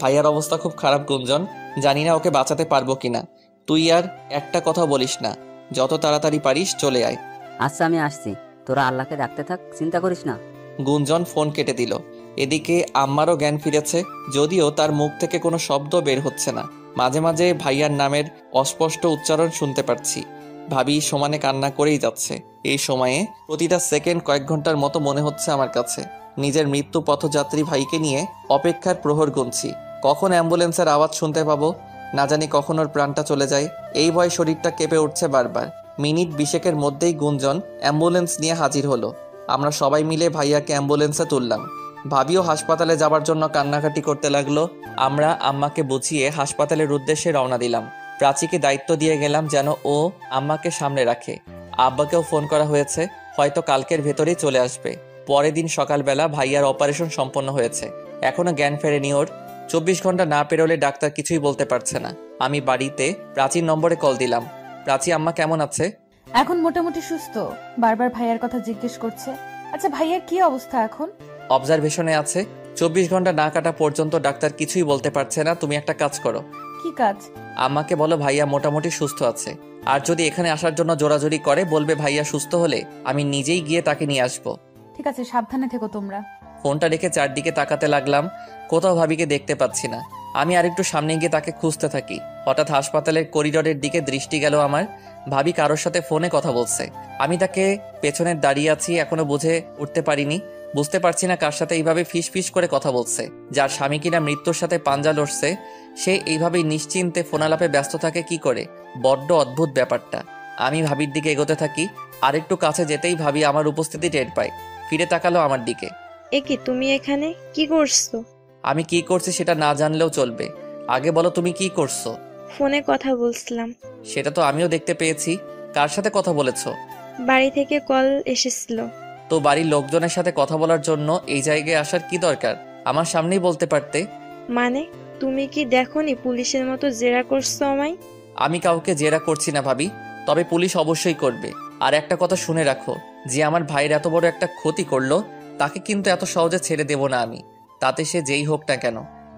ভাইয়ার অবস্থা খুব খারাপ গুঞ্জন। জানি না ওকে বাঁচাতে পারবো কিনা। তুই আর একটা কথা বলিস না। যত তাড়াতাড়ি পারিস চলে আয়। আচ্ছা, আমি আসছি। তোরা আল্লাহকে ডাকতে থাক, চিন্তা করিস না। গুঞ্জন ফোন কেটে দিল। এদিকে আম্মারও জ্ঞান ফিরেছে, যদিও তার মুখ থেকে কোনো শব্দ বের হচ্ছে না। মাঝে মাঝে ভাইয়ার নামের অস্পষ্ট উচ্চারণ শুনতে পারছি। ভাবি সমানে কান্না করেই যাচ্ছে। এই সময়ে প্রতিটা সেকেন্ড কয়েক ঘন্টার মতো মনে হচ্ছে আমার কাছে। নিজের মৃত্যু পথযাত্রী ভাইকে নিয়ে অপেক্ষার প্রহর গুনছি। কখন অ্যাম্বুলেন্সের আওয়াজ শুনতে পাবো, না জানি কখন ওর প্রাণটা চলে যায়। এই ভয় শরীরটা কেঁপে উঠছে বারবার। মিনিট 20 মধ্যেই গুঞ্জন অ্যাম্বুলেন্স নিয়ে হাজির হলো। আমরা সবাই মিলে ভাইয়াকে অ্যাম্বুলেন্সে তুললাম। ভাবিও হাসপাতালে যাবার জন্য কান্নাকাটি করতে লাগলো। আমরা আম্মাকে বুঝিয়ে হাসপাতালের উদ্দেশ্যে রওনা দিলাম। প্রাচীকে দায়িত্ব দিয়ে গেলাম যেন ও আম্মাকে সামনে রাখে। আব্বাকেও ফোন করা হয়েছে, হয়তো কালকের ভেতরেই চলে আসবে। পরের দিন সকালবেলা ভাইয়ার অপারেশন সম্পন্ন হয়েছে। এখনো জ্ঞান ফেরেনি ওর। 24 ঘন্টা না পেরোলে ডাক্তার কিছুই বলতে পারছে না। আমি বাড়িতে প্রাচীর নম্বরে কল দিলাম। প্রাচী, আম্মা কেমন আছে? এখন মোটামুটি সুস্থ। বারবার ভাইয়ার কথা জিজ্ঞেস করছে। আচ্ছা, ভাইয়ার কি অবস্থা এখন? অবজারভেশনে আছে। 24 ঘন্টা না কাটা পর্যন্ত ডাক্তার কিছুই বলতে পারছে না। তুমি একটা কাজ করো। কি কাজ? আম্মাকে বলো ভাইয়া মোটামুটি সুস্থ আছে। আর যদি এখানে আসার জন্য জোরাজোরি করে, বলবে ভাইয়া সুস্থ হলে আমি নিজেই গিয়ে তাকে নিয়ে আসবো। ঠিক আছে, সাবধানে থেকো তোমরা। ফোনটা রেখে চারদিকে তাকাতে লাগলাম। কোথাও ভাবিকে দেখতে পাচ্ছি না। আমি আরেকটু সামনে গিয়ে তাকে খুঁজতে থাকি। হঠাৎ হাসপাতালের করিডোরের দিকে দৃষ্টি গেল আমার। ভাবি কারোর সাথে ফোনে কথা বলছে। আমি তাকে পেছনে দাঁড়িয়ে আছি, এখনো বুঝে উঠতে পারিনি। বুঝতে পারছি না কার সাথে এইভাবে ফিস ফিস করে কথা বলছে। যার স্বামী কিনা মৃত্যুর সাথে পাঞ্জা লড়ছে, সে এইভাবেই নিশ্চিন্তে ফোনালাপে ব্যস্ত থাকে কি করে? বড্ড অদ্ভুত ব্যাপারটা। আমি ভাবির দিকে এগোতে থাকি। আরেকটু কাছে যেতেই ভাবি আমার উপস্থিতি টের পায়। ফিরে তাকালো আমার দিকে। এ কি, তুমি এখানে কি করছো? আমি কি করছি সেটা না জানলেও চলবে। আগে বলো তুমি কি করছো? ফোনে কথা বলছিলাম। সেটা তো আমিও দেখতে পেয়েছি। কার সাথে কথা বলেছো? বাড়ি থেকে কল এসেছিল। তো বাড়ির লোকজনের সাথে কথা বলার জন্য এই জায়গায় আসার কি দরকার? আমার সামনেই বলতে পারতে। মানে তুমি কি দেখোনি পুলিশের মতো জেরা করছো আমায়? আমি কাউকে জেরা করছি না ভাবি, তবে পুলিশ অবশ্যই করবে। আর একটা কথা শুনে রাখো, যে আমার ভাইয়ের এত বড় একটা ক্ষতি করলো, তাকে কিন্তু এত সহজে ছেড়ে দেব না আমি, তাতে সে যেই হোক না কেন।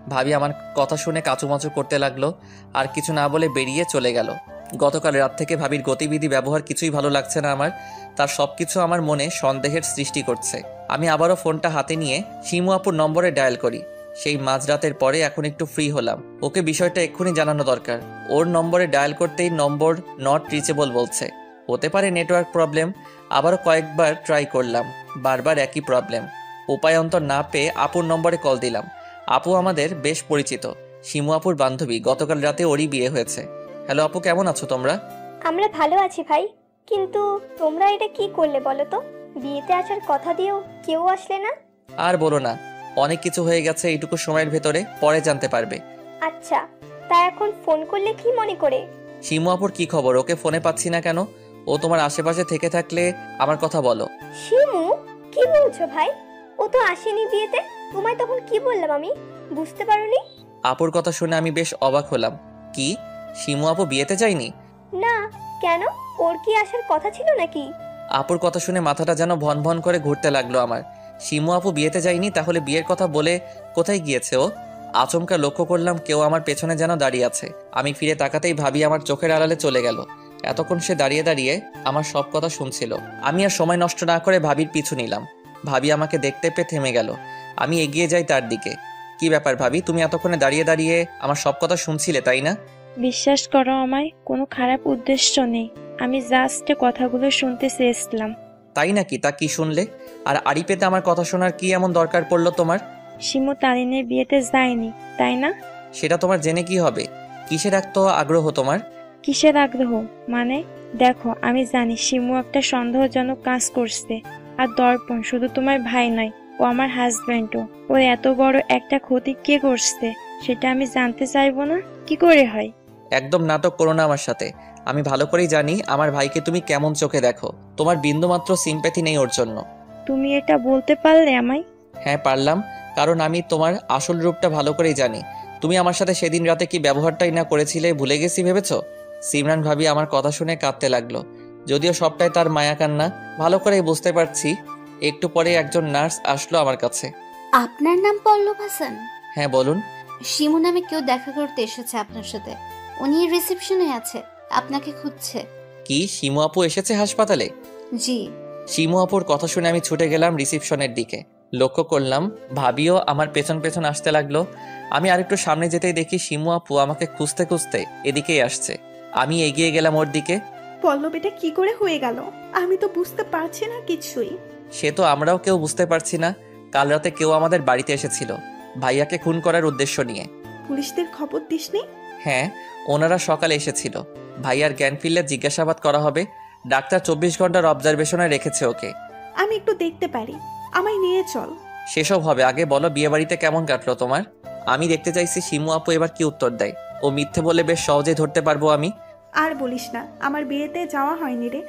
ভাবি আমার কথা শুনে কাচুমাচু করতে লাগলো, আর কিছু না বলে বেরিয়ে চলে গেল। গতকাল রাত থেকে ভাবির গতিবিধি ব্যবহার কিছুই ভালো লাগছে না আমার। তার সবকিছু আমার মনে সন্দেহের সৃষ্টি করছে। আমি আবারও ফোনটা হাতে নিয়ে শিমু আপুর নম্বরে ডায়াল করি। সেই মাঝরাতের পরে এখন একটু ফ্রি হলাম। ওকে বিষয়টা এক্ষুনি জানানো দরকার। ওর নম্বরে ডায়াল করতেই নম্বর নট রিচেবল বলছে। হতে পারে নেটওয়ার্ক প্রবলেম। আবারও কয়েকবার ট্রাই করলাম, বারবার একই প্রবলেম। উপায়ন্তর না পেয়ে আপুর নম্বরে কল দিলাম। আপু আমাদের বেশ পরিচিত, শিমু আপুর বান্ধবী। গতকাল রাতে ওরই বিয়ে হয়েছে। হ্যালো আপু, কেমন আছো তোমরা? আমরা ভালো আছি ভাই, কিন্তু তোমরা এটা কি করলে বলো তো? বিয়েতে আসার কথা দিয়েও কেউ আসলে না? আর বলো না, অনেক কিছু হয়ে গেছে এইটুকু সময়ের ভেতরে, পরে জানতে পারবে। আচ্ছা, তা এখন ফোন করলে কি মনে করে? শিমু আপুর কি খবর? ওকে ফোনে পাচ্ছি না কেন? ও তোমার আশেপাশে থেকে থাকলে আমার কথা বলো। শিমু, কি বলছো ভাই? ও তো আসেনি বিয়েতে। তোমায় তখন কি বললাম আমি? বুঝতে পারোনি? আপুর কথা শুনে আমি বেশ অবাক হলাম। কি, শিমু আপু বিয়েতে যায়নি? না, কেন? ওর কি আসার কথা ছিল নাকি? আপুর কথা শুনে মাথাটা যেন ভন ভন করে ঘুরতে লাগলো আমার। শিমু আপু বিয়েতে যায়নি, তাহলে বিয়ের কথা বলে কোথায় গিয়েছে ও? আচমকা লক্ষ্য করলাম কেউ আমার পেছনে যেন দাঁড়িয়ে আছে। আমি ফিরে তাকাতেই ভাবি আমার চোখের আড়ালে চলে গেল। এতক্ষণ সে দাঁড়িয়ে দাঁড়িয়ে আমার সব কথা শুনছিল। আমি আর সময় নষ্ট না করে ভাবির পিছু নিলাম। ভাবি আমাকে দেখতে পেয়ে থেমে গেল। আমি এগিয়ে যাই তার দিকে। কি ব্যাপার ভাবি, তুমি এতক্ষণে দাঁড়িয়ে দাঁড়িয়ে আমার সব কথা শুনছিলে তাই না? বিশ্বাস করো আমায়, কোনো খারাপ উদ্দেশ্য নেই। আমি জাস্ট কথাগুলো শুনতে চেয়েছিলাম। তাই নাকি? তা কি শুনলে? আর আড়ি পেতে আমার কথা শোনার কি এমন দরকার পড়লো তোমার? শিমু তারিনের বিয়েতে যায়নি, তাই না? সেটা তোমার জেনে কি হবে? কিসের এত আগ্রহ তোমার? কিসের আগ্রহ মানে? দেখো, আমি জানি শিমু একটা সন্দেহজনক কাজ করছে। আর দর্পণ শুধু তোমার ভাই নয়, ও আমার হাজব্যান্ডও। ও এত বড় একটা ক্ষতি কে করছে সেটা আমি জানতে চাইবো না? কি করে হয়? একদম নাটক করো না আমার সাথে। আমি ভালো করেই জানি আমার ভাইকে তুমি কেমন চোখে দেখো। তোমার বিন্দুমাত্র সিম্প্যাথি নেই ওর জন্য। তুমি এটা বলতে পারলে আমায়? হ্যাঁ পারলাম, কারণ আমি তোমার আসল রূপটা ভালো করেই জানি। তুমি আমার সাথে সেদিন রাতে কি ব্যবহারটাই না করেছিলে ভুলে গেছি ভেবেছো? সিমরান ভাবি আমার কথা শুনে কাঁদতে লাগলো। যদিও সবটাই তার মায়া কান্না, ভালো করেই বুঝতে পারছি। একটু পরে একজন নার্স আসলো আমার কাছে। আপনার নাম পল্লব হাসান? হ্যাঁ বলুন। শিমু নামে কেউ দেখা করতে এসেছে আপনার সাথে। উনি রিসেপশনে আছে, আপনাকে খুঁজছে। কি, শিমু আপু এসেছে হাসপাতালে? জি। শিমু আপুর কথা শুনে আমি ছুটে গেলাম রিসেপশনের দিকে। লক্ষ্য করলাম ভাবিও আমার পেছন পেছন আসতে লাগলো। আমি আরেকটু সামনে যেতেই দেখি শিমু আপু আমাকে খুঁজতে খুঁজতে এদিকেই আসছে। আমি এগিয়ে গেলাম ওর দিকে। পল্লব, এটা কি করে হয়ে গেল? আমি তো বুঝতে পারছি না কিছুই। সে তো আমরাও কেউ বুঝতে পারছি না। কাল রাতে কেউ আমাদের বাড়িতে এসেছিল ভাইয়াকে খুন করার উদ্দেশ্য নিয়ে। পুলিশদের খবর দিসনি? হ্যাঁ, ওনারা সকালে এসেছিল। ভাইয়ার জ্ঞান ফিরলে জিজ্ঞাসাবাদ করা হবে। ডাক্তার 24 ঘন্টার অবজারভেশনে রেখেছে ওকে। আমি একটু দেখতে পারি? আমায় নিয়ে চল। সেসব হবে, আগে বলো বিয়ে বাড়িতে কেমন কাটলো তোমার? আমি দেখতে চাইছি শিমু আপু এবার কি উত্তর দেয়। ও মিথ্যে বলে বেশ সহজেই ধরতে পারবো আমি। আর বলিস না, আমার বিয়েতে যাওয়া হয়নি রে।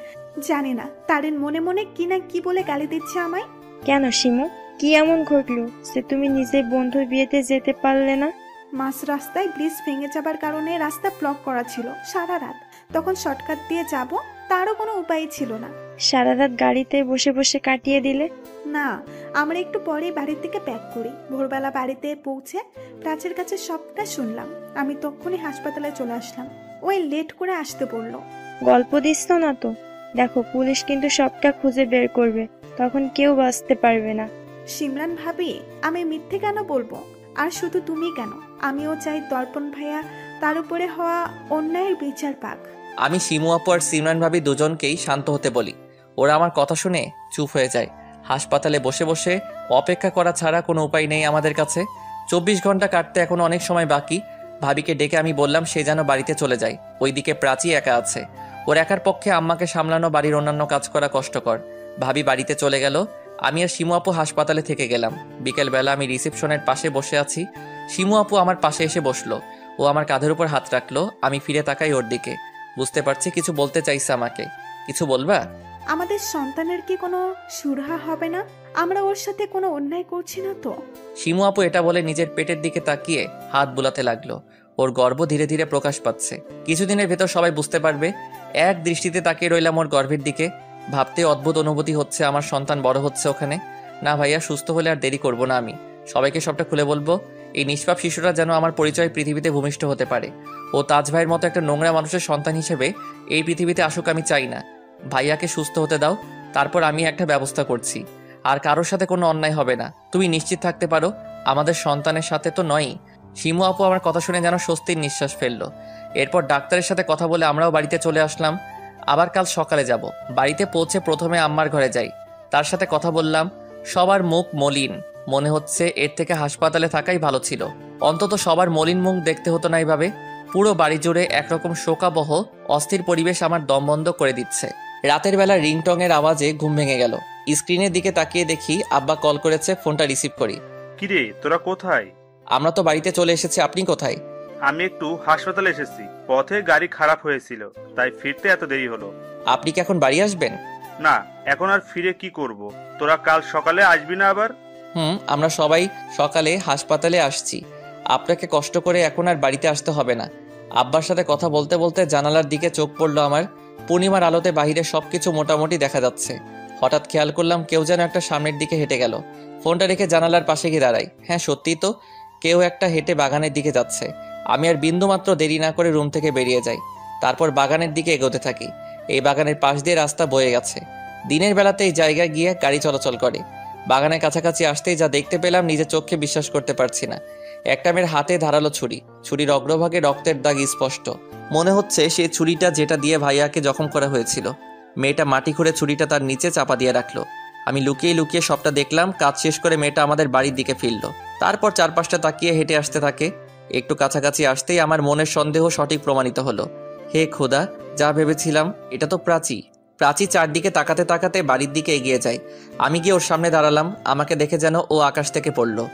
জানি না তারেন মনে মনে কি না কি বলে গালি দিচ্ছে আমায়। কেন শিমু, কি এমন ঘটলো যে তুমি নিজের বন্ধুর বিয়েতে যেতে পারলে না? মাঝ রাস্তায় ব্রিজ ভেঙে যাবার কারণে রাস্তা ব্লক করা ছিল সারা রাত। তখন শর্টকাট দিয়ে যাব, তারও কোনো উপায় ছিল না। সারা রাত গাড়িতে বসে বসে কাটিয়ে দিলে? না, আমরা একটু পরে বাড়ির থেকে প্যাক করি। ভোরবেলা বাড়িতে পৌঁছে প্রাচের কাছে সবটা শুনলাম। আমি তখনই হাসপাতালে চলে আসলাম। ওই লেট করে আসতে বললো। গল্প দিচ্ছ না তো? দেখো, পুলিশ কিন্তু সবটা খুঁজে বের করবে, তখন কেউ বাঁচতে পারবে না। সিমরান ভাবি, আমি মিথ্যে কেন বলবো? আর শুধু তুমি কেন, আমিও চাই দর্পণ ভাইয়া তার উপরে হওয়া অন্যায়ের বিচার পাক। আমি শিমু আপু আর সিমরান ভাবি দুজনকেই শান্ত হতে বলি। ওরা আমার কথা শুনে চুপ হয়ে যায়। হাসপাতালে বসে বসে অপেক্ষা করা ছাড়া কোনো উপায় নেই আমাদের কাছে। 24 ঘন্টা কাটতে এখন অনেক সময় বাকি। ভাবিকে ডেকে আমি বললাম সে যেন বাড়িতে চলে যায়। ওইদিকে প্রাচী একা আছে। ওর একার পক্ষে আম্মাকে সামলানো, বাড়ির অন্যান্য কাজ করা কষ্টকর। ভাবি বাড়িতে চলে গেল। আমি আর শিমু আপু হাসপাতালে থেকে গেলাম। বিকেলবেলা আমি রিসেপশনের পাশে বসে আছি। শিমু আপু আমার পাশে এসে বসলো। ও আমার কাঁধের উপর হাত রাখলো। আমি ফিরে তাকাই ওর দিকে। বুঝতে পারছি কিছু বলতে চাইছে আমাকে। কিছু বলবা? আমাদের সন্তানের কি কোনো সুরাহা হবে না? আমরা ওর সাথে কোনো অন্যায় করছি না তো? শিমু আপু এটা বলে নিজের পেটের দিকে তাকিয়ে হাত বুলাতে লাগলো। ওর গর্ভ ধীরে ধীরে প্রকাশ পাচ্ছে। কিছুদিনের ভেতর সবাই বুঝতে পারবে। এক দৃষ্টিতে তাকিয়ে রইলাম ওর গর্ভের দিকে। ভাবতে অদ্ভুত অনুভূতি হচ্ছে, আমার সন্তান বড় হচ্ছে ওখানে। না ভাইয়া, সুস্থ হলে আর দেরি করব না। আমি সবাইকে সবটা খুলে বলবো। এই নিষ্পাপ শিশুরা যেন আমার পরিচয় পৃথিবীতে ভূমিষ্ঠ হতে পারে। ও তাজ ভাইয়ের মতো একটা নোংরা মানুষের সন্তান হিসেবে এই পৃথিবীতে আসুক আমি চাই না। ভাইয়াকে সুস্থ হতে দাও, তারপর আমি একটা ব্যবস্থা করছি। আর কারোর সাথে কোনো অন্যায় হবে না, তুমি নিশ্চিত থাকতে পারো। আমাদের সন্তানের সাথে তো নয়ই। শিমু আপু আমার কথা শুনে যেন স্বস্তির নিঃশ্বাস ফেললো। এরপর ডাক্তারের সাথে কথা বলে আমরাও বাড়িতে চলে আসলাম। আবার কাল সকালে যাব। বাড়িতে পৌঁছে প্রথমে আম্মার ঘরে যাই। তার সাথে কথা বললাম। সবার মুখ মলিন, মনে হচ্ছে এর থেকে হাসপাতালে থাকাই ভালো ছিল। অন্তত সবার মলিন মুখ দেখতে হতো না এইভাবে। পুরো বাড়ি জুড়ে একরকম শোকাবহ অস্থির পরিবেশ আমার দম বন্ধ করে দিচ্ছে। রাতের বেলা রিংটংয়ের আওয়াজে ঘুম ভেঙে গেল। স্ক্রিনের দিকে তাকিয়ে দেখি আব্বা কল করেছে, ফোনটা রিসিভ করি। কিরে তোরা কোথায়? আমরা তো বাড়িতে চলে এসেছি, আপনি কোথায়? আমি একটু হাসপাতালে এসেছি, পথে গাড়ি খারাপ হয়েছিল, তাই ফিরতে এত দেরি হলো। আপনি কি এখন বাড়ি আসবেন? না, এখন আর ফিরে কি করব? তোরা কাল সকালে আসবি না আবার? আমরা সবাই সকালে হাসপাতালে আসছি। আপনাকে কষ্ট করে এখন আর বাড়িতে আসতে হবে না। আব্বার সাথে কথা বলতে বলতে জানালার দিকে চোখ পড়লো আমার। পূর্ণিমার আলোতে বাহিরে সবকিছু মোটামুটি দেখা যাচ্ছে। হঠাৎ খেয়াল করলাম কেউ যেন একটা সামনের দিকে হেঁটে গেল। ফোনটা রেখে জানালার পাশে গিয়ে দাঁড়াই। হ্যাঁ, সত্যিই তো, কেউ একটা হেঁটে বাগানের দিকে যাচ্ছে। আমি আর বিন্দুমাত্র দেরি না করে রুম থেকে বেরিয়ে যাই। তারপর বাগানের দিকে এগোতে থাকি। এই বাগানের পাশ দিয়ে রাস্তা বয়ে গেছে। দিনের বেলাতে এই জায়গায় গিয়ে গাড়ি চলাচল করে। বাগানের কাছাকাছি আসতেই যা দেখতে পেলাম নিজের চোখে বিশ্বাস করতে পারছি না। একটা মেয়ের হাতে ধারালো ছুরি, ছুরির অগ্রভাগে রক্তের দাগ স্পষ্ট। মনে হচ্ছে সেই ছুরিটা যেটা দিয়ে ভাইয়াকে জখম করা হয়েছিল। মেয়েটা মাটি খুঁড়ে ছুরিটা তার নিচে চাপা দিয়ে রাখলো। আমি লুকিয়ে লুকিয়ে সবটা দেখলাম। কাজ শেষ করে মেয়েটা আমাদের বাড়ির দিকে ফিরল। তারপর চারপাশটা তাকিয়ে হেঁটে আসতে থাকে। একটু কাছাকাছি আসতেই আমার মনের সন্দেহ সঠিক প্রমাণিত হলো। হে খোদা, যা ভেবেছিলাম, এটা তো প্রাচী। প্রাচী চারদিকে তাকাতে তাকাতে বাড়ির দিকে এগিয়ে যায়। আমি গিয়ে ওর সামনে দাঁড়ালাম। আমাকে দেখে যেন ও আকাশ থেকে পড়লো।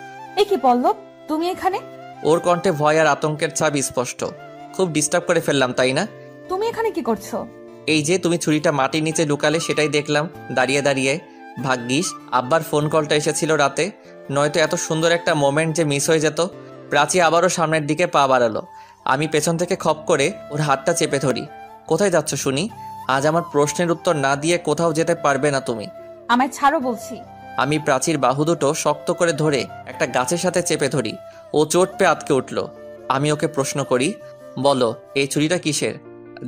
এ কি পল্লব, তুমি এখানে? ওর কণ্ঠে ভয় আর আতঙ্কের ছাপ স্পষ্ট। খুব ডিস্টার্ব করে ফেললাম, তাই না? তুমি এখানে কি করছো? এই যে তুমি ছুরিটা মাটির নিচে লুকালে, সেটাই দেখলাম দাঁড়িয়ে দাঁড়িয়ে। ভাগ্যিস আব্বার ফোন কলটা এসেছিল রাতে, নয়তো এত সুন্দর একটা মোমেন্ট যে মিস হয়ে যেত। প্রাচী আবারও সামনের দিকে পা বাড়ালো। আমি পেছন থেকে খপ করে ওর হাতটা চেপে ধরি। কোথায় যাচ্ছ শুনি? আজ আমার প্রশ্নের উত্তর না দিয়ে কোথাও যেতে পারবে না তুমি। আমায় ছাড়ো বলছি। আমি প্রাচীর বাহু দুটো শক্ত করে ধরে একটা গাছের সাথে চেপে ধরি। ও চোট পেয়ে আটকে উঠল। আমি ওকে প্রশ্ন করি, বলো এই ছুরিটা কিসের,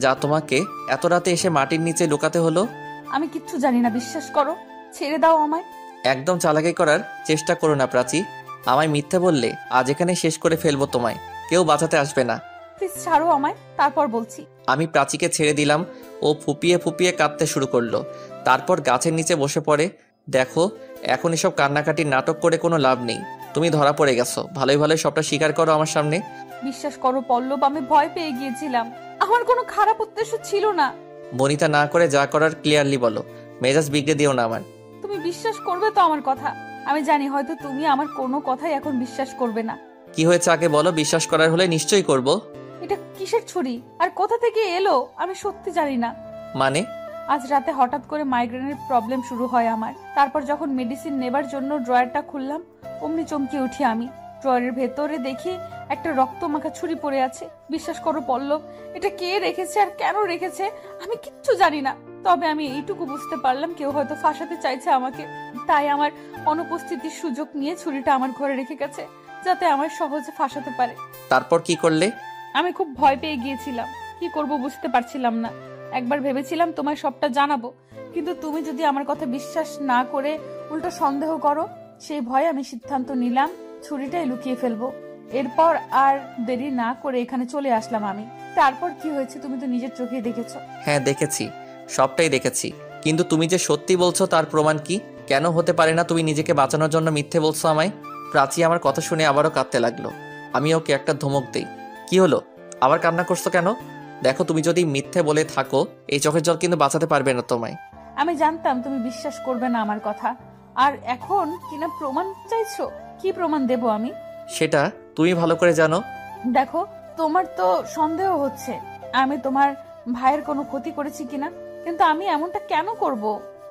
যা তোমাকে এত রাতে এসে মাটির নিচে লুকাতে হলো? আমি কিচ্ছু জানি না, বিশ্বাস করো, ছেড়ে দাও আমায়। একদম চালাকি করার চেষ্টা করো না প্রাচী। আমায় মিথ্যে বললে আজ এখানে শেষ করে ফেলবো তোমায়। কেউ বাঁচাতে আসবে না। প্লিজ ছাড়ো আমায়, তারপর বলছি। আমি প্রাচীকে ছেড়ে দিলাম। ও ফুপিয়ে ফুপিয়ে কাঁদতে শুরু করলো। তারপর গাছের নিচে বসে পড়ে। দেখো, এখন এসব কান্নাকাটির নাটক করে কোনো লাভ নেই। তুমি ধরা পড়ে গেছো। ভালোই ভালোই সবটা স্বীকার করো আমার সামনে। বিশ্বাস করো পল্লব, আমি ভয় পেয়ে গিয়েছিলাম। আমার কোনো খারাপ উদ্দেশ্য ছিল না। বনিতা না করে যা করার ক্লিয়ারলি বলো। মেজাজ বিগড়ে দিও না আমার। তুমি বিশ্বাস করবে তো আমার কথা? আমি জানি হয়তো তুমি আমার কোনো কথাই এখন বিশ্বাস করবে না। কি হয়েছে আগে বলো, বিশ্বাস করার হলে নিশ্চয়ই করব। এটা কিসের ছুরি আর কোথা থেকে এলো আমি সত্যি জানি না। মানে? আজ রাতে হঠাৎ করে মাইগ্রেনের প্রবলেম শুরু হয় আমার। তারপর যখন মেডিসিন নেবার জন্য ড্রয়ারটা খুললাম, অমনি চমকে উঠি আমি। ড্রয়ারের ভেতরে দেখি একটা রক্তমাখা ছুরি পড়ে আছে। বিশ্বাস করো পল্লব, এটা কে রেখেছে আর কেন রেখেছে আমি কিচ্ছু জানি না। তবে আমি এইটুকু বুঝতে পারলাম কেউ হয়তো ফাঁসাতে চাইছে আমাকে, তাই আমার অনুপস্থিতির সুযোগ নিয়ে ছুরিটা আমার ঘরে রেখে গেছে, যাতে আমার সহজে ফাঁসাতে পারে। তারপর কি করলে? আমি খুব ভয় পেয়ে গিয়েছিলাম, কি করব বুঝতে পারছিলাম না। একবার ভেবেছিলাম তোমায় সবটা জানাবো, কিন্তু তুমি যদি আমার কথা বিশ্বাস না করে উল্টো সন্দেহ করো, সেই ভয়ে আমি সিদ্ধান্ত নিলাম ছুরিটাই লুকিয়ে ফেলবো। এরপর আর দেরি না করে এখানে চলে আসলাম আমি। তারপর কি হয়েছে তুমি তো নিজের চোখেই দেখেছো। হ্যাঁ দেখেছি, সবটাই দেখেছি। কিন্তু তুমি যে সত্যি বলছো তার প্রমাণ কি? কেন হতে পারে না তুমি নিজেকে বাঁচানোর জন্য মিথ্যে বলছো আমায়? প্রাচী আমার কথা শুনে আবারও কাঁদতে লাগলো। আমি ওকে একটা ধমক দেই। কি হলো, আবার কান্না করছো কেন? দেখো, তুমি যদি মিথ্যে বলে থাকো এই চোখের জল কিন্তু বাঁচাতে পারবে না তোমায়। আমি জানতাম তুমি বিশ্বাস করবে না আমার কথা, আর এখন কিনা প্রমাণ চাইছো। কি প্রমাণ দেব আমি? সেটা তুমি ভালো করে জানো। দেখো, তোমার তো সন্দেহ হচ্ছে আমি তোমার ভাইয়ের কোনো ক্ষতি করেছি কিনা, কিন্তু আমি এমনটা কেন করব?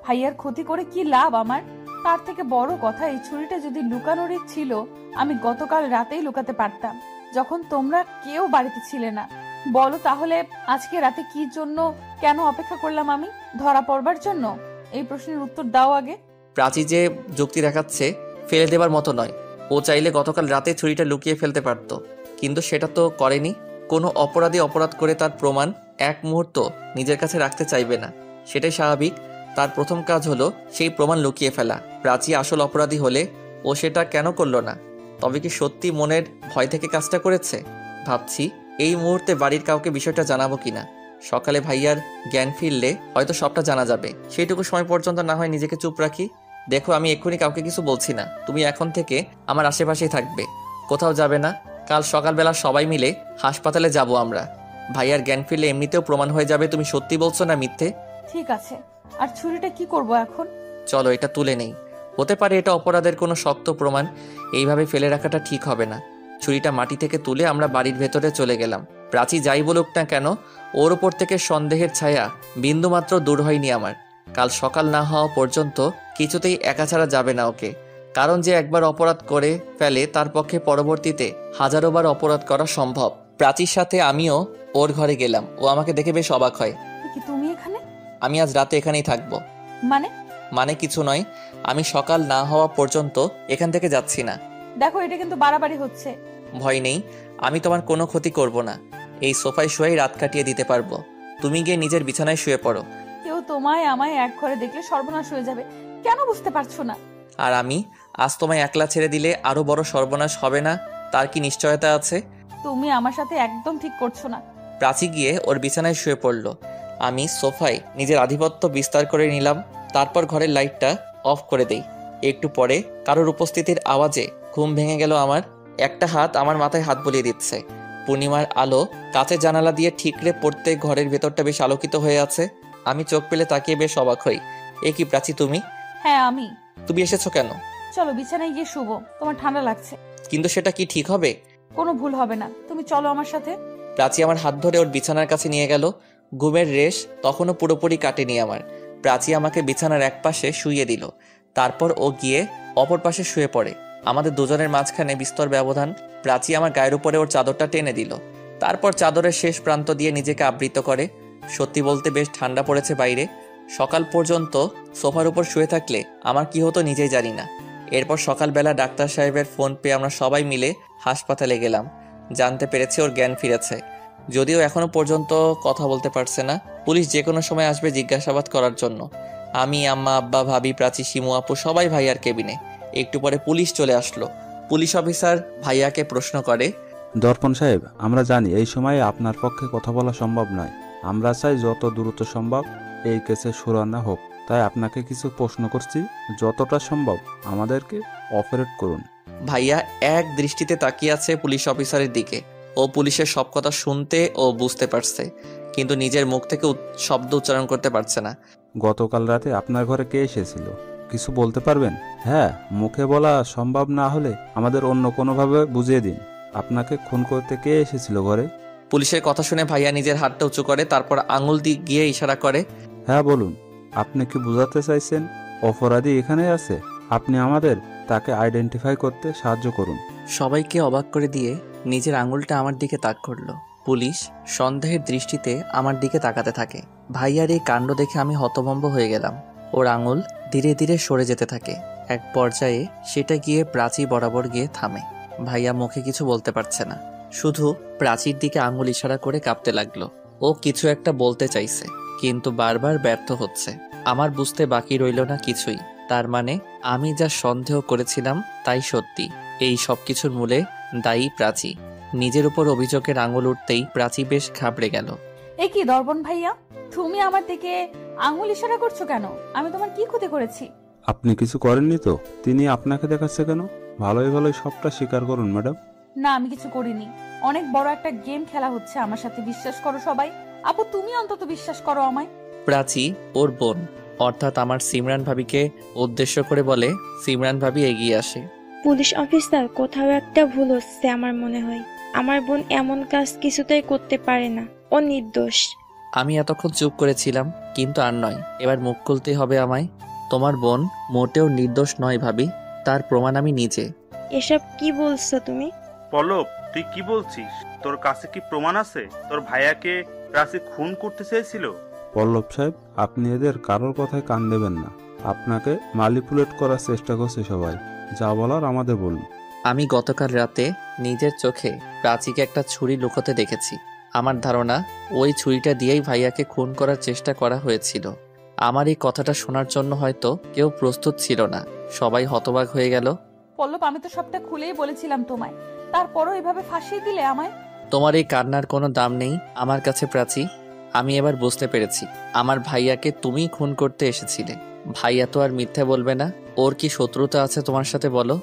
ভাইয়ার ক্ষতি করে কি লাভ আমার? তার থেকে বড় কথা, এই ছুরিটা যদি লুকানোরই ছিল আমি গতকাল রাতেই লুকাতে পারতাম, যখন তোমরা কেউ বাড়িতে ছিলে না। বলো তাহলে আজকে রাতে কি জন্য, কেন অপেক্ষা করলাম আমি? ধরা পড়বার জন্য? এই প্রশ্নের উত্তর দাও আগে। প্রাচী যে যুক্তি দেখাচ্ছে ফেলে দেবার মতো নয়। ও চাইলে গতকাল রাতে ছুরিটা লুকিয়ে ফেলতে পারতো, কিন্তু সেটা তো করেনি। কোনো অপরাধী অপরাধ করে তার প্রমাণ এক মুহূর্ত নিজের কাছে রাখতে চাইবে না, সেটাই স্বাভাবিক। তার প্রথম কাজ হলো সেই প্রমাণ লুকিয়ে ফেলা। প্রাচী আসল অপরাধী হলে ও সেটা কেন করলো না? তবে কি সত্যি মনের ভয় থেকে কাজটা করেছে? ভাবছি এই মুহূর্তে বাড়ির কাউকে বিষয়টা জানাবো কিনা। সকালে ভাইয়ার জ্ঞান ফিরলে হয়তো সবটা জানা যাবে। সেইটুকু সময় পর্যন্ত না হয় নিজেকে চুপ রাখি। দেখো, আমি এক্ষুনি কাউকে কিছু বলছি না। তুমি এখন থেকে আমার আশেপাশেই থাকবে, কোথাও যাবে না। কাল সকালবেলা সবাই মিলে হাসপাতালে যাব আমরা। ভাইয়ার জ্ঞান ফিরলে এমনিতেও প্রমাণ হয়ে যাবে তুমি সত্যি বলছো না মিথ্যে। ঠিক আছে, আর ছুরিটা কি করব এখন? চলো এটা তুলে নেই। হতে পারে এটা অপরাধের কোনো শক্ত প্রমাণ। এইভাবে ফেলে রাখাটা ঠিক হবে না। ছুরিটা মাটি থেকে তুলে আমরা বাড়ির ভেতরে চলে গেলাম। প্রাচী যাই বলুক না কেন, ওর ওপর থেকে সন্দেহের ছায়া বিন্দুমাত্র দূর হয়নি আমার। কাল সকাল না হওয়া পর্যন্ত কিছুতেই একা ছাড়া যাবে না ওকে। কারণ যে একবার অপরাধ করে ফেলে তার পক্ষে পরবর্তীতে হাজারোবার অপরাধ করা সম্ভব। প্রাচীর সাথে আমিও ওর ঘরে গেলাম। ও আমাকে দেখে বেশ অবাক হয়। কি তুমি এখানে? আমি আজ রাতে এখানেই থাকবো। মানে কিছু নয়, আমি সকাল না হওয়া পর্যন্ত এখান থেকে যাচ্ছি না। দেখো এটা কিন্তু বাড়াবাড়ি হচ্ছে। ভয় নেই, আমি তোমার কোনো ক্ষতি করব না। এই সোফায় শুয়েই রাত কাটিয়ে দিতে পারবো। তুমি গিয়ে নিজের বিছানায় শুয়ে পড়ো। কেউ তোমায় আমায় এক ঘরে দেখলে সর্বনাশ হয়ে যাবে, কেন বুঝতে পারছো না? আর আমি আজ তোমায় একলা ছেড়ে দিলে আরো বড় সর্বনাশ হবে না, তার কি নিশ্চয়তা আছে? তুমি আমার সাথে একদম ঠিক করছো না। প্রাচী গিয়ে ওর বিছানায় শুয়ে পড়ল। আমি সোফায় নিজের আধিপত্য বিস্তার করে নিলাম। তারপর ঘরের লাইটটা অফ করে দেই। একটু পরে কারোর উপস্থিতির আওয়াজে ঘুম ভেঙে গেল আমার। একটা হাত আমার মাথায় হাত বুলিয়ে দিচ্ছে। পূর্ণিমার আলো কাঁচের জানালা দিয়ে ঠিকরে পড়তে ঘরের ভেতরটা বেশ আলোকিত হয়ে আছে। আমি চোখ পেলে তাকিয়ে বেশ অবাক হই। এ কি প্রাচী, তুমি? হ্যাঁ আমি। তুমি এসেছো কেন? চলো বিছানায় গিয়ে শুবো, তোমার ঠান্ডা লাগছে। কিন্তু সেটা কি ঠিক হবে? কোনো ভুল হবে না, তুমি চলো আমার সাথে। প্রাচী আমার হাত ধরে ওর বিছানার কাছে নিয়ে গেল। ঘুমের রেশ তখনও পুরোপুরি কাটেনি আমার। প্রাচী আমাকে বিছানার এক পাশে শুইয়ে দিল। তারপর ও গিয়ে অপর পাশে শুয়ে পড়ে। আমাদের দুজনের মাঝখানে বিস্তর ব্যবধান। প্রাচী আমার গায়ের উপরে ওর চাদরটা টেনে দিল। তারপর চাদরের শেষ প্রান্ত দিয়ে নিজেকে আবৃত করে। সত্যি বলতে বেশ ঠান্ডা পড়েছে বাইরে। সকাল পর্যন্ত সোফার উপর শুয়ে থাকলে আমার কি হতো নিজেই জানি না। এরপর সকালবেলা ডাক্তার সাহেবের ফোন পেয়ে আমরা সবাই মিলে হাসপাতালে গেলাম। জানতে পেরেছি ওর জ্ঞান ফিরেছে, যদিও এখনো পর্যন্ত কথা বলতে পারছে না। পুলিশ যে কোনো সময় আসবে জিজ্ঞাসাবাদ করার জন্য। আমি, আম্মা, আব্বা, ভাবি, প্রাচী, শিমু আপু সবাই ভাইয়ার কেবিনে। একটু পরে পুলিশ চলে আসলো। পুলিশ অফিসার ভাইয়াকে প্রশ্ন করে, দর্পণ সাহেব, আমরা জানি এই সময়ে আপনার পক্ষে কথা বলা সম্ভব নয়। আমরা চাই যত দ্রুত সম্ভব এই কেসের শুনানি হোক। তাই আপনাকে কিছু প্রশ্ন করছি, যতটা সম্ভব আমাদেরকে অপারেট করুন। ভাইয়া এক দৃষ্টিতে তাকিয়ে আছে পুলিশ অফিসারের দিকে। ও পুলিশের সব কথা শুনতে ও বুঝতে পারছে, কিন্তু নিজের মুখ থেকে শব্দ উচ্চারণ করতে পারছে না। গতকাল রাতে আপনার ঘরে কে এসেছিল, কিছু বলতে পারবেন? হ্যাঁ, মুখে বলা সম্ভব না হলে আমাদের অন্য কোনোভাবে বুঝিয়ে দিন। আপনাকে খুন করতে কে এসেছিল ঘরে? পুলিশের কথা শুনে ভাইয়া নিজের হাতটা উঁচু করে, তারপর আঙুল দিয়ে গিয়ে ইশারা করে। হ্যাঁ বলুন, আপনি কি বোঝাতে চাইছেন অপরাধী এখানে আছে? আপনি আমাদের তাকে আইডেন্টিফাই করতে সাহায্য করুন। সবাইকে অবাক করে দিয়ে নিজের আঙুলটা আমার দিকে তাক করলো। পুলিশ সন্দেহের দৃষ্টিতে আমার দিকে তাকাতে থাকে। ভাইয়ার এই কাণ্ড দেখে আমি হতভম্ব হয়ে গেলাম। ওর আঙুল ধীরে ধীরে সরে যেতে থাকে। এক পর্যায়ে সেটা গিয়ে প্রাচী বরাবর গিয়ে থামে। ভাইয়া মুখে কিছু বলতে পারছে না, শুধু প্রাচীর দিকে আঙুল ইশারা করে কাঁপতে লাগলো। ও কিছু একটা বলতে চাইছে, কিন্তু বারবার ব্যর্থ হচ্ছে। আমার বুঝতে বাকি রইল না কিছুই। তার মানে আমি যা সন্দেহ করেছিলাম তাই সত্যি। এই সব কিছুর মূলে দায়ী প্রাচী। নিজের উপর অভিযোগের আঙুল উঠতেই প্রাচী বেশ ঘাবড়ে গেল। এ কি দর্পণ ভাইয়া, তুমি আমার দিকে আঙুল ইশারা করছো কেন? আমি তোমার কি ক্ষতি করেছি? আপনি কিছু করেননি তো? তিনি আপনাকে দেখাচ্ছে কেন? ভালোই ভালোই সবটা স্বীকার করুন ম্যাডাম। না, আমি কিছু করিনি। অনেক বড় একটা গেম খেলা হচ্ছে আমার সাথে, বিশ্বাস করো সবাই। আপু তুমি অন্তত বিশ্বাস করো আমায়। প্রাচী ওর বোন অর্থাৎ আমার সিমরান ভাবিকে উদ্দেশ্য করে বলে। সিমরান ভাবি এগিয়ে আসে। পুলিশ অফিসার, কোথাও একটা ভুল হচ্ছে আমার মনে হয়। আমার বোন এমন কাজ কিছুতেই করতে পারে না, ও নির্দোষ। আমি এতক্ষণ চুপ করেছিলাম, কিন্তু আর নয়, এবার মুখ খুলতে হবে আমায়। তোমার বোন মোটেও নির্দোষ নয় ভাবি, তার প্রমাণ আমি নিজে। এসব কি বলছো তুমি? পল্লব, তুই কি বলছিস? তোর কাছে কি প্রমাণ আছে তোর ভাইয়াকে প্রাচী খুন করতে চেয়েছিল? পল্লব সাহেব, আপনি এদের কারোর কথায় কান দেবেন না। আপনাকে ম্যানিপুলেট করার চেষ্টা করছে সবাই। যা বলার আমাদের বলুন। আমি গতকাল রাতে নিজের চোখে প্রাচীকে একটা ছুরি লুকোতে দেখেছি। আমার ধারণা ওই ছুরিটা দিয়েই ভাইয়াকে খুন করার চেষ্টা করা হয়েছিল। আমার এই কথাটা শোনার জন্য হয়তো কেউ প্রস্তুত ছিল না। সবাই হতবাক হয়ে গেল। পল্লব, আমি তো সবটা খুলেই বলেছিলাম তোমায়, তারপরও এভাবে ফাঁসিয়ে দিলে আমায়। তোমার এই কান্নার কোনো দাম নেই আমার কাছে প্রাচী। আমি এবার বুঝতে পেরেছি, আমার ভাইয়াকে তুমিই খুন করতে এসেছিলে। ভাইয়া তো আর মিথ্যা বলবে না। ওর কি শত্রুতা আছে তোমার সাথে বলো?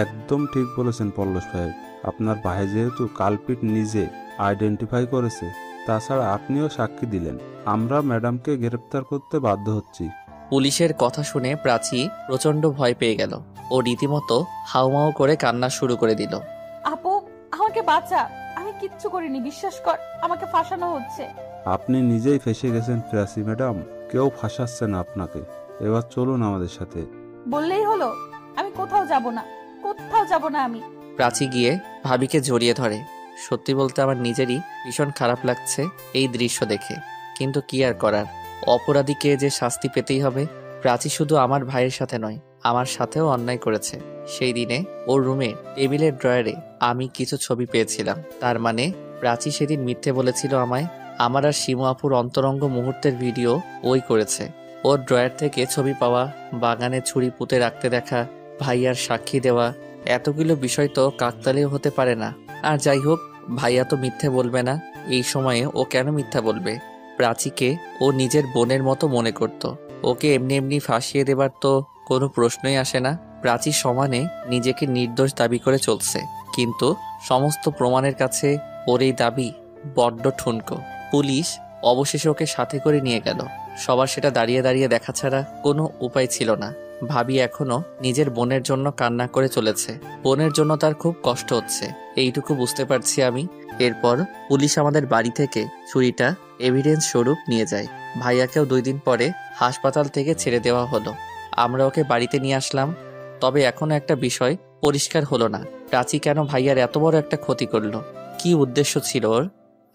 একদম ঠিক বলেছেন পল্লব সাহেব। আপনার ভাই যেহেতু কালপিট নিজে আইডেন্টিফাই করেছে, তাছাড়া আপনিও সাক্ষী দিলেন, আমরা ম্যাডামকে গ্রেপ্তার করতে বাধ্য হচ্ছি। পুলিশের কথা শুনে প্রাচী প্রচণ্ড ভয় পেয়ে গেল। ও রীতিমতো হাউমাউ করে কান্না শুরু করে দিল। আপু, আমাকে বাঁচা, আমি কিচ্ছু করিনি, বিশ্বাস কর, আমাকে ফাঁসানো হচ্ছে। আপনি নিজেই ফেঁসে গেছেন প্রাচী ম্যাডাম, কেউ ফাঁসাচ্ছে না আপনাকে। এবার চলুন আমাদের সাথে। বললেই হলো, আমি কোথাও যাব না, কোথাও যাব না আমি। প্রাচী গিয়ে ভাবিকে জড়িয়ে ধরে। সত্যি বলতে আমার নিজেরই ভীষণ খারাপ লাগছে এই দৃশ্য দেখে, কিন্তু কি আর করার, অপরাধীকে যে শাস্তি পেতেই হবে। প্রাচী শুধু আমার ভাইয়ের সাথে নয়, আমার সাথেও অন্যায় করেছে। সেই দিনে ওর রুমে টেবিলের ড্রয়ারে আমি কিছু ছবি পেয়েছিলাম। তার মানে প্রাচী সেদিন মিথ্যে বলেছিল আমায়। আমার আর শিমু আপুর অন্তরঙ্গ মুহূর্তের ভিডিও ওই করেছে। ওর ড্রয়ার থেকে ছবি পাওয়া, বাগানে ছুরি পুঁতে রাখতে দেখা, ভাইয়ার সাক্ষী দেওয়া, এতগুলো বিষয় তো কাকতালীয় হতে পারে না। আর যাই হোক, ভাইয়া তো মিথ্যে বলবে না। এই সময়ে ও কেন মিথ্যা বলবে? প্রাচীকে ও নিজের বোনের মতো মনে করত। ওকে এমনি এমনি ফাঁসিয়ে দেবার তো কোনো প্রশ্নই আসে না। প্রাচী সমানে নিজেকে নির্দোষ দাবি করে চলছে, কিন্তু সমস্ত প্রমাণের কাছে ওর এই দাবি বড্ড ঠুনকো। পুলিশ অবশেষে ওকে সাথে করে নিয়ে গেল। সবার সেটা দাঁড়িয়ে দাঁড়িয়ে দেখা ছাড়া কোনো উপায় ছিল না। ভাবি এখনো নিজের বোনের জন্য কান্না করে চলেছে। বোনের জন্য তার খুব কষ্ট হচ্ছে, এইটুকু বুঝতে পারছি আমি। এরপর পুলিশ আমাদের বাড়ি থেকে ছুরিটা এভিডেন্স স্বরূপ নিয়ে যায়। ভাইয়াকেও 2 দিন পরে হাসপাতাল থেকে ছেড়ে দেওয়া হলো। আমরা ওকে বাড়িতে নিয়ে আসলাম। তবে এখনো একটা বিষয় পরিষ্কার হলো না, প্রাচী কেন ভাইয়ার এত বড় একটা ক্ষতি করলো? কি উদ্দেশ্য ছিল ওর?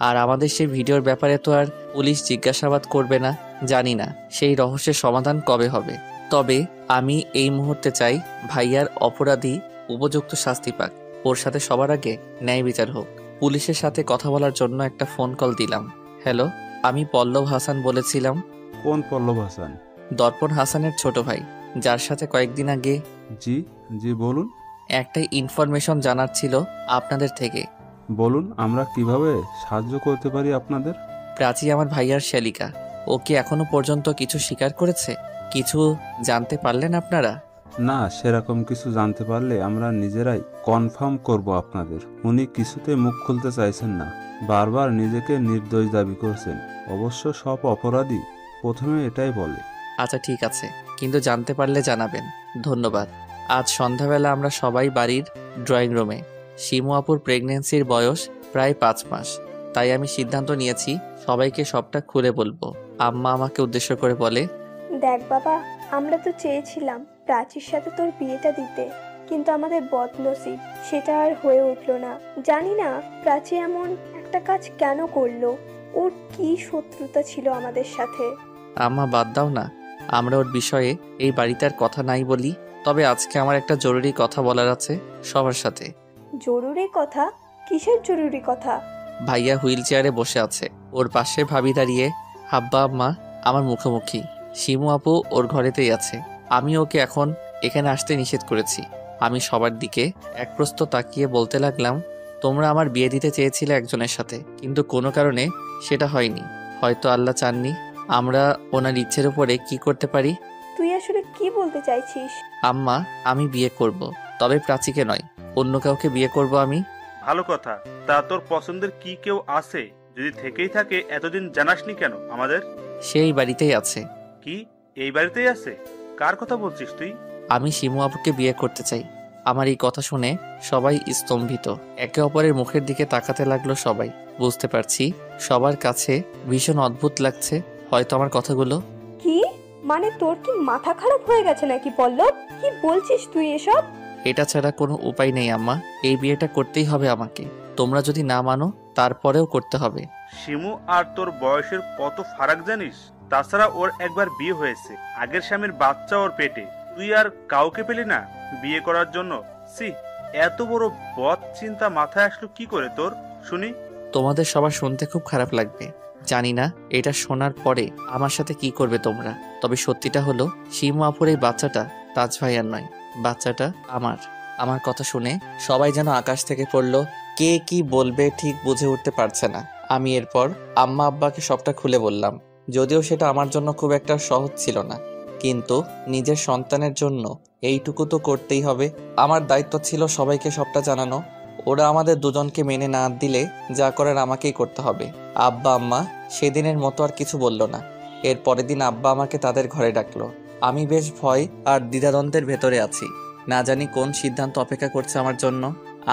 আর আমাদের সেই ভিডিওর ব্যাপারে তো আর পুলিশ জিজ্ঞাসাবাদ করবে না। জানি না সেই রহস্যের সমাধান কবে হবে। তবে আমি এই মুহূর্তে চাই ভাইয়ার অপরাধী উপযুক্ত শাস্তি পাক। ওর সাথে সবার আগে ন্যায় বিচার হোক। পুলিশের সাথে কথা বলার জন্য একটা ফোন কল দিলাম। হ্যালো, আমি পল্লব হাসান বলেছিলাম। কোন পল্লব হাসান? দর্পণ হাসানের ছোট ভাই, যার সাথে কয়েকদিন আগে। জি জি বলুন। একটা ইনফরমেশন জানার ছিল আপনাদের থেকে। বলুন, আমরা কিভাবে সাহায্য করতে পারি আপনাদের? প্রাচী আমার ভাইয়ার শ্যালিকা। ও কি এখনো পর্যন্ত কিছু স্বীকার করেছে? কিছু জানতে পারলেন আপনারা? না, সেরকম কিছু জানতে পারলে আমরা নিজেরাই কনফার্ম করব আপনাদের। উনি কিছুতে মুখ খুলতে চাইছেন না, বারবার নিজেকে নির্দোষ দাবি করছেন। অবশ্য সব অপরাধী প্রথমে এটাই বলে। আচ্ছা ঠিক আছে, কিন্তু জানতে পারলে জানাবেন। ধন্যবাদ। আজ সন্ধ্যাবেলা আমরা সবাই বাড়ির ড্রয়িং রুমে। শিমু আপুর প্রেগন্যান্সির বয়স প্রায় 5 মাস, তাই আমি সিদ্ধান্ত নিয়েছি সবাইকে সবটা খুলে বলবো। আম্মা আমাকে উদ্দেশ্য করে বলে, দেখ বাবা, আমরা তো চেয়েছিলাম প্রাচীর সাথে তোর বিয়েটা দিতে, কিন্তু আমাদের বদনসিব সেটা আর হয়ে উঠলো না। জানি না প্রাচী এমন একটা কাজ কেন করলো। ওর কি শত্রুতা ছিল আমাদের সাথে? আম্মা বাদ দাও না, আমরা ওর বিষয়ে এই বাড়িতে আর কথা নাই বলি। তবে আজকে আমার একটা জরুরি কথা বলার আছে সবার সাথে। জরুরি কথা? কিসের জরুরি কথা? ভাইয়া হুইল চেয়ারে বসে আছে, ওর পাশে ভাবি দাঁড়িয়ে। আব্বা আম্মা আমার মুখোমুখি। শিমু আপু ওর ঘরেতেই আছে। আমি ওকে এখন এখানে আসতে নিষেধ করেছি। আমি সবার দিকে এক প্রস্ত তাকিয়ে বলতে লাগলাম, তোমরা আমার বিয়ে দিতে চেয়েছিলে একজনের সাথে, কিন্তু কোনো কারণে সেটা হয়নি। হয়তো আল্লাহ চাননি। আমরা ওনার ইচ্ছের উপরে কি করতে পারি? তুই আসলে কি বলতে চাইছিস? আম্মা, আমি বিয়ে করব, তবে প্রাচীকে নয়, অন্য কাউকে বিয়ে করব আমি। ভালো কথা। তা তোর পছন্দের কি কেউ আছে? যদি থেকেই থাকে এতদিন জানাসনি কেন আমাদের? সেই বাড়িতেই আছে। কি এই বাড়িতেই আছে? কার কথা বলছিস তুই? আমি শিমু আপুকে বিয়ে করতে চাই। আমার এই কথা শুনে সবাই স্তম্ভিত। একে অপরের মুখের দিকে তাকাতে লাগলো সবাই। বুঝতে পারছি সবার কাছে ভীষণ অদ্ভুত লাগছে হয়তো আমার কথাগুলো। কি মানে, তোর কি মাথা খারাপ হয়ে গেছে নাকি পল্লব? কি বলছিস তুই এসব? এটা ছাড়া কোনো উপায় নেই আম্মা, এই বিয়েটা করতেই হবে আমাকে। তোমরা যদি না মানো তারপরেও করতে হবে। শিমু আর তোর বয়সের কত ফারাক জানিস? তাছাড়া ওর একবার বিয়ে হয়েছে, আগের স্বামীর বাচ্চা ওর পেটে। তুই আর কাউকে পেলি না বিয়ে করার জন্য? সি, এত বড় বদ চিন্তা মাথায় আসলো কি করে তোর শুনি? তোমাদের সবার শুনতে খুব খারাপ লাগবে, জানি না এটা শোনার পরে আমার সাথে কি করবে তোমরা। তবে সত্যিটা হলো, শিমু আপুর এই বাচ্চাটা তাজ ভাইয়ার নয়, বাচ্চাটা আমার। আমার কথা শুনে সবাই যেন আকাশ থেকে পড়লো। কে কি বলবে ঠিক বুঝে উঠতে পারছে না। আমি এরপর আম্মা আব্বাকে সবটা খুলে বললাম। যদিও সেটা আমার জন্য খুব একটা সহজ ছিল না, কিন্তু নিজের সন্তানের জন্য এইটুকু তো করতেই হবে। আমার দায়িত্ব ছিল সবাইকে সবটা জানানো। ওরা আমাদের দুজনকে মেনে না দিলে যা করার আমাকেই করতে হবে। আব্বা আম্মা সেদিনের মতো আর কিছু বলল না। এর পরের দিন আব্বা আমাকে তাদের ঘরে ডাকলো। আমি বেশ ভয় আর দ্বিধাদ্বন্দ্বের ভেতরে আছি। না জানি কোন সিদ্ধান্ত অপেক্ষা করছে আমার জন্য।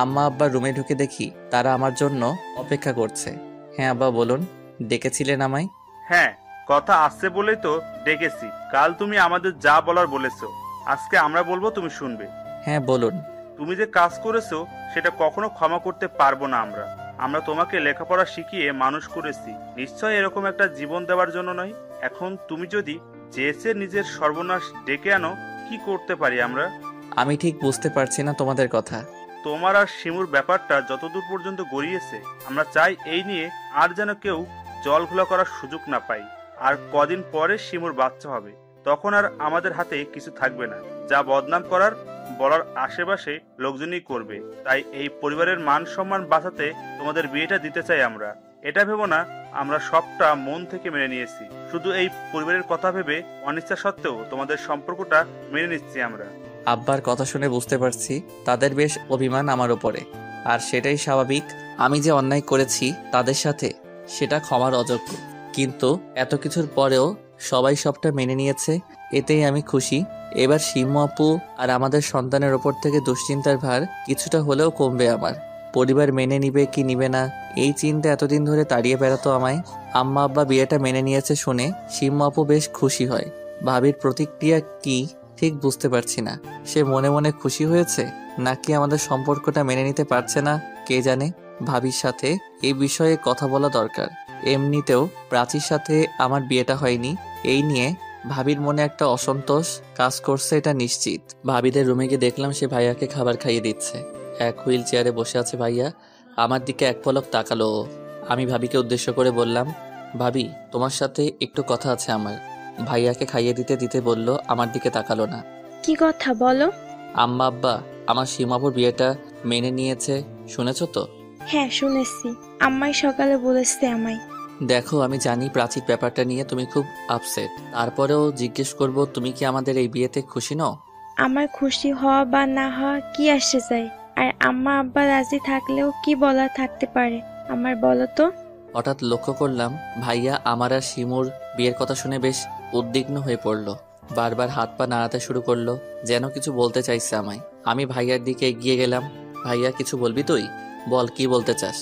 আম্মা আব্বা রুমে ঢুকে দেখি তারা আমার জন্য অপেক্ষা করছে। হ্যাঁ আব্বা বলুন, ডেকেছিলেন আমায়? হ্যাঁ, কথা আসছে বলেই তো ডেকেছি। কাল তুমি আমাদের যা বলার বলেছো, আজকে আমরা বলবো, তুমি শুনবে। হ্যাঁ বলুন। তুমি যে কাজ করেছো সেটা কখনো ক্ষমা করতে পারবো না আমরা। আমরা তোমাকে লেখাপড়া শিখিয়ে মানুষ করেছি, নিশ্চয় এরকম একটা জীবন দেওয়ার জন্য নয়। এখন তুমি যদি চেয়েছে নিজের সর্বনাশ ডেকে আনো, কি করতে পারি আমরা? আমি ঠিক বুঝতে পারছি না তোমাদের কথা। তোমার আর শিমুর ব্যাপারটা যতদূর পর্যন্ত গড়িয়েছে, আমরা চাই এই নিয়ে আর যেন কেউ জল ঘোলা করার সুযোগ না পাই। আর কদিন পরে শিমুর বাচ্চা হবে, তখন আর আমাদের হাতে কিছু থাকবে না। যা বদনাম করার বলার আশেপাশে লোকজনই করবে। তাই এই পরিবারের মান সম্মান বাঁচাতে তোমাদের বিয়েটা দিতে চাই আমরা। এটা ভেবো না আমরা সবটা মন থেকে মেনে নিয়েছি, শুধু এই পরিবারের কথা ভেবে অনিচ্ছা সত্ত্বেও তোমাদের সম্পর্কটা মেনে নিচ্ছি আমরা। আব্বার কথা শুনে বুঝতে পারছি তাদের বেশ অভিমান আমার উপরে, আর সেটাই স্বাভাবিক। আমি যে অন্যায় করেছি তাদের সাথে, সেটা ক্ষমার অযোগ্য। কিন্তু এত কিছুর পরেও সবাই সবটা মেনে নিয়েছে, এতেই আমি খুশি। এবার শিমু আপু আর আমাদের সন্তানের ওপর থেকে দুশ্চিন্তার ভার কিছুটা হলেও কমবে আমার। পরিবার মেনে নিবে কি নিবে না, এই চিন্তা এতদিন ধরে তাড়িয়ে বেড়াতো আমায়। আম্মা আব্বা বিয়েটা মেনে নিয়েছে শুনে শিমু আপু বেশ খুশি হয়। ভাবির প্রতিক্রিয়া কি ঠিক বুঝতে পারছি না। সে মনে মনে খুশি হয়েছে নাকি আমাদের সম্পর্কটা মেনে নিতে পারছে না, কে জানে। ভাবির সাথে এই বিষয়ে কথা বলা দরকার। এমনিতেও প্রাচীর সাথে আমার বিয়েটা হয়নি, এই নিয়ে ভাবির মনে একটা অসন্তোষ কাজ করছে, এটা নিশ্চিত। ভাবিদের রুমে গিয়ে দেখলাম সে ভাইয়াকে খাবার খাইয়ে দিচ্ছে। এক হুইল চেয়ারে বসে আছে ভাইয়া, আমার দিকে এক পলক তাকালো। আমি ভাবিকে উদ্দেশ্য করে বললাম, ভাবি তোমার সাথে একটু কথা আছে আমার। ভাইয়াকে খাইয়ে দিতে দিতে বলল, আমার দিকে তাকালো না। কি কথা বলো? আম্মা আব্বা আমার সীমাপুর বিয়েটা মেনে নিয়েছে, শুনেছ তো? হ্যাঁ শুনেছি, আম্মাই সকালে বলেছে আমায়। দেখো আমি জানি প্রাচীর ব্যাপারটা নিয়ে তুমি খুব আপসেট, তারপরেও জিজ্ঞেস করব, তুমি কি আমাদের এই বিয়েতে খুশি নও? আমার খুশি হওয়া বা না হওয়া কি আসে যায়? আর আম্মা আব্বা রাজি থাকলেও কি বলা থাকতে পারে আমার, বলো তো? হঠাৎ লক্ষ্য করলাম ভাইয়া আমার আর শিমুর বিয়ের কথা শুনে বেশ উদ্বিগ্ন হয়ে পড়লো। বারবার হাত পা নাড়াতে শুরু করলো, যেন কিছু বলতে চাইছে আমায়। আমি ভাইয়ার দিকে এগিয়ে গেলাম। ভাইয়া কিছু বলবি তুই? বল, কি বলতে চাস?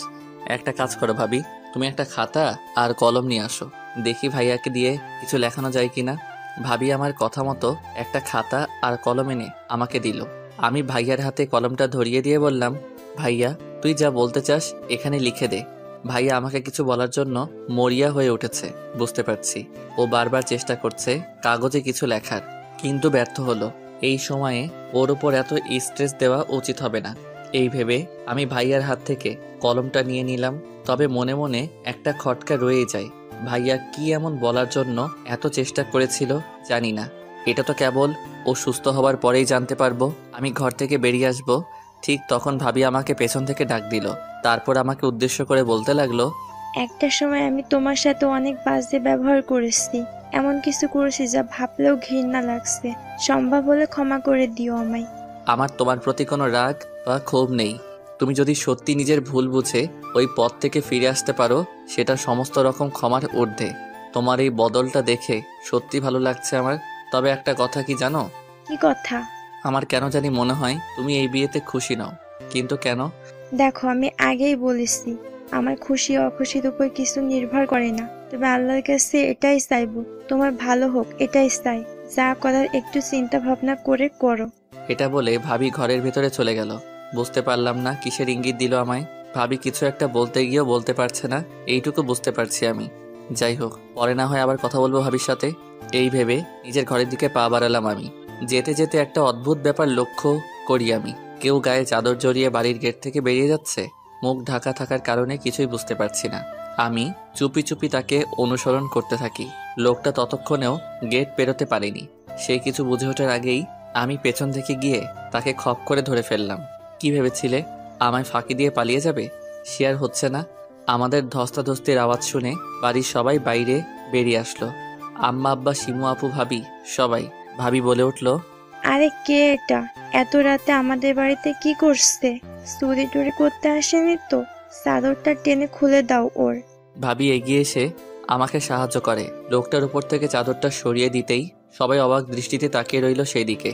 একটা কাজ করো ভাবি, তুমি একটা খাতা আর কলম নিয়ে আসো, দেখি ভাইয়াকে দিয়ে কিছু লেখানো যায় কিনা। ভাবি আমার কথা মতো একটা খাতা আর কলম এনে আমাকে দিল। আমি ভাইয়ার হাতে কলমটা ধরিয়ে দিয়ে বললাম, ভাইয়া তুই যা বলতে চাস এখানে লিখে দে। ভাইয়া আমাকে কিছু বলার জন্য মরিয়া হয়ে উঠেছে, বুঝতে পারছি। ও বারবার চেষ্টা করছে কাগজে কিছু লেখার, কিন্তু ব্যর্থ হলো। এই সময়ে ওর উপর এত স্ট্রেস দেওয়া উচিত হবে না, এই ভেবে আমি ভাইয়ার হাত থেকে কলমটা নিয়ে নিলাম। তবে মনে মনে একটা খটকা রয়েই যায়। ভাইয়া কি এমন বলার জন্য এত চেষ্টা করেছিল জানি না। এটা তো কেবল ও সুস্থ হবার পরেই জানতে পারবো। আমি ঘর থেকে বেরিয়ে আসবো, ঠিক তখন ভাবি আমাকে পেছন থেকে ডাক দিল। তারপর আমাকে উদ্দেশ্য করে বলতে লাগলো, একটা সময় আমি তোমার সাথে অনেক বাজে ব্যবহার করেছি, এমন কিছু করেছি যা ভাবলেও ঘৃণা লাগছে। সম্ভব হলে ক্ষমা করে দিও আমায়। আমার তোমার প্রতি কোনো রাগ বা ক্ষোভ নেই। তুমি যদি সত্যি নিজের ভুল বুঝে ওই পথ থেকে ফিরে আসতে পারো, সেটা সমস্ত রকম ক্ষমার ঊর্ধ্বে। তোমার এই বদলটা দেখে সত্যি ভালো লাগছে আমার। তবে একটা কথা কি জানো? কি কথা? আমার কেন জানি মনে হয় তুমি এই বিয়েতে খুশি নও। কিন্তু কেন? দেখো আমি আগেই বলেছি, আমার খুশি অখুশির উপর কিছু নির্ভর করে না। তবে আল্লাহর কাছে এটাই চাইবো, তোমার ভালো হোক, এটাই চাই। যা করার একটু চিন্তা ভাবনা করে করো। এটা বলে ভাবি ঘরের ভেতরে চলে গেল। বুঝতে পারলাম না কিসের ইঙ্গিত দিল আমায়। ভাবি কিছু একটা বলতে গিয়েও বলতে পারছে না, এইটুকু বুঝতে পারছি আমি। যাই হোক, পরে না হয় আবার কথা বলবো ভাবির সাথে, এই ভেবে নিজের ঘরের দিকে পা বাড়ালাম আমি। যেতে যেতে একটা অদ্ভুত ব্যাপার লক্ষ্য করি আমি। কেউ গায়ে চাদর জড়িয়ে বাড়ির গেট থেকে বেরিয়ে যাচ্ছে। মুখ ঢাকা থাকার কারণে কিছুই বুঝতে পারছি না। আমি চুপি চুপি তাকে অনুসরণ করতে থাকি। লোকটা ততক্ষণেও গেট পেরোতে পারেনি। সে কিছু বুঝে ওঠার আগেই আমি পেছন থেকে গিয়ে তাকে খপ করে ধরে ফেললাম। কি ভেবেছিলে আমায় ফাঁকি দিয়ে পালিয়ে যাবে? সে আর হচ্ছে না। আমাদের ধস্তাধস্তির আওয়াজ শুনে বাড়ির সবাই বাইরে বেরিয়ে আসলো। আম্মা আব্বা শিমু আপু ভাবি সবাই। ভাবি বলে উঠল, আরে কে এটা? এত রাতে আমাদের বাড়িতে কি করছে? চুরি টুরি করতে আসেনি তো? চাদরটা টেনে খুলে দাও ওর। ভাবি এগিয়ে এসে আমাকে সাহায্য করে। লোকটার উপর থেকে চাদরটা সরিয়ে দিতেই সবাই অবাক দৃষ্টিতে তাকিয়ে রইল সেই দিকে।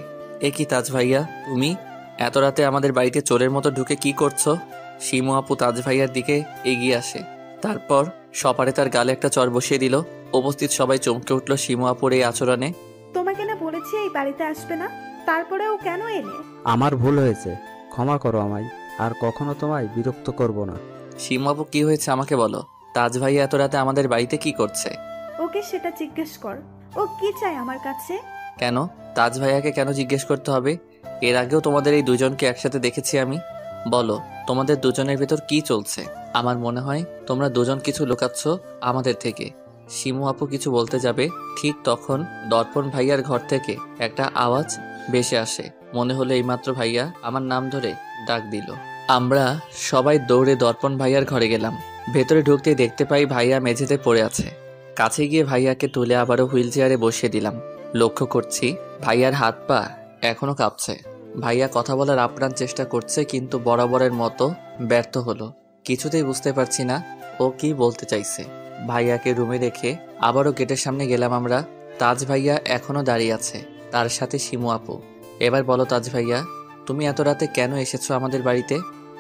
এ কি তাজ ভাইয়া, তুমি এত রাতে আমাদের বাড়িতে চোরের মতো ঢুকে কি করছো? শিমু আপু তাজ ভাইয়ার দিকে এগিয়ে আসে, তারপর সপারে তার গালে একটা চর বসিয়ে দিল। উপস্থিত সবাই চমকে উঠল শিমু আপুর এই আচরণে। তোমাকে না বলেছি এই বাড়িতে আসবে না, তারপরেও কেন এলে? আমার ভুল হয়েছে, ক্ষমা করো আমায়, আর কখনো তোমায় বিরক্ত করব না। শিমু আপু, কি হয়েছে আমাকে বলো। তাজ ভাইয়া এত রাতে আমাদের বাড়িতে কি করছে? ওকে সেটা জিজ্ঞেস কর, ও কি চায় আমার কাছে। কেন? তাজ ভাইয়াকে কেন জিজ্ঞেস করতে হবে? এর আগেও তোমাদের এই দুজনকে একসাথে দেখেছি আমি। বলো, তোমাদের দুজনের ভেতর কি চলছে? আমার মনে হয় তোমরা দুজন কিছু লুকাচ্ছ আমাদের থেকে। শিমু আপু কিছু বলতে যাবে, ঠিক তখন দর্পণ ভাইয়ার ঘর থেকে একটা আওয়াজ ভেসে আসে। মনে হলো এইমাত্র ভাইয়া আমার নাম ধরে ডাক দিল। আমরা সবাই দৌড়ে দর্পণ ভাইয়ার ঘরে গেলাম। ভেতরে ঢুকতেই দেখতে পাই ভাইয়া মেঝেতে পড়ে আছে। কাছে গিয়ে ভাইয়াকে তুলে আবারও হুইল চেয়ারে বসিয়ে দিলাম। লক্ষ্য করছি ভাইয়ার হাত পা এখনো কাঁপছে। ভাইয়া কথা বলার আপ্রাণ চেষ্টা করছে, কিন্তু বরাবরের মতো ব্যর্থ হলো। কিছুতেই বুঝতে পারছি না ও কি বলতে চাইছে। ভাইয়াকে রুমে রেখে আবারও গেটের সামনে গেলাম আমরা। তাজ ভাইয়া এখনো দাঁড়িয়ে আছে, তার সাথে শিমু আপু। এবার বলো তাজ ভাইয়া, তুমি এত রাতে কেন এসেছো আমাদের বাড়িতে?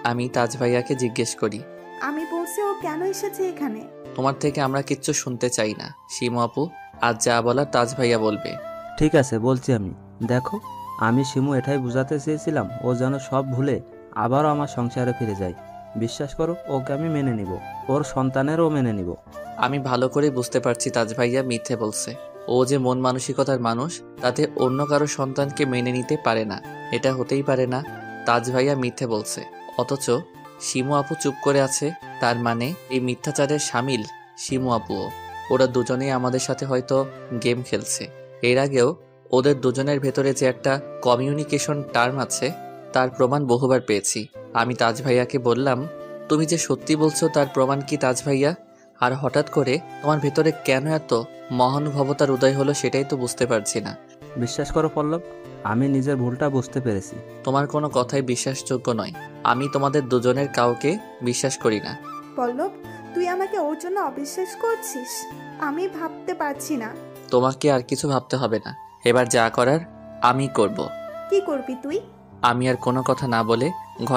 আমি তাজ ভাইয়াকে জিজ্ঞেস করি। আমি বলছি ও কেন এসেছে এখানে। তোমার থেকে আমরা কিচ্ছু শুনতে চাই না শিমু আপু, আজ যা বলার তাজ ভাইয়া বলবে। ঠিক আছে, বলছি আমি। দেখো, আমি শিমু এটাই বুঝাতে চেয়েছিলাম ও যেন সব ভুলে আবারও আমার সংসারে ফিরে যায়। বিশ্বাস করো, ওকে আমি মেনে নিব, ওর সন্তানেরও মেনে নিব। আমি ভালো করে বুঝতে পারছি তাজ ভাইয়া মিথ্যে বলছে। ও যে মন মানসিকতার মানুষ, তাতে অন্য কারো সন্তানকে মেনে নিতে পারে না, এটা হতেই পারে না। তাজ ভাইয়া মিথ্যে বলছে, অথচ শিমু আপু চুপ করে আছে। তার মানে এই মিথ্যাচারের শামিল শিমু আপুও। ওরা দুজনেই আমাদের সাথে হয়তো গেম খেলছে। এর আগেও ওদের দুজনের ভেতরে যে একটা কমিউনিকেশন টার্ম আছে, তার প্রমাণ বহুবার পেয়েছি। আমি তাজ ভাইয়াকে বললাম, তুমি যে সত্যি বলছো তার প্রমাণ কি তাজ ভাইয়া? আর হঠাৎ করে তোমার ভেতরে কেন এত মহানুভবতার উদয় হলো সেটাই তো বুঝতে পারছি না। বিশ্বাস করো পল্লব, আমি নিজের ভুলটা বুঝতে পেরেছি। তোমার কোনো কথাই বিশ্বাসযোগ্য নয়। আমি তোমাদের দুজনের কাউকে বিশ্বাস করি না। পল্লব, তুই আমাকে ওর জন্য অবিশ্বাস করছিস? আমি ভাবতে পারছি না। তোমাকে আর কিছু ভাবতে হবে না, এবার যা করার আমি করব। কি করবি তুই? আমি আর কোনো কথা না বলে